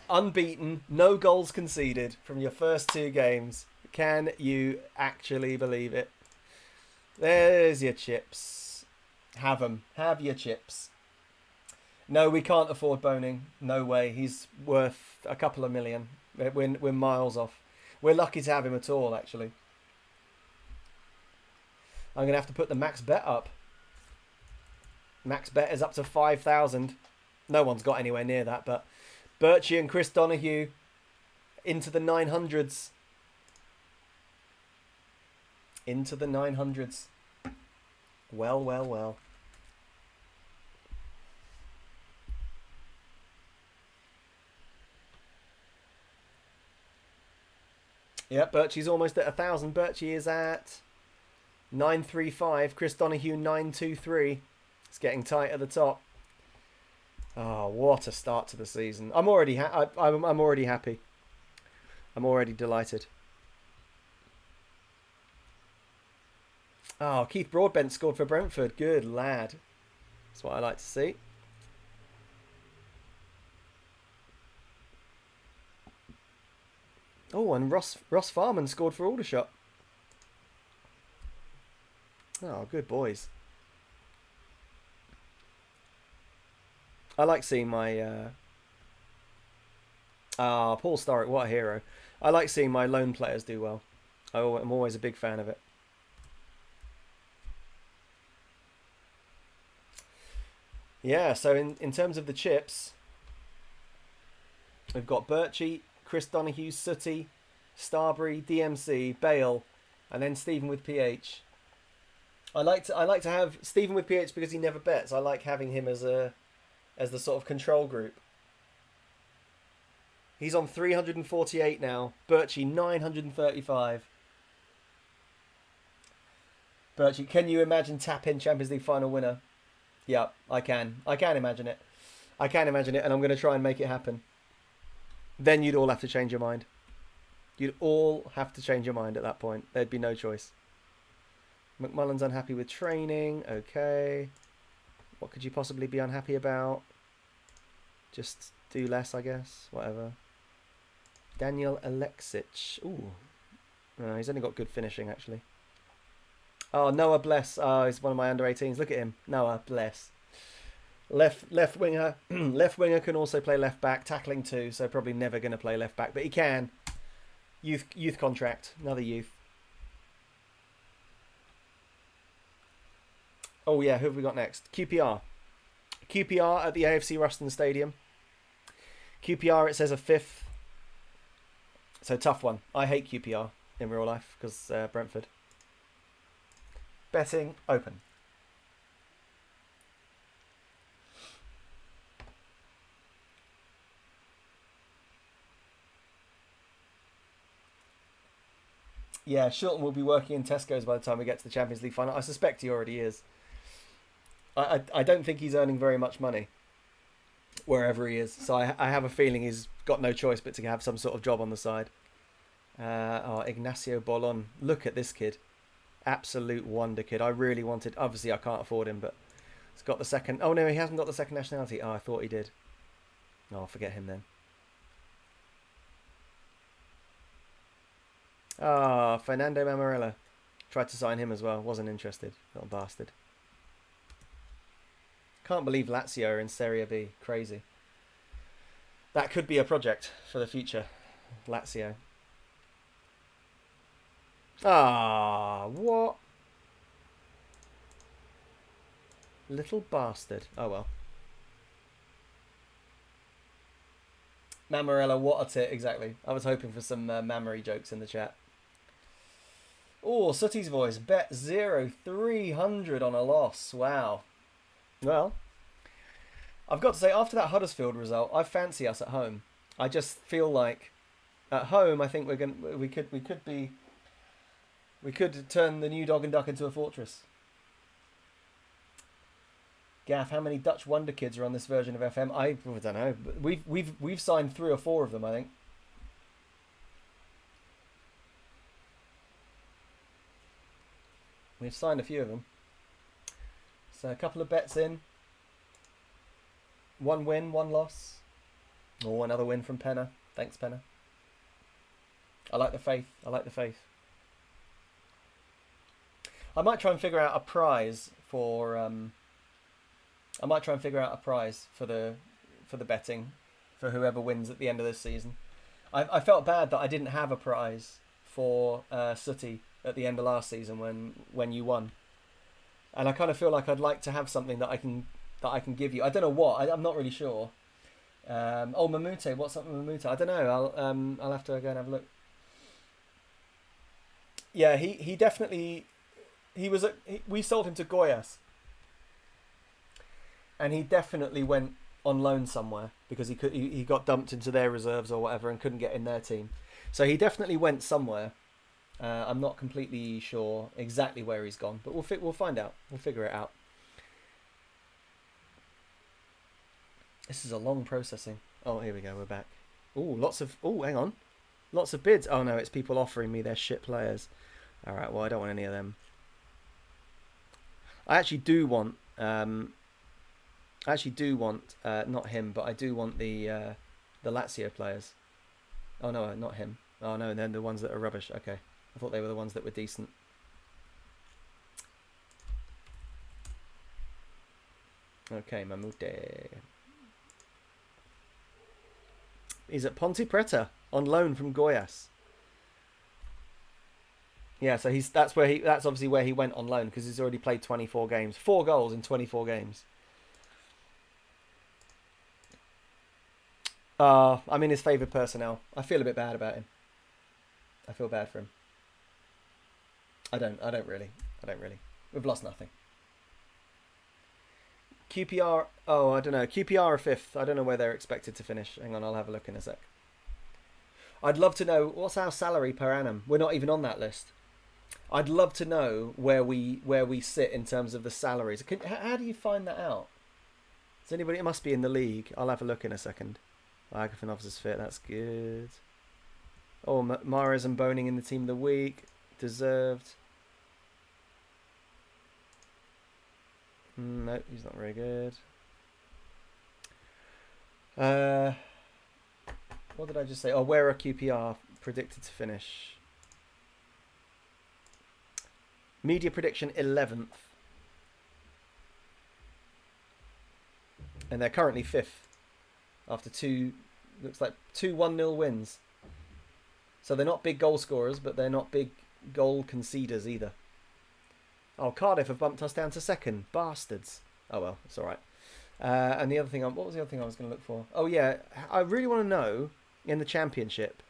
Unbeaten. No goals conceded from your first 2 games. Can you actually believe it? There's your chips. Have them. Have your chips. No, we can't afford Boning. No way. He's worth a couple of million. We're miles off. We're lucky to have him at all, actually. I'm going to have to put the max bet up. Max bet is up to 5,000. No one's got anywhere near that, but Birchie and Chris Donahue into the 900s. Into the 900s. Well, well, well. Yep, Birchie's almost at 1,000. Birchie is at 935. Chris Donahue 923. It's getting tight at the top. Oh, what a start to the season! I'm already I'm already happy. I'm already delighted. Oh, Keith Broadbent scored for Brentford. Good lad. That's what I like to see. Oh, and Ross Farman scored for Aldershot. Oh, good boys. I like seeing my... Paul Sturrock, what a hero. I like seeing my lone players do well. I'm always a big fan of it. Yeah, so in terms of the chips, we've got Birchie, Chris Donahue, Sooty, Starbury, DMC, Bale, and then Stephen with PH. I like to have Stephen with PH because he never bets. I like having him as the sort of control group. He's on 348 now. Birchie 935. Birchie, can you imagine tap-in Champions League final winner? Yeah, I can. I can imagine it. I can imagine it, and I'm going to try and make it happen. Then you'd all have to change your mind. You'd all have to change your mind at that point. There'd be no choice. McMullen's unhappy with training. Okay. What could you possibly be unhappy about? Just do less, I guess. Whatever. Daniel Alexic. Ooh. No, he's only got good finishing, actually. Oh, Noah Bless. Oh, he's one of my under-18s. Look at him. Noah Bless. Left winger. Left winger can also play left back. Tackling too, so probably never going to play left back. But he can. Youth contract. Another youth. Oh, yeah. Who have we got next? QPR. QPR at the AFC Ruston Stadium. QPR, it says a 5th. So tough one. I hate QPR in real life because Brentford. Betting open. Yeah, Shilton will be working in Tesco's by the time we get to the Champions League final. I suspect he already is. I don't think he's earning very much money wherever he is. So I have a feeling he's got no choice but to have some sort of job on the side. Ignacio Bolon. Look at this kid. Absolute wonder kid. I really wanted... Obviously, I can't afford him, but he's got the second... Oh, no, he hasn't got the second nationality. Oh, I thought he did. Oh, I'll forget him then. Fernando Mamarella. Tried to sign him as well. Wasn't interested. Little bastard. Can't believe Lazio are in Serie B. Crazy. That could be a project for the future. Lazio. What? Little bastard. Oh well. Mamarella, what a tit, exactly. I was hoping for some mammary jokes in the chat. Oh, Sooty's voice. Bet 0-300 on a loss. Wow. Well, I've got to say, after that Huddersfield result, I fancy us at home. I just feel like at home, I think we could turn the new dog and duck into a fortress. Gaff, how many Dutch wonder kids are on this version of FM? I don't know. We've signed 3 or 4 of them, I think. We've signed a few of them. So a couple of bets in. 1 win, 1 loss. Oh, another win from Penna. Thanks, Penna. I like the faith. I like the faith. I might try and figure out a prize for the betting for whoever wins at the end of this season. I felt bad that I didn't have a prize for Sooty at the end of last season when you won, and I kind of feel like I'd like to have something that I can give you. I don't know what. I'm not really sure. Mamute. What's up with Mamute? I don't know. I'll have to go and have a look. Yeah, he definitely. We sold him to Goiás, and he definitely went on loan somewhere because he got dumped into their reserves or whatever and couldn't get in their team. So he definitely went somewhere. I'm not completely sure exactly where he's gone, but we'll find out. We'll figure it out. This is a long processing. Oh, here we go. We're back. Hang on. Lots of bids. Oh no, it's people offering me their shit players. All right. Well, I don't want any of them. I actually do want. Not him, but I do want the Lazio players. Oh no, not him. Oh no, and then the ones that are rubbish. Okay, I thought they were the ones that were decent. Okay, Mamute. He's at Ponte Preta on loan from Goiás. Yeah, so that's obviously where he went on loan because he's already played 24 games. 4 goals in 24 games. I'm in his favoured personnel. I feel a bit bad about him. I feel bad for him. I don't really. We've lost nothing. QPR, oh, I don't know. QPR are 5th. I don't know where they're expected to finish. Hang on, I'll have a look in a sec. I'd love to know, what's our salary per annum? We're not even on that list. I'd love to know where we sit in terms of the salaries. How do you find that out? Does anybody? It must be in the league. I'll have a look in a second. Agathon officers fit. That's good. Oh, Mahrez and Boning in the team of the week. Deserved. No, he's not very good. What did I just say? Oh, where are QPR predicted to finish? Media prediction 11th. And they're currently 5th. After looks like 2 1-0 wins. So they're not big goal scorers, but they're not big goal conceders either. Oh, Cardiff have bumped us down to 2nd. Bastards. Oh well, it's alright. And the other thing, what was the other thing I was going to look for? Oh yeah, I really want to know, in the Championship,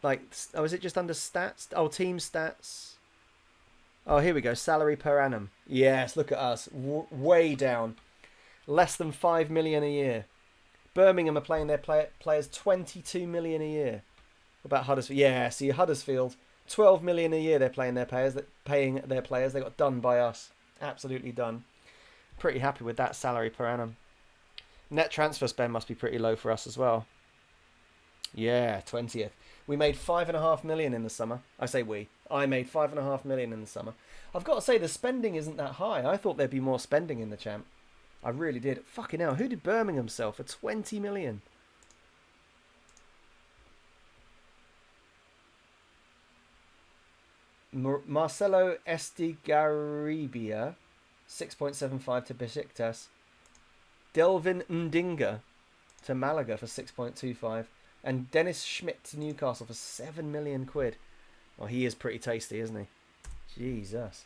like, oh, is it just under stats? Oh, team stats. Oh, here we go. Salary per annum. Yes, look at us. Way down. Less than 5 million a year. Birmingham are playing their players 22 million a year. What about Huddersfield? Yeah, see, Huddersfield, 12 million a year they're paying their players. They got done by us. Absolutely done. Pretty happy with that salary per annum. Net transfer spend must be pretty low for us as well. Yeah, 20th. We made 5.5 million in the summer. I say we. I made 5.5 million in the summer. I've got to say the spending isn't that high. I thought there'd be more spending in the champ. I really did. Fucking hell, who did Birmingham sell for 20 million? Marcelo Estigarribia, 6.75 to Besiktas. Delvin Ndinga to Malaga for 6.25. And Dennis Schmidt to Newcastle for 7 million quid. Well, he is pretty tasty, isn't he? Jesus.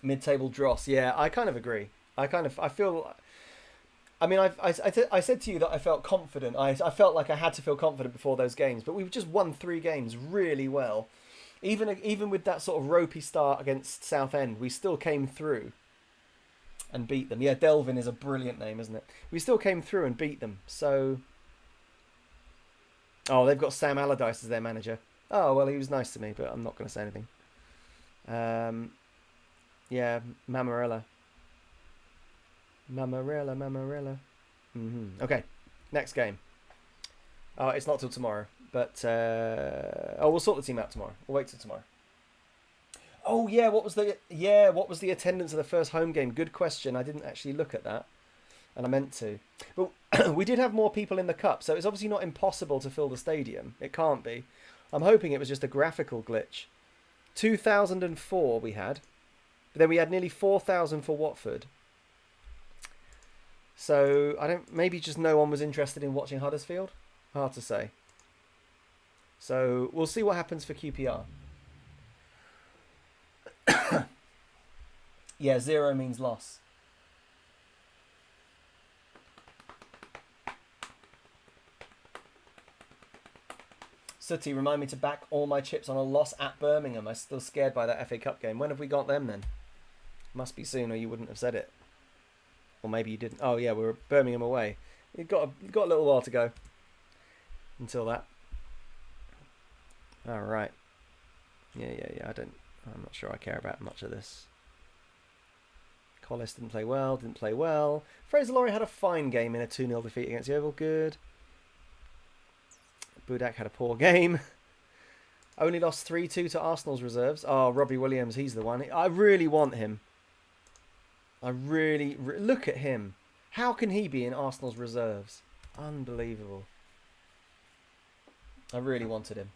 Mid-table dross. Yeah, I kind of agree. I feel... I mean, I said to you that I felt confident. I felt like I had to feel confident before those games. But we've just won 3 games really well. Even with that sort of ropey start against Southend, we still came through and beat them. Yeah, Delvin is a brilliant name, isn't it? We still came through and beat them. So... Oh, they've got Sam Allardyce as their manager. Oh, well, he was nice to me, but I'm not going to say anything. Yeah, Mamarella. Okay, next game. Oh, it's not till tomorrow, but we'll sort the team out tomorrow. We'll wait till tomorrow. Oh yeah, what was the attendance of the first home game? Good question. I didn't actually look at that, and I meant to. But we did have more people in the cup, so it's obviously not impossible to fill the stadium. It can't be. I'm hoping it was just a graphical glitch. 2004 we had, but then we had nearly 4,000 for Watford. So maybe just no one was interested in watching Huddersfield. Hard to say. So we'll see what happens for QPR. Yeah, 0 means loss. Sooty, remind me to back all my chips on a loss at Birmingham. I'm still scared by that FA Cup game. When have we got them then? Must be soon, or you wouldn't have said it. Or maybe you didn't. Oh yeah, we were Birmingham away. You've got a little while to go until that. All right. Yeah. I'm not sure I care about much of this. Collis didn't play well. Fraser Laurie had a fine game in a 2-0 defeat against Yeovil. Good. Budak had a poor game. Only lost 3-2 to Arsenal's reserves. Oh, Robbie Williams, he's the one. I really want him. Look at him. How can he be in Arsenal's reserves? Unbelievable. I really wanted him.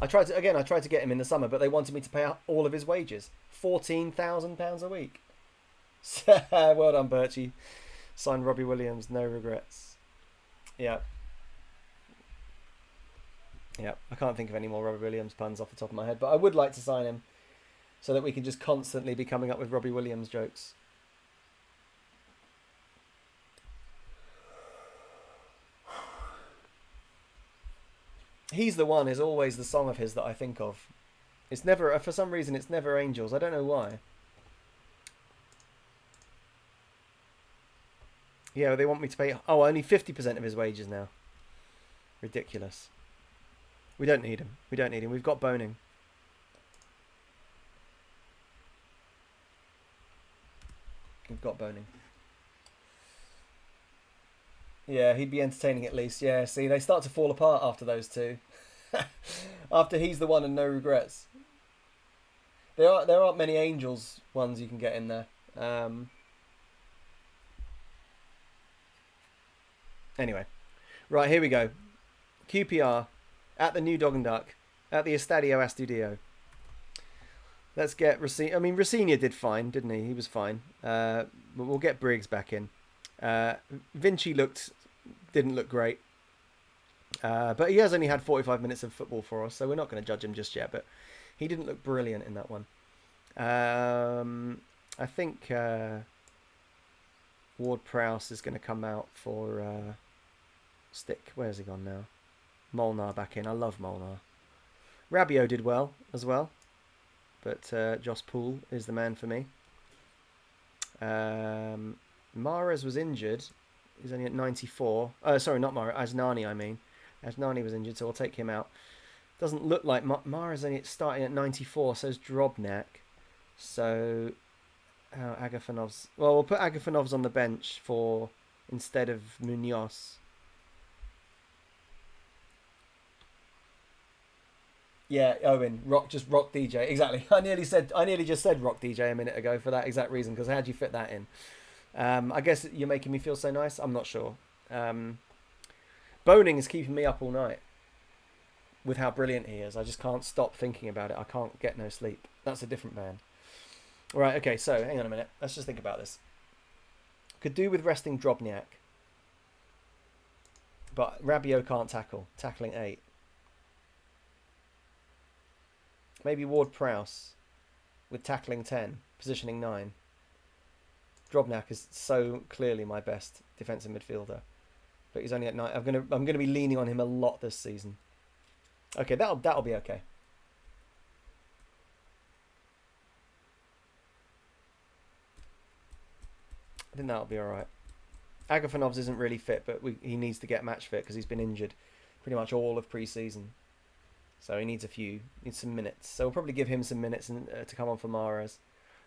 I tried to get him in the summer, but they wanted me to pay out all of his wages. £14,000 a week. Well done, Birchie. Signed Robbie Williams, no regrets. Yeah. I can't think of any more Robbie Williams puns off the top of my head, but I would like to sign him so that we can just constantly be coming up with Robbie Williams jokes. He's the One is always the song of his that I think of. It's never, for some reason, it's never Angels. I don't know why. Yeah, they want me to pay... Oh, only 50% of his wages now. Ridiculous. We don't need him. We don't need him. We've got Boning. We've got Boning. Yeah, he'd be entertaining at least. Yeah, see, they start to fall apart after those two. After He's the One and No Regrets. There aren't many Angels ones you can get in there. Anyway. Right, here we go. QPR at the New Dog and Duck at the Estadio Astudio. Let's get Racine. I mean, Racine did fine, didn't he? He was fine. But we'll get Briggs back in. Vinci didn't look great. But he has only had 45 minutes of football for us, so we're not going to judge him just yet. But he didn't look brilliant in that one. I think Ward-Prowse is going to come out for Stick. Where's he gone now? Molnar back in. I love Molnar. Rabiot did well as well. But Joss Poole is the man for me. Mahrez was injured. He's only at 94. Sorry, not Mahrez. Asnani, I mean. Asnani was injured, so we'll take him out. Doesn't look like Mahrez only starting at 94, so is Drobnak. So, Agafonov's... Well, we'll put Agafonov's on the bench for... instead of Munoz. Yeah, Owen, rock DJ. Exactly. I nearly just said rock DJ a minute ago for that exact reason, because how'd you fit that in? I guess you're making me feel so nice. I'm not sure. Boning is keeping me up all night with how brilliant he is. I just can't stop thinking about it. I can't get no sleep. That's a different man. Right, okay, so hang on a minute. Let's just think about this. Could do with resting Drobnak. But Rabiot can't tackle. Tackling 8. Maybe Ward-Prowse with tackling 10, positioning 9. Drobnak is so clearly my best defensive midfielder, but he's only at 9. I'm gonna be leaning on him a lot this season. Okay, that'll be okay. I think that'll be all right. Agafonov's isn't really fit, but he needs to get match fit because he's been injured pretty much all of pre-season. So he needs some minutes. So we'll probably give him some minutes to come on for Mahrez.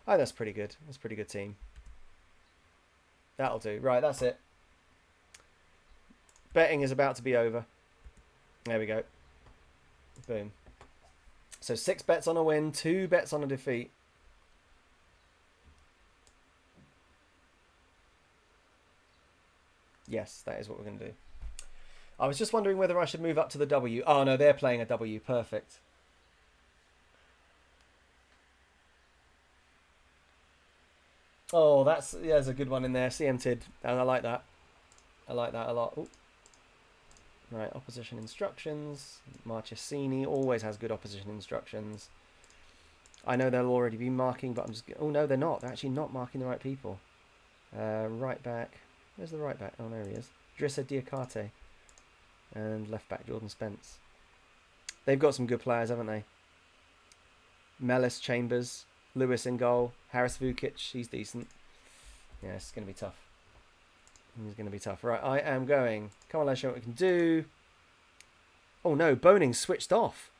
Oh, that's pretty good. That's a pretty good team. That'll do. Right, that's it. Betting is about to be over. There we go. Boom. So 6 bets on a win, 2 bets on a defeat. Yes, that is what we're going to do. I was just wondering whether I should move up to the W. Oh, no, they're playing a W. Perfect. Oh, there's a good one in there. CM Tid. And I like that. I like that a lot. Ooh. Right, opposition instructions. Marchesini always has good opposition instructions. I know they'll already be marking, but I'm just... Oh, no, they're not. They're actually not marking the right people. Right back. Where's the right back? Oh, there he is. Drissa Diakate. And left back Jordan Spence. They've got some good players, haven't they? Mellis, Chambers, Lewis in goal, Haris Vukic, he's decent. Yeah, it's going to be tough. He's going to be tough. Right, I am going. Come on, let's show what we can do. Oh no, Boning's switched off.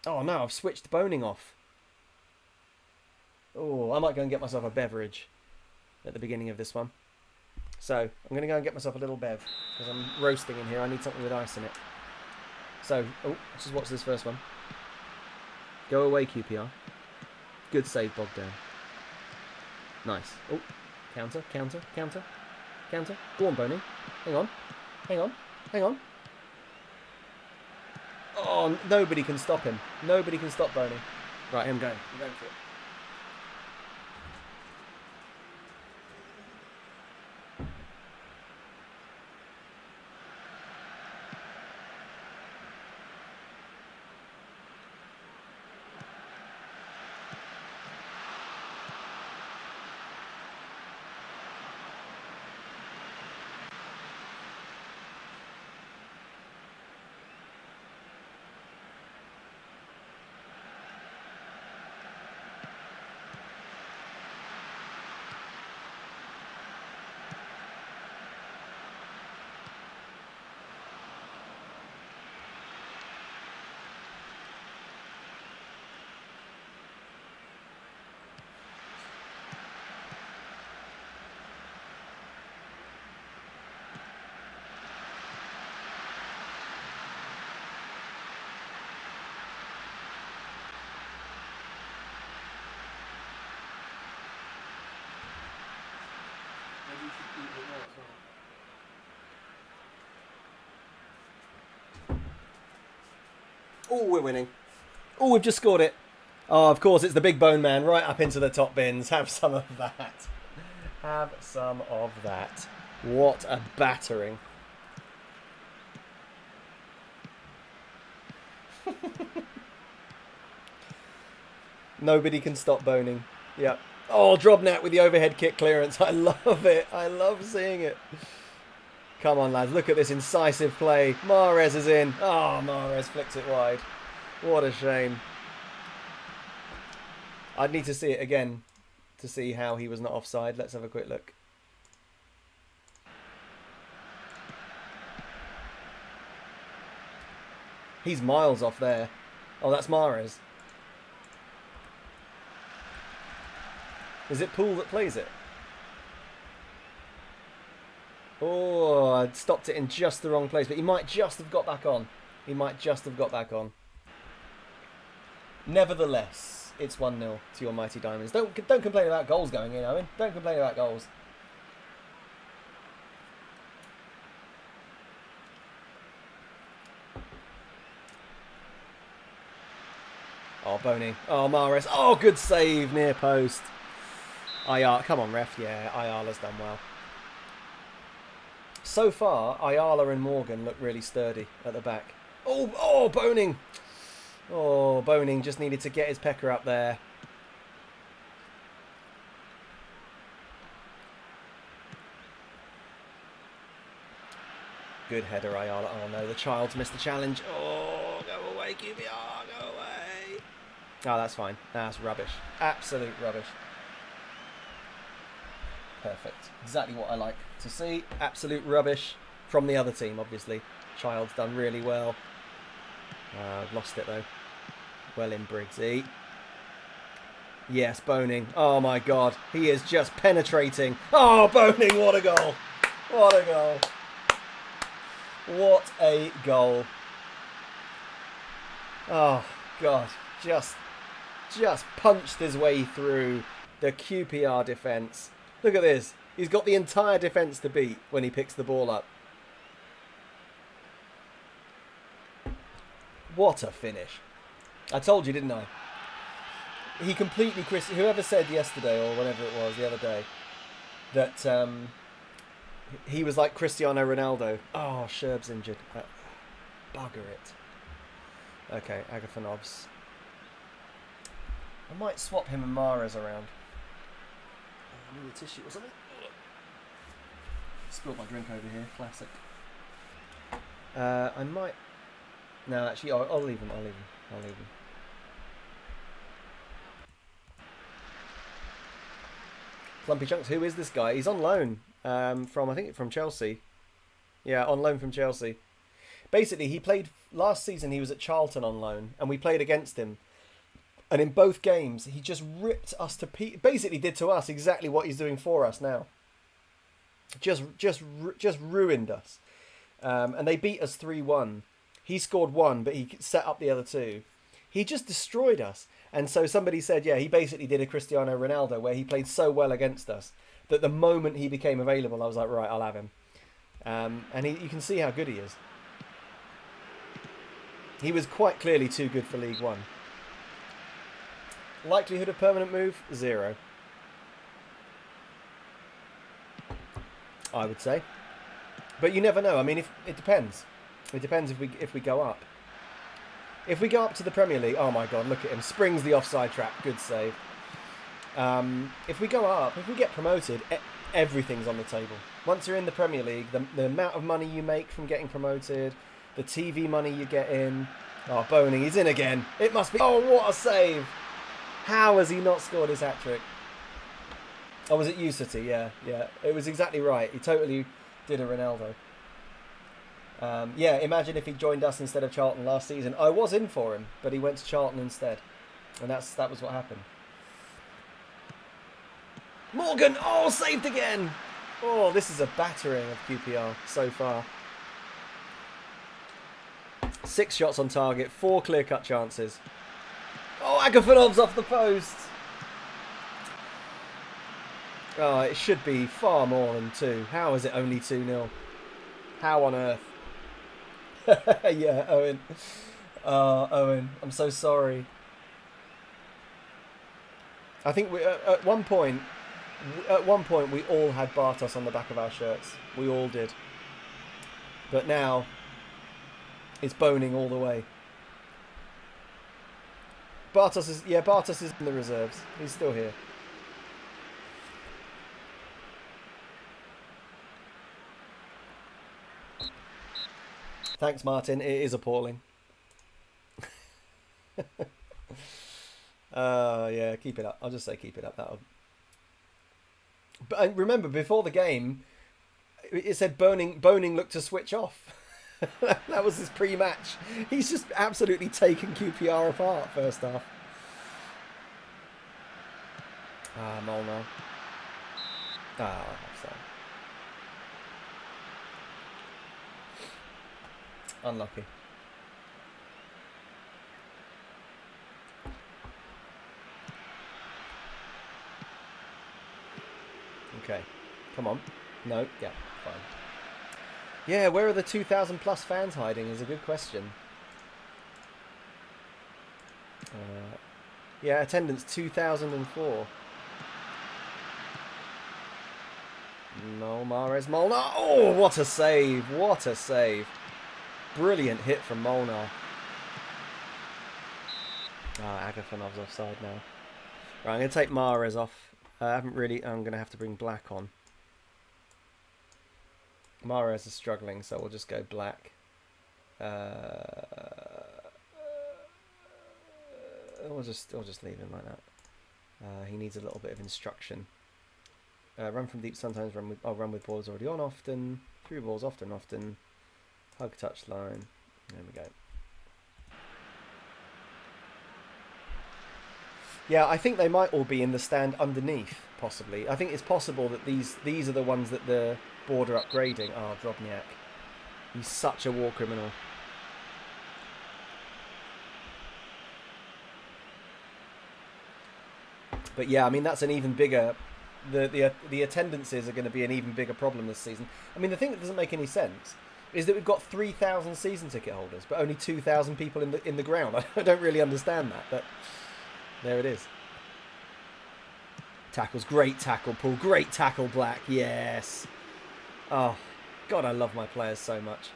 Oh no, I've switched Boning off. Oh, I might go and get myself a beverage at the beginning of this one. So, I'm going to go and get myself a little bev, because I'm roasting in here. I need something with ice in it. So, let's just watch this first one. Go away, QPR. Good save, Bogdan. Nice. Oh, counter. Go on, Boney. Hang on. Oh, nobody can stop him. Nobody can stop Boney. Right, I'm going for it. Oh, we're winning. Oh, we've just scored it. Oh, of course, it's the big bone man right up into the top bins. Have some of that. Have some of that. What a battering. Nobody can stop boning. Yep. Oh, Drobnat with the overhead kick clearance. I love it. I love seeing it. Come on, lads. Look at this incisive play. Mahrez is in. Oh, Mahrez flicks it wide. What a shame. I'd need to see it again to see how he was not offside. Let's have a quick look. He's miles off there. Oh, that's Mahrez. Is it Poole that plays it? Oh, I'd stopped it in just the wrong place, but he might just have got back on. He might just have got back on. Nevertheless, it's 1-0 to your mighty Diamonds. Don't complain about goals going in, Owen. Don't complain about goals. Oh, Boney. Oh, Mahrez. Oh, good save. Near post. Ayala. Come on, ref. Yeah, Ayala's done well. So far, Ayala and Morgan look really sturdy at the back. Oh, Boning. Oh, Boning just needed to get his pecker up there. Good header, Ayala. Oh, no, the child's missed the challenge. Oh, go away, QPR. Go away. Oh, that's fine. That's rubbish. Absolute rubbish. Perfect. Exactly what I like to see. Absolute rubbish from the other team, obviously. Child's done really well. I've lost it, though. Well in, Briggsy. Yes, Boning. Oh, my God. He is just penetrating. Oh, Boning, what a goal. What a goal. What a goal. Oh, God. Just punched his way through the QPR defence. Look at this. He's got the entire defence to beat when he picks the ball up. What a finish. I told you, didn't I? He completely... Whoever said yesterday, or whenever it was, the other day, that he was like Cristiano Ronaldo. Oh, Sherb's injured. Bugger it. Okay, Agafonovs. I might swap him and Mahrez around. I need a tissue or something. Spilled my drink over here. Classic. I might... No, actually, I'll leave him. I'll leave him. Plumpy Chunks. Who is this guy? He's on loan from Chelsea. Yeah, on loan from Chelsea. Basically, he played last season. He was at Charlton on loan, and we played against him. And in both games, he just ripped us to pieces. Basically, did to us exactly what he's doing for us now. Just ruined us. And they beat us 3-1. He scored one, but he set up the other two. He just destroyed us. And so somebody said, yeah, he basically did a Cristiano Ronaldo where he played so well against us that the moment he became available, I was like, right, I'll have him. And you can see how good he is. He was quite clearly too good for League One. Likelihood of permanent move? 0. I would say. But you never know. I mean, it depends. It depends if we go up. If we go up to the Premier League, oh my God, look at him. Springs the offside trap. Good save. If we go up, if we get promoted, everything's on the table. Once you're in the Premier League, the amount of money you make from getting promoted, the TV money you get in. Oh, Boning, he's in again. It must be... Oh, what a save. How has he not scored his hat-trick? Oh, was it City? Yeah. It was exactly right. He totally did a Ronaldo. Yeah, imagine if he joined us instead of Charlton last season. I was in for him, but he went to Charlton instead. And that was what happened. Morgan! Oh, saved again! Oh, this is a battering of QPR so far. 6 shots on target, 4 clear-cut chances. Oh, Agafonov's off the post! Oh, it should be far more than 2. How is it only 2-0? How on earth? Yeah, Owen. Owen, I'm so sorry. I think at one point we all had Bartos on the back of our shirts. We all did. But now it's boning all the way. Bartos is in the reserves. He's still here. Thanks, Martin. It is appalling. Yeah, keep it up. I'll just say keep it up. But remember, before the game, it said Boning looked to switch off. That was his pre-match. He's just absolutely taken QPR apart first half. Molnar. Offside. Unlucky. Okay. Come on. No. Yeah. Fine. Yeah, where are the 2,000 plus fans hiding is a good question. Yeah, attendance 2,004. No, Mahrez, Molnar. Oh, what a save. What a save. Brilliant hit from Molnar. Agafonov's offside now. Right, I'm going to take Mahrez off. I'm going to have to bring Black on. Mahrez is struggling, so we'll just go Black. We'll just leave him like that. He needs a little bit of instruction. Run from deep, sometimes run with balls already on often. Through balls often. Hug touch line. There we go. Yeah, I think they might all be in the stand underneath, possibly. I think it's possible that these are the ones that the board are upgrading. Oh, Drobniak. He's such a war criminal. But yeah, I mean, that's an even bigger... The attendances are going to be an even bigger problem this season. I mean, the thing that doesn't make any sense is that we've got 3,000 season ticket holders, but only 2,000 people in the ground. I don't really understand that, but there it is. Tackles, great tackle, Paul. Great tackle, Black. Yes. Oh, God, I love my players so much.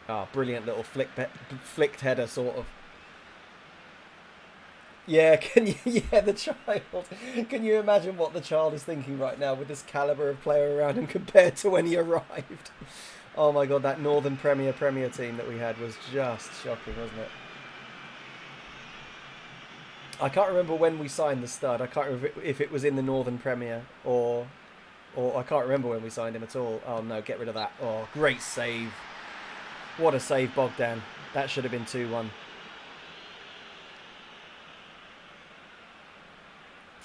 Oh, brilliant little flicked header, sort of. Yeah, the child. Can you imagine what the child is thinking right now with this calibre of player around him compared to when he arrived? Oh my God, that Northern Premier team that we had was just shocking, wasn't it? I can't remember when we signed the stud. I can't remember if it was in the Northern Premier or I can't remember when we signed him at all. Oh no, get rid of that. Oh, great save. What a save, Bogdan. That should have been 2-1.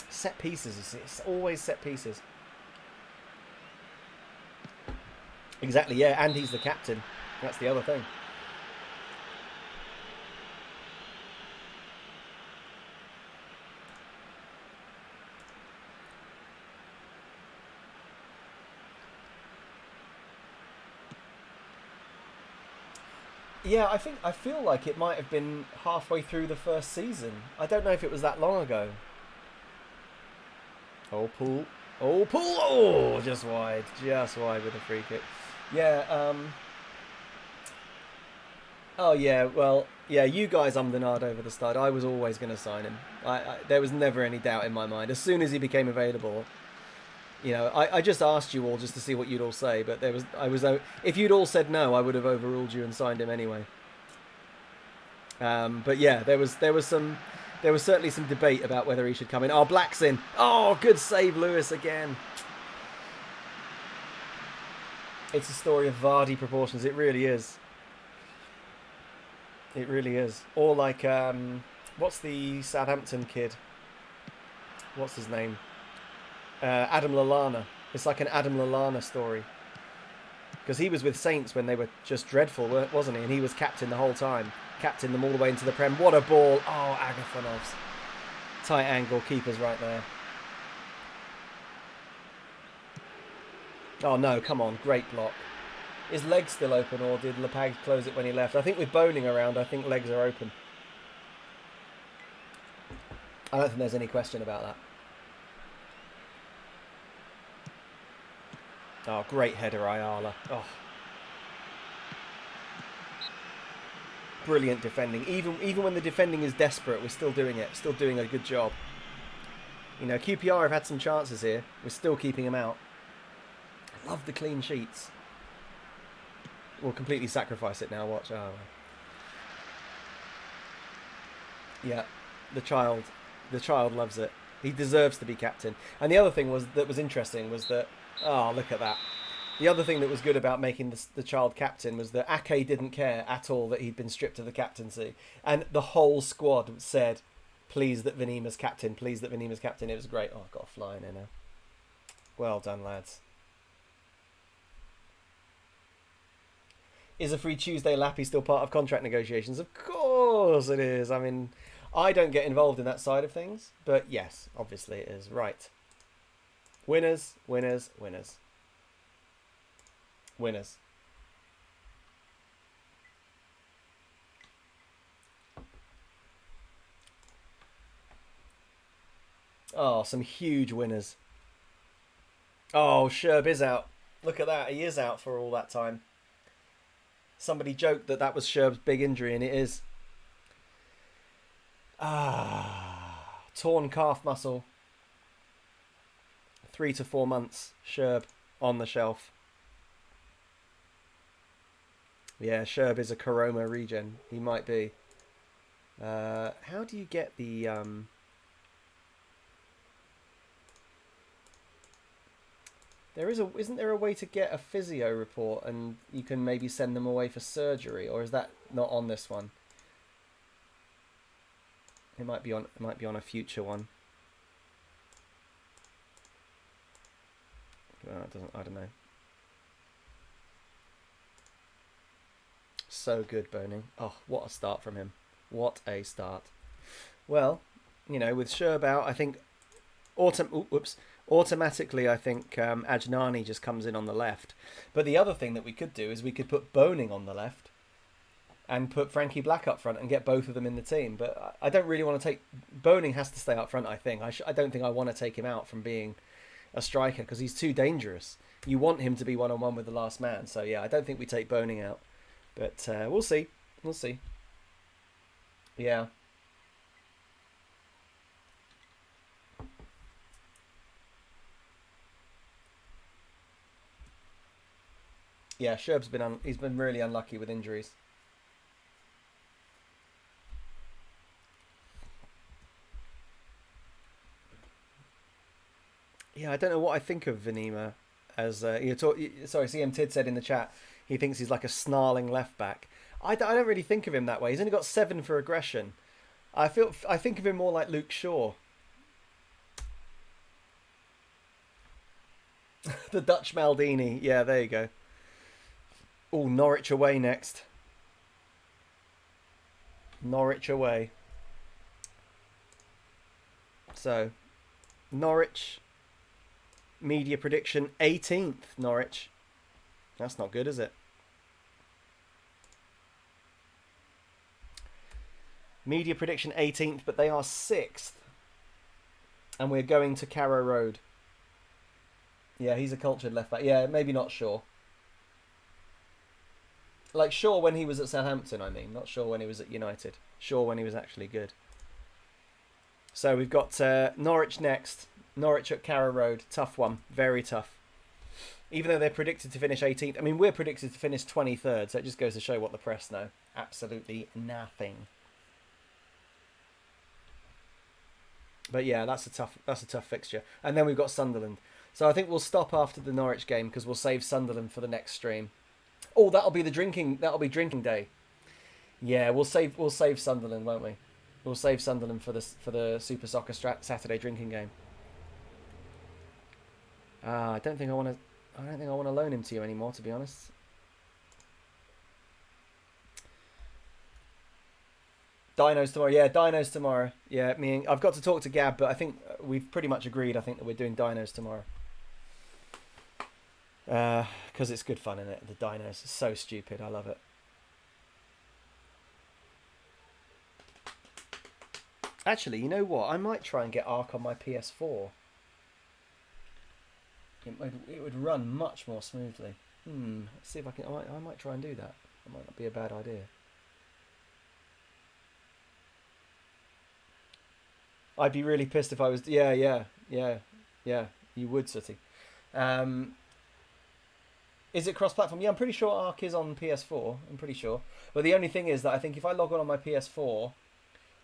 Set pieces, you see. It's always set pieces. Exactly, yeah, and he's the captain. That's the other thing. Yeah, I feel like it might have been halfway through the first season. I don't know if it was that long ago. Oh, Poole. Oh, Poole. Oh, just wide with a free kick. Yeah, oh, yeah, well, yeah, you guys ummed and ahed over the stud. I was always going to sign him. There was never any doubt in my mind. As soon as he became available, you know, I just asked you all just to see what you'd all say, but if you'd all said no, I would have overruled you and signed him anyway. But yeah, there was certainly some debate about whether he should come in. Oh, Black's in. Oh, good save, Lewis, again. It's a story of Vardy proportions. It really is. It really is. Or like, what's the Southampton kid? What's his name? Adam Lallana. It's like an Adam Lallana story. Because he was with Saints when they were just dreadful, wasn't he? And he was captain the whole time. Captain them all the way into the Prem. What a ball. Oh, Agafonov's. Tight angle. Keeper's right there. Oh, no. Come on. Great block. Is legs still open, or did Lepag close it when he left? I think with Boning around, I think legs are open. I don't think there's any question about that. Oh, great header, Ayala. Oh. Brilliant defending. Even when the defending is desperate, we're still doing it. Still doing a good job. You know, QPR have had some chances here. We're still keeping them out. I love the clean sheets. We'll completely sacrifice it now. Watch. Oh. Yeah, the child loves it. He deserves to be captain. And the other thing that was interesting was that, oh, look at that. The other thing that was good about making the child captain was that Ake didn't care at all that he'd been stripped of the captaincy. And the whole squad said, please that Vanima's captain, please that Vanima's captain. It was great. Oh, I've got a fly in there now. Well done, lads. Is a free Tuesday lappy still part of contract negotiations? Of course it is. I mean, I don't get involved in that side of things. But yes, obviously it is. Right. Winners, winners, winners. Winners. Oh, some huge winners. Oh, Sherb is out. Look at that. He is out for all that time. Somebody joked that was Sherb's big injury, and it is. Ah, torn calf muscle. 3 to 4 months. Sherb on the shelf. Yeah, Sherb is a Karoma regen. He might be. How do you get the... Isn't there a way to get a physio report and you can maybe send them away for surgery, or is that not on this one? It might be on a future one. Well, it doesn't. I don't know. So good, Boning. Oh, what a start from him. What a start. Well, you know, with Sherb out, I think automatically, I think Ajnani just comes in on the left. But the other thing that we could do is we could put Boning on the left and put Frankie Black up front and get both of them in the team. But I don't really want to take... Boning has to stay up front, I think. I don't think I want to take him out from being a striker because he's too dangerous. You want him to be one-on-one with the last man. So, yeah, I don't think we take Boning out. But we'll see. We'll see. Yeah. Yeah, Sherb's he's been really unlucky with injuries. Yeah, I don't know what I think of Vanima as sorry, CM Tid said in the chat he thinks he's like a snarling left back. I don't really think of him that way. He's only got 7 for aggression. I think of him more like Luke Shaw. The Dutch Maldini. Yeah, there you go. Oh, Norwich away next. Norwich away. So, Norwich. Media prediction 18th, Norwich. That's not good, is it? Media prediction 18th, but they are 6th. And we're going to Carrow Road. Yeah, he's a cultured left back. Yeah, maybe not Shaw. Like Shaw when he was at Southampton, I mean. Not Shaw when he was at United. Shaw when he was actually good. So we've got Norwich next. Norwich at Carrow Road. Tough one. Very tough. Even though they're predicted to finish 18th. I mean, we're predicted to finish 23rd. So it just goes to show what the press know. Absolutely nothing. But yeah, that's a tough fixture. And then we've got Sunderland. So I think we'll stop after the Norwich game because we'll save Sunderland for the next stream. Oh, that'll be drinking day. Yeah, we'll save Sunderland, won't we? We'll save Sunderland for the Super Soccer Saturday drinking game. I don't think I want to loan him to you anymore, to be honest. Dinos tomorrow. Yeah, Dinos tomorrow. Yeah, I've got to talk to Gab, but I think we've pretty much agreed. I think that we're doing Dinos tomorrow. Because it's good fun, isn't it? The dinos are so stupid. I love it. Actually, you know what? I might try and get Ark on my PS4. It would run much more smoothly. Let's see if I can. I might try and do that. That might not be a bad idea. I'd be really pissed if I was. Yeah. You would, Sooty. Is it cross-platform? Yeah, I'm pretty sure Ark is on PS4. I'm pretty sure. But the only thing is that I think if I log on my PS4,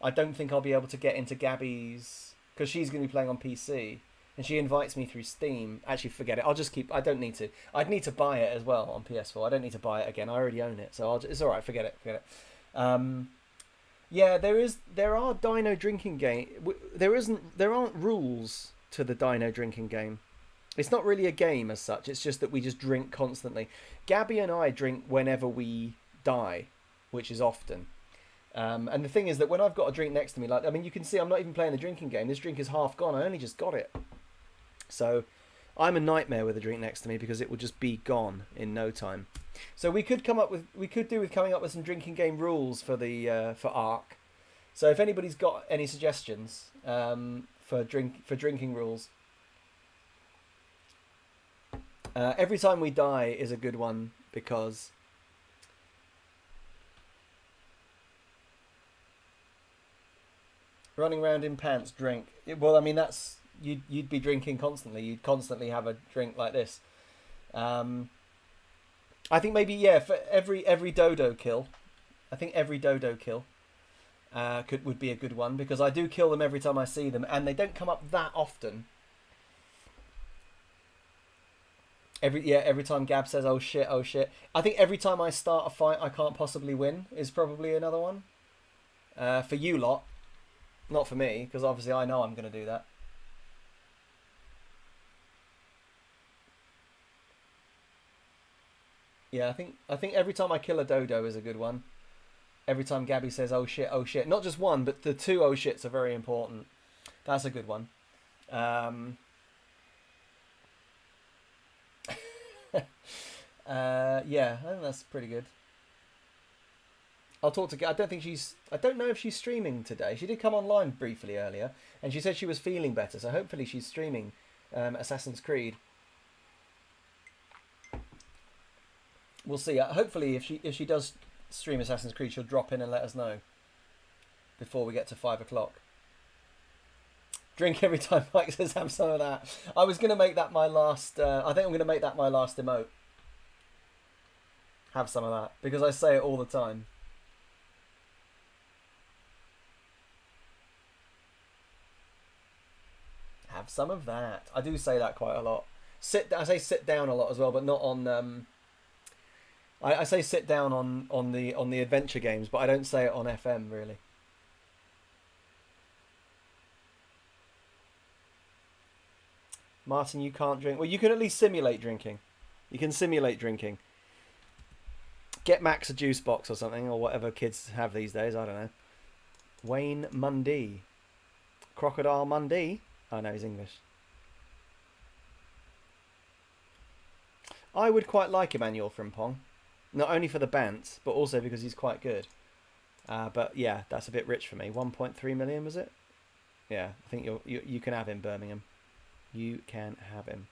I don't think I'll be able to get into Gabby's, because she's going to be playing on PC, and she invites me through Steam. Actually, forget it. I'll just keep. I don't need to. I'd need to buy it as well on PS4. I don't need to buy it again. I already own it, so it's all right. Forget it. Yeah, there are Dino drinking game. There aren't rules to the Dino drinking game. It's not really a game as such. It's just that we just drink constantly. Gabby and I drink whenever we die, which is often. And the thing is that when I've got a drink next to me, you can see I'm not even playing the drinking game. This drink is half gone. I only just got it. So I'm a nightmare with a drink next to me because it will just be gone in no time. So we could coming up with some drinking game rules for for Ark. So if anybody's got any suggestions for drinking rules, every time we die is a good one because running around in pants, drink. Well, I mean that's you'd be drinking constantly. You'd constantly have a drink like this. I think maybe for every dodo kill. I think every dodo kill would be a good one because I do kill them every time I see them, and they don't come up that often. Every time Gab says oh shit. I think every time I start a fight I can't possibly win is probably another one. For you lot, not for me, because obviously I know I'm going to do that. Yeah, I think every time I kill a dodo is a good one. Every time Gabby says oh shit. Not just one, but the two oh shits are very important. That's a good one. Yeah, I think that's pretty good. I'll talk to. I don't know if she's streaming today. She did come online briefly earlier, and she said she was feeling better. So hopefully she's streaming Assassin's Creed. We'll see. Hopefully, if she does stream Assassin's Creed, she'll drop in and let us know before we get to 5 o'clock. Drink every time Mike says have some of that. I was going to make that my last. I think I'm going to make that my last emote. Have some of that because I say it all the time. Have some of that. I do say that quite a lot. I say sit down a lot as well, but not on. I say sit down on the adventure games, but I don't say it on FM really. Martin, you can't drink. Well, you can at least simulate drinking. You can simulate drinking. Get Max a juice box or something, or whatever kids have these days. I don't know. Wayne Mundy. Crocodile Mundy. Oh, no, he's English. I would quite like Emmanuel Frimpong. Not only for the bants, but also because he's quite good. But yeah, that's a bit rich for me. 1.3 million, was it? Yeah, I think you can have him, Birmingham. You can have him.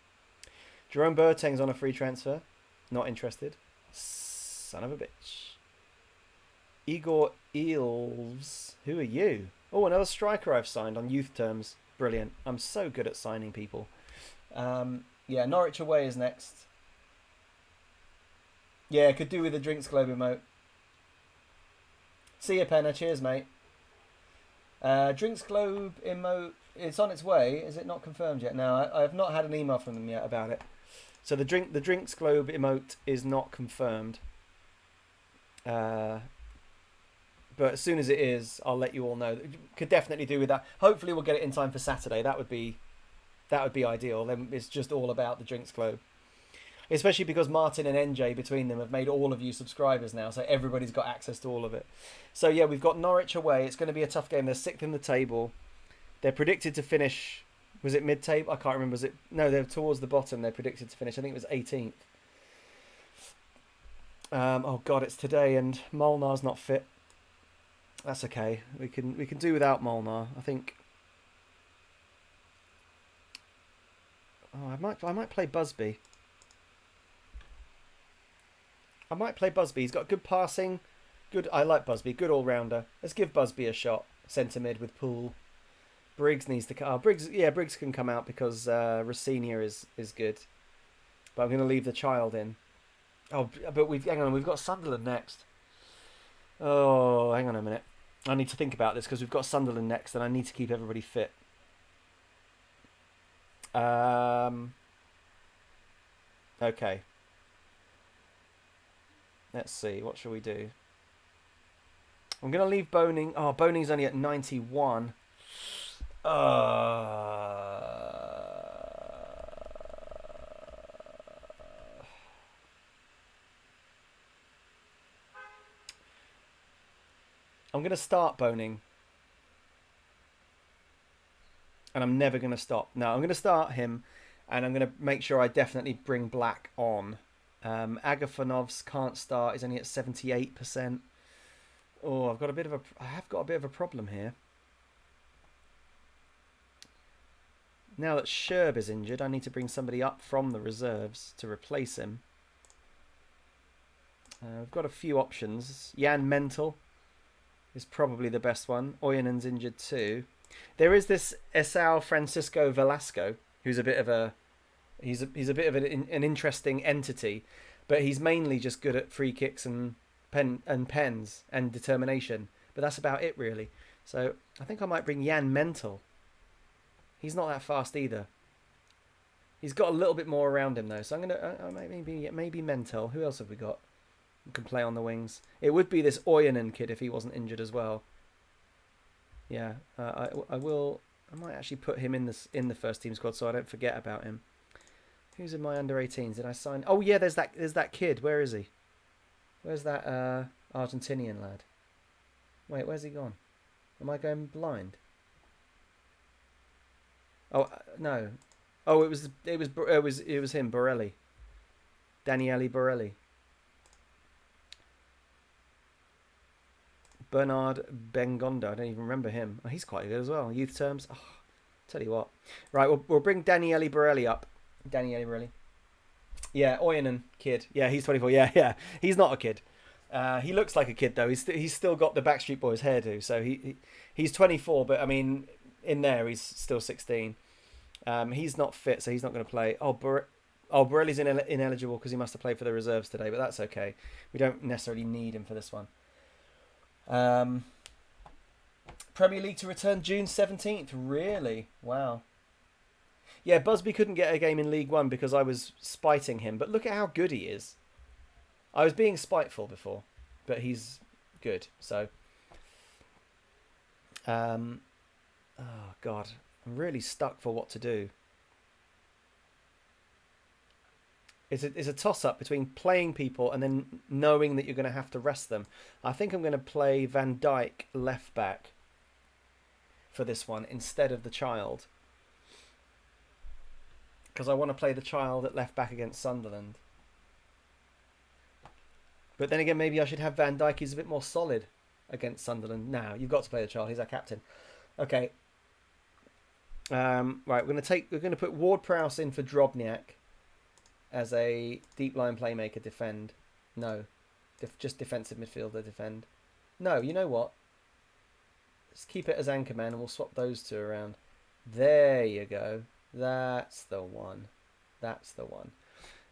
Jerome Boateng's on a free transfer. Not interested. Son of a bitch. Igor Eels. Who are you? Oh, another striker I've signed on youth terms. Brilliant. I'm so good at signing people. Yeah, Norwich away is next. Yeah, could do with the Drinks Globe emote. See you, Penna. Cheers, mate. Drinks Globe emote. It's on its way. Is it not confirmed yet? No, I have not had an email from them yet about it. So the Drinks Globe emote is not confirmed. But as soon as it is, I'll let you all know. Could definitely do with that. Hopefully we'll get it in time for Saturday. That would be ideal. Then it's just all about the Drinks Globe. Especially because Martin and NJ between them have made all of you subscribers now, so everybody's got access to all of it. So yeah, we've got Norwich away. It's going to be a tough game. They're 6th in the table. They're predicted to finish Was it mid-table? I can't remember. Was it? No, they're towards the bottom. They're predicted to finish. I think it was 18th. Oh God, it's today, and Molnar's not fit. That's okay. We can do without Molnar. I think. Oh, I might play Busby. I might play Busby. He's got good passing. Good. I like Busby. Good all rounder. Let's give Busby a shot. Centre mid with Poole. Briggs needs to. Oh, Briggs. Yeah, Briggs can come out because Rossinia is good. But I'm going to leave the child in. Oh, but hang on. We've got Sunderland next. Oh, hang on a minute. I need to think about this because we've got Sunderland next, and I need to keep everybody fit. Okay. Let's see. What shall we do? I'm going to leave Boning. Oh, Boning's only at 91. I'm going to start Boning. And I'm never going to stop. No, I'm going to start him. And I'm going to make sure I definitely bring Black on. Agafonov's can't start. He's only at 78%. Oh, I have got a bit of a problem here. Now that Sherb is injured, I need to bring somebody up from the reserves to replace him. We've got a few options. Jan Mental is probably the best one. Oyenen's injured too. There is this Esau Francisco Velasco, who's a bit of a he's a bit of an interesting entity, but he's mainly just good at free kicks and pens and determination. But that's about it really. So I think I might bring Jan Mental. He's not that fast either. He's got a little bit more around him though, so I'm gonna maybe Mental. Who else have we got who can play on the wings? It would be this Oyenen kid if he wasn't injured as well. Yeah, I might actually put him in the first team squad so I don't forget about him. Who's in my under 18s? Did I sign? Oh yeah, there's that kid. Where is he? Where's that Argentinian lad? Wait, where's he gone? Am I going blind? Oh no. Oh, it was him, Borelli. Daniele Borelli. Bernard Bengondo. I don't even remember him. Oh, he's quite good as well. Youth terms. Oh, tell you what. Right, we'll bring Daniele Borelli up. Daniele Borelli. Yeah, Oyenen kid. Yeah, he's 24. Yeah. He's not a kid. He looks like a kid though. He's still got the Backstreet Boys hairdo. So he's 24, but I mean, in there he's still 16. He's not fit, so he's not going to play. Borelli's ineligible because he must have played for the reserves today, but that's okay. We don't necessarily need him for this one. Premier League to return June 17th. Really? Wow. Yeah, Busby couldn't get a game in League One because I was spiting him, but look at how good he is. I was being spiteful before, but he's good. So, oh God, I'm really stuck for what to do. It's a toss-up between playing people and then knowing that you're going to have to rest them. I think I'm going to play Van Dijk left back for this one instead of the child. Because I want to play the child at left back against Sunderland. But then again, maybe I should have Van Dijk. He's a bit more solid against Sunderland. Now, you've got to play the child. He's our captain. Okay. Right, we're going to put Ward-Prowse in for Drobniak as a deep line playmaker defend. No. Just defensive midfielder defend. No, you know what? Let's keep it as anchorman and we'll swap those two around. There you go. That's the one. That's the one.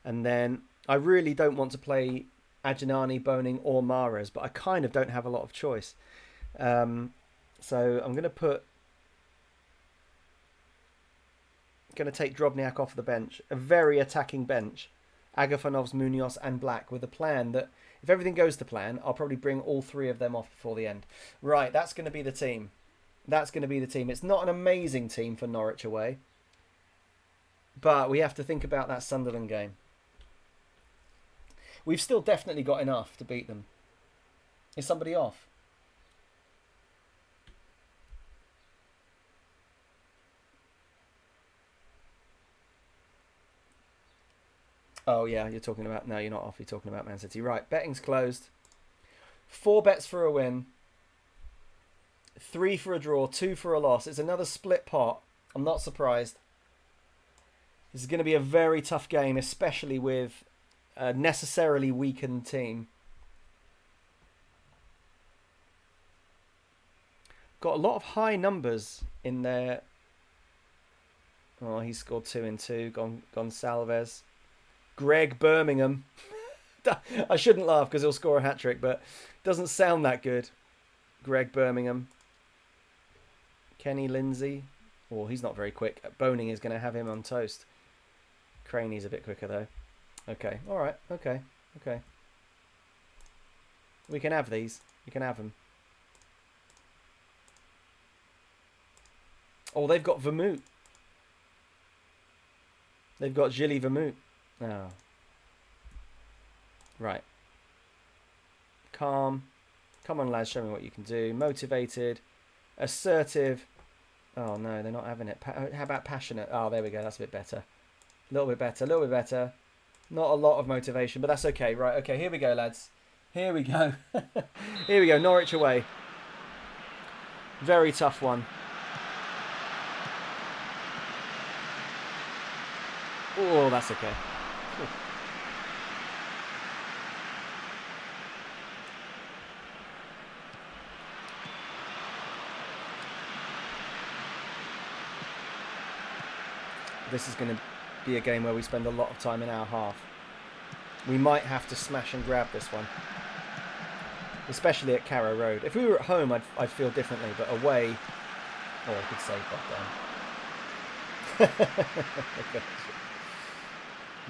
And then I really don't want to play Adjanani, Boning or Mahrez, but I kind of don't have a lot of choice. So I'm going to take Drobniak off the bench. A very attacking bench. Agafonov's, Munoz and Black with a plan that if everything goes to plan, I'll probably bring all three of them off before the end. Right, that's going to be the team. That's going to be the team. It's not an amazing team for Norwich away. But we have to think about that Sunderland game. We've still definitely got enough to beat them. Is somebody off? Oh, yeah, you're talking about... No, you're not off. You're talking about Man City. Right, betting's closed. 4 bets for a win. 3 for a draw. 2 for a loss. It's another split pot. I'm not surprised. This is going to be a very tough game, especially with a necessarily weakened team. Got a lot of high numbers in there. Oh, he scored 2 in 2. Gonsalves. Greg Birmingham. I shouldn't laugh because he'll score a hat-trick, but it doesn't sound that good. Greg Birmingham. Kenny Lindsay. Oh, he's not very quick. Boning is going to have him on toast. Craney's a bit quicker, though. Okay, all right. Okay. We can have these. You can have them. Oh, they've got Vermouth. They've got Gilly Vermouth. Oh. Right. Calm. Come on, lads. Show me what you can do. Motivated. Assertive. Oh, no. They're not having it. How about passionate? Oh, there we go. That's a bit better. A little bit better. Not a lot of motivation, but that's okay. Right. Okay. Here we go, lads. Here we go. Here we go. Norwich away. Very tough one. Oh, that's okay. This is going to be a game where we spend a lot of time in our half. We might have to smash and grab this one. Especially at Carrow Road. If we were at home, I'd feel differently, but away... Oh, I could save that down.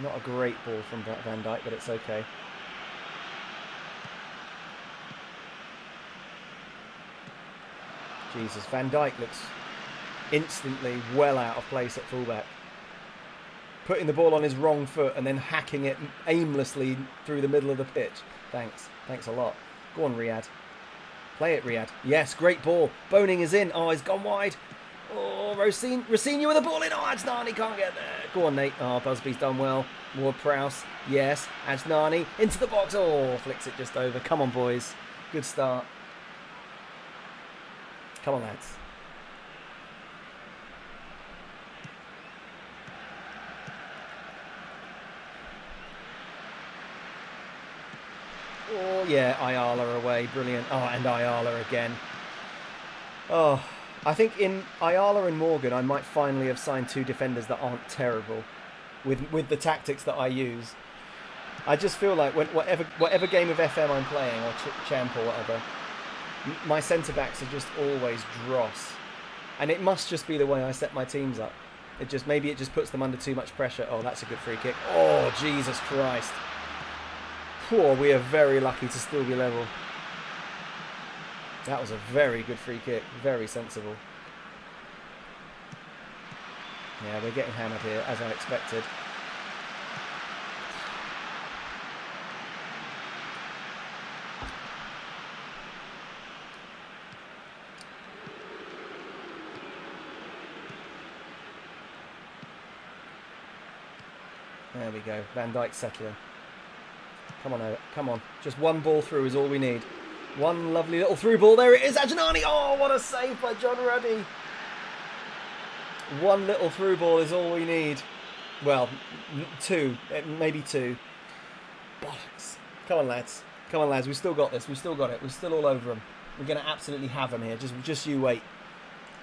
Not a great ball from Van Dijk, but it's okay. Jesus, Van Dijk looks instantly well out of place at fullback. Putting the ball on his wrong foot and then hacking it aimlessly through the middle of the pitch. Thanks. Thanks a lot. Go on, Riyadh. Play it, Riyadh. Yes, great ball. Boning is in. Oh, he's gone wide. Oh, Rocinha with the ball in. Oh, Ajnani can't get there. Go on, Nate. Oh, Busby's done well. Ward-Prowse. Yes. Ajnani into the box. Oh, flicks it just over. Come on, boys. Good start. Come on, lads. Oh, yeah, Ayala away. Brilliant. Oh, and Ayala again. Oh, I think in Ayala and Morgan, I might finally have signed 2 defenders that aren't terrible with the tactics that I use. I just feel like whatever game of FM I'm playing, or Champ or whatever, my centre-backs are just always dross. And it must just be the way I set my teams up. Maybe it just puts them under too much pressure. Oh, that's a good free kick. Oh, Jesus Christ. Oh, we are very lucky to still be level. That was a very good free kick. Very sensible. Yeah, we're getting hammered here, as I expected. There we go. Van Dijk settling. Come on, come on. Just one ball through is all we need. One lovely little through ball. There it is, Ajnani. Oh, what a save by John Ruddy. One little through ball is all we need. Well, 2. Maybe 2. Bollocks. Come on, lads. Come on, lads. We've still got this. We've still got it. We're still all over them. We're going to absolutely have them here. Just you wait.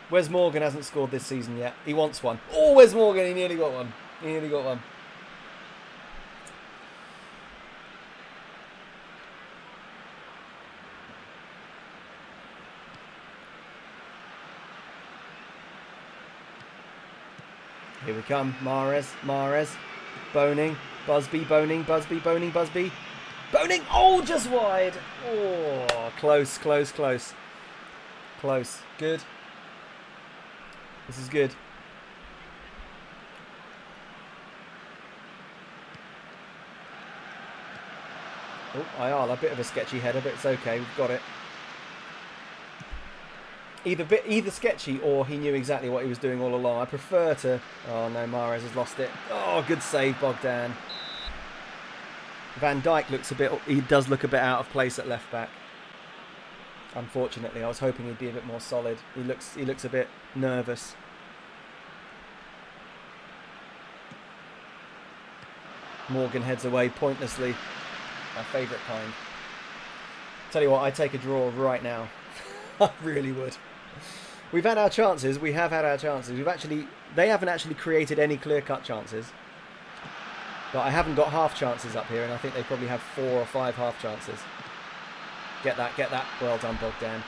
Wes Morgan hasn't scored this season yet. He wants one. Oh, Wes Morgan. He nearly got one. He nearly got one. Here we come. Mahrez. Boning. Busby. Boning. Oh, just wide. Oh, close. Good. This is good. Oh, Ayala, a bit of a sketchy header, but it's okay. We've got it. Either sketchy or he knew exactly what he was doing all along. I prefer to... Oh, no, Mahrez has lost it. Oh, good save, Bogdan. Van Dijk looks a bit... He does look a bit out of place at left back. Unfortunately, I was hoping he'd be a bit more solid. He looks a bit nervous. Morgan heads away pointlessly. My favourite kind. Tell you what, I'd take a draw right now. I really would. We've had our chances. We have had our chances. They haven't actually created any clear-cut chances. But I haven't got half chances up here, and I think they probably have 4 or 5 half chances. Get that, get that. Well done, Bogdan.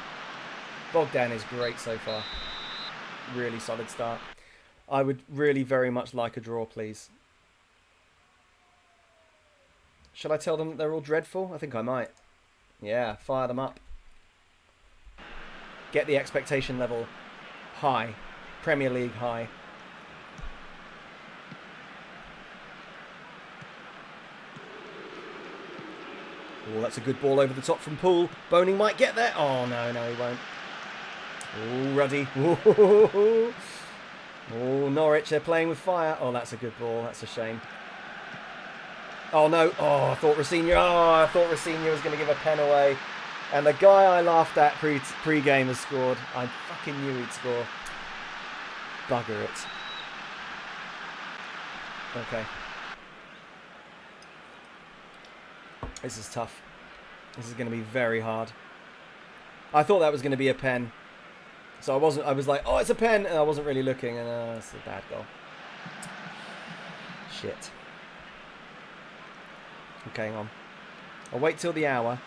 Bogdan is great so far. Really solid start. I would really very much like a draw, please. Shall I tell them that they're all dreadful? I think I might. Yeah, fire them up. Get the expectation level high. Premier League high. Oh, that's a good ball over the top from Poole. Boning might get there. Oh, no, he won't. Oh, Ruddy. Oh, Norwich, they're playing with fire. Oh, that's a good ball. That's a shame. Oh, no. Oh, I thought Rossinha was going to give a pen away. And the guy I laughed at pre-game has scored. I fucking knew he'd score. Bugger it. Okay. This is tough. This is going to be very hard. I thought that was going to be a pen. So I was like, oh, it's a pen. And I wasn't really looking. And it's a bad goal. Shit. Okay, hang on. I'll wait till the hour.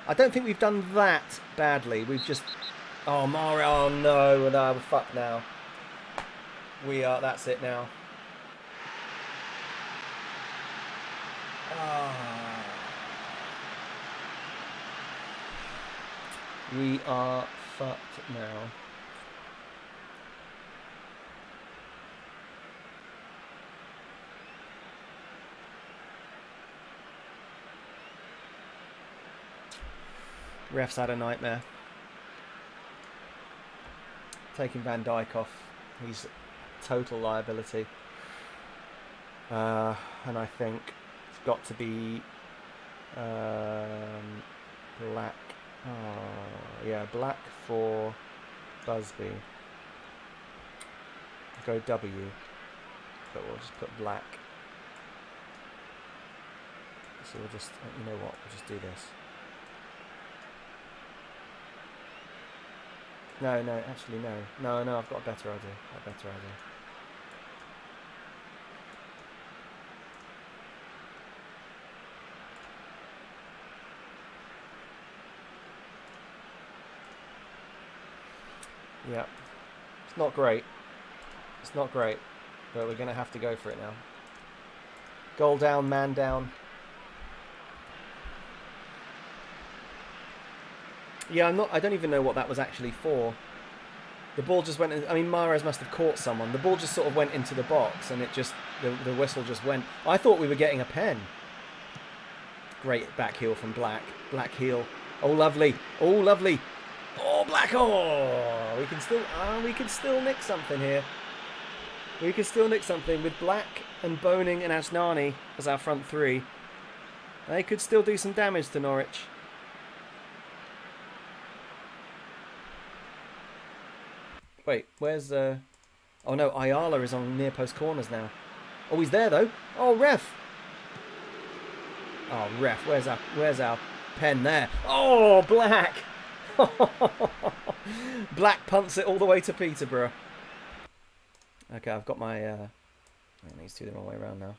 I don't think we've done that badly. We've just... Oh, Mario. Oh, no. No, we're fucked now. We are... That's it now. We are fucked now. Ref's had a nightmare. Taking Van Dijk off. He's a total liability. And I think it's got to be black. Oh, yeah, black for Busby. Go W, but we'll just put black. So we'll just, you know what, we'll just do this. No, actually no. No, I've got a better idea. Yeah. It's not great. But we're going to have to go for it now. Goal down, man down. Yeah, I don't even know what that was actually for. The ball just went... I mean, Mahrez must have caught someone. The ball just sort of went into the box and it just... The whistle just went... I thought we were getting a pen. Great back heel from Black. Black heel. Oh, lovely. Oh, Black. Oh, we can still nick something here. We can still nick something with Black and Boning and Asnani as our front three. They could still do some damage to Norwich. Wait, where's... Oh, no, Ayala is on near post corners now. Oh, he's there, though. Oh, ref. Oh, ref, where's our pen there? Oh, Black. Black punts it all the way to Peterborough. Okay, I've got my... these two the wrong way around now.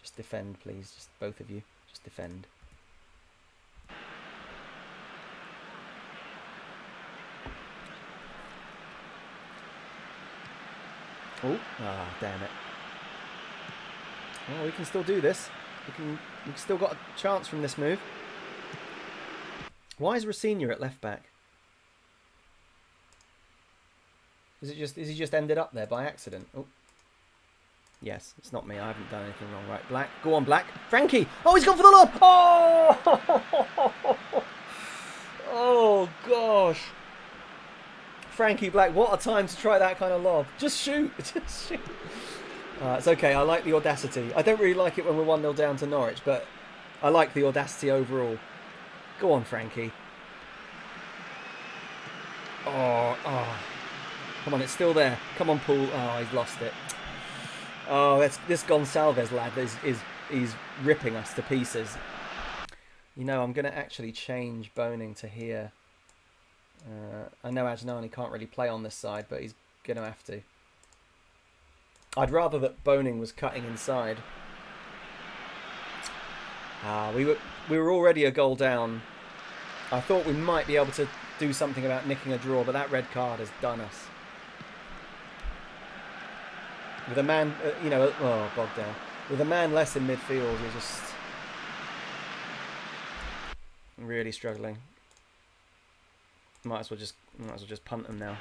Just defend, please. Just both of you. Just defend. Oh, damn it. Well, we can still do this. We've still got a chance from this move. Why is Rossinha at left back? Is he just ended up there by accident? Oh. Yes, it's not me. I haven't done anything wrong. Right, Black. Go on, Black. Frankie! Oh, he's gone for the lob! Oh! Oh, gosh. Frankie Black, what a time to try that kind of lob. Just shoot. Just shoot. It's okay. I like the audacity. I don't really like it when we're 1-0 down to Norwich, but I like the audacity overall. Go on, Frankie. Oh. Come on, it's still there. Come on, Paul. Oh, he's lost it. Oh, this Gonçalves lad he's ripping us to pieces. You know, I'm going to actually change Boning to here. I know Ajnani can't really play on this side, but he's going to have to. I'd rather that Boning was cutting inside. We were already a goal down. I thought we might be able to do something about nicking a draw, but that red card has done us. With a man, bogged down. With a man less in midfield, you're just really struggling. Might as well just punt them now.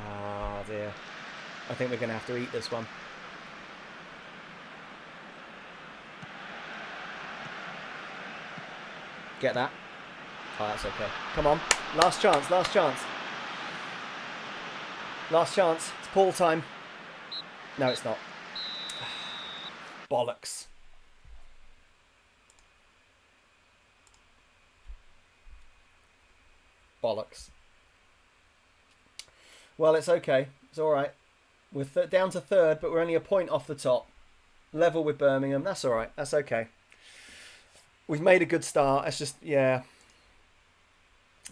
Oh dear. I think we're going to have to eat this one. Get that? Oh, that's okay. Come on. Last chance, last chance. Last chance. It's Paul time. No, it's not. Bollocks. Bollocks. Well, it's okay. It's all right. We're down to third, but we're only a point off the top. Level with Birmingham. That's all right. That's okay. We've made a good start. It's just, yeah.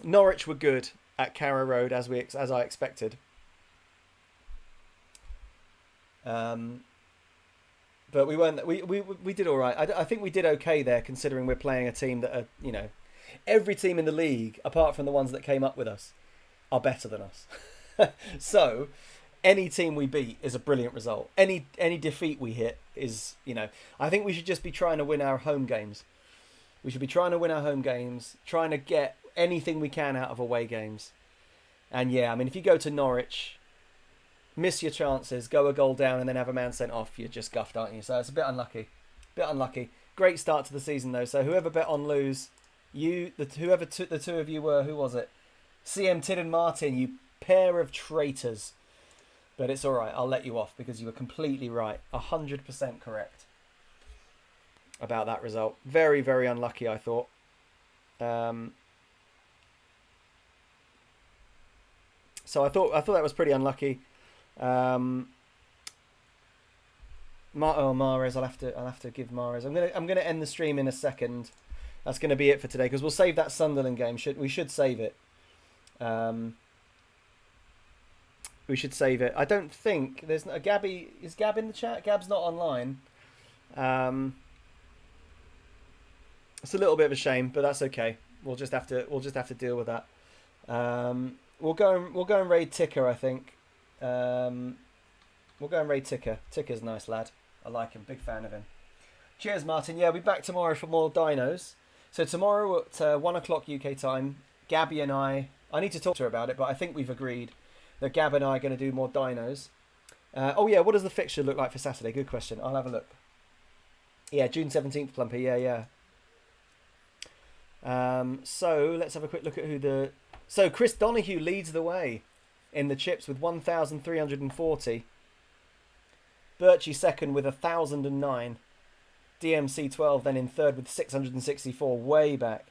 Norwich were good at Carrow Road as I expected. But we weren't. We did all right. I think we did okay there, considering we're playing a team that are, every team in the league, apart from the ones that came up with us, are better than us. So, any team we beat is a brilliant result. Any defeat we hit is, I think we should just be trying to win our home games. We should be trying to win our home games, trying to get anything we can out of away games. And yeah, I mean, if you go to Norwich, miss your chances, go a goal down and then have a man sent off, you're just guffed, aren't you? So it's a bit unlucky. Great start to the season, though. So whoever bet on lose, the two of you were, who was it? CM Tid and Martin, you pair of traitors. But it's all right. I'll let you off because you were completely right. 100% correct about that result. Very, very unlucky, I thought. So I thought that was pretty unlucky. Mahrez, I'll have to give Mahrez. I'm gonna end the stream in a second. That's gonna be it for today because we'll save that Sunderland game. We should save it. We should save it. I don't think there's a Gabby. Is Gab in the chat? Gab's not online. It's a little bit of a shame, but that's okay. We'll just have to deal with that. We'll go and raid Ticker, I think. We'll go and raid Ticker. Ticker's a nice lad. I like him. Big fan of him. Cheers, Martin. Yeah, we'll be back tomorrow for more dinos. So tomorrow at 1 o'clock UK time, Gabby and I need to talk to her about it, but I think we've agreed that Gab and I are going to do more dinos. What does the fixture look like for Saturday? Good question. I'll have a look. Yeah, June 17th, Plumpy. Yeah. So let's have a quick look at So Chris Donahue leads the way in the chips with 1,340. Birchie second with 1,009. DMC 12 then in third with 664, way back.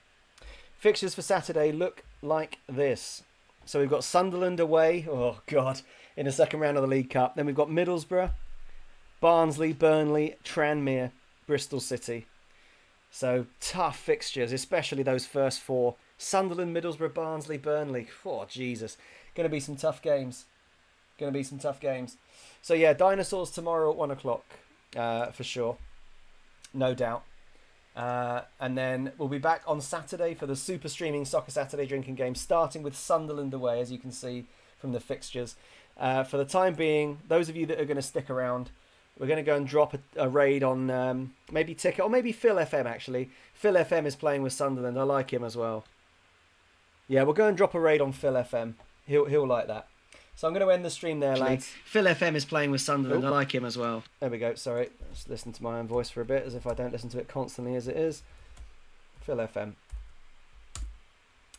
Fixtures for Saturday look like this. So we've got Sunderland away, oh God, in the second round of the League Cup. Then we've got Middlesbrough, Barnsley, Burnley, Tranmere, Bristol City. So tough fixtures, especially those first four. Sunderland, Middlesbrough, Barnsley, Burnley. Oh, Jesus. Going to be some tough games. So yeah, Dinosaurs tomorrow at 1 o'clock for sure. No doubt. And then we'll be back on Saturday for the Super Streaming Soccer Saturday drinking game, starting with Sunderland away, as you can see from the fixtures. For the time being, those of you that are going to stick around, we're going to go and drop a raid on maybe Ticket, or maybe Phil FM, actually. Phil FM is playing with Sunderland. I like him as well. Yeah, we'll go and drop a raid on Phil FM. He'll like that. So I'm going to end the stream there, lads. Phil FM is playing with Sunderland. I like him as well. There we go. Sorry. Let's listen to my own voice for a bit, as if I don't listen to it constantly as it is. Phil FM.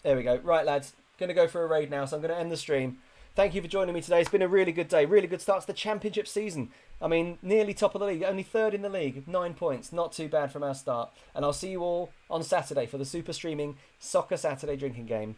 There we go. Right, lads. Going to go for a raid now, so I'm going to end the stream. Thank you for joining me today. It's been a really good day. Really good start to the championship season. I mean, nearly top of the league. Only third in the league. 9 points. Not too bad from our start. And I'll see you all on Saturday for the super streaming Soccer Saturday drinking game.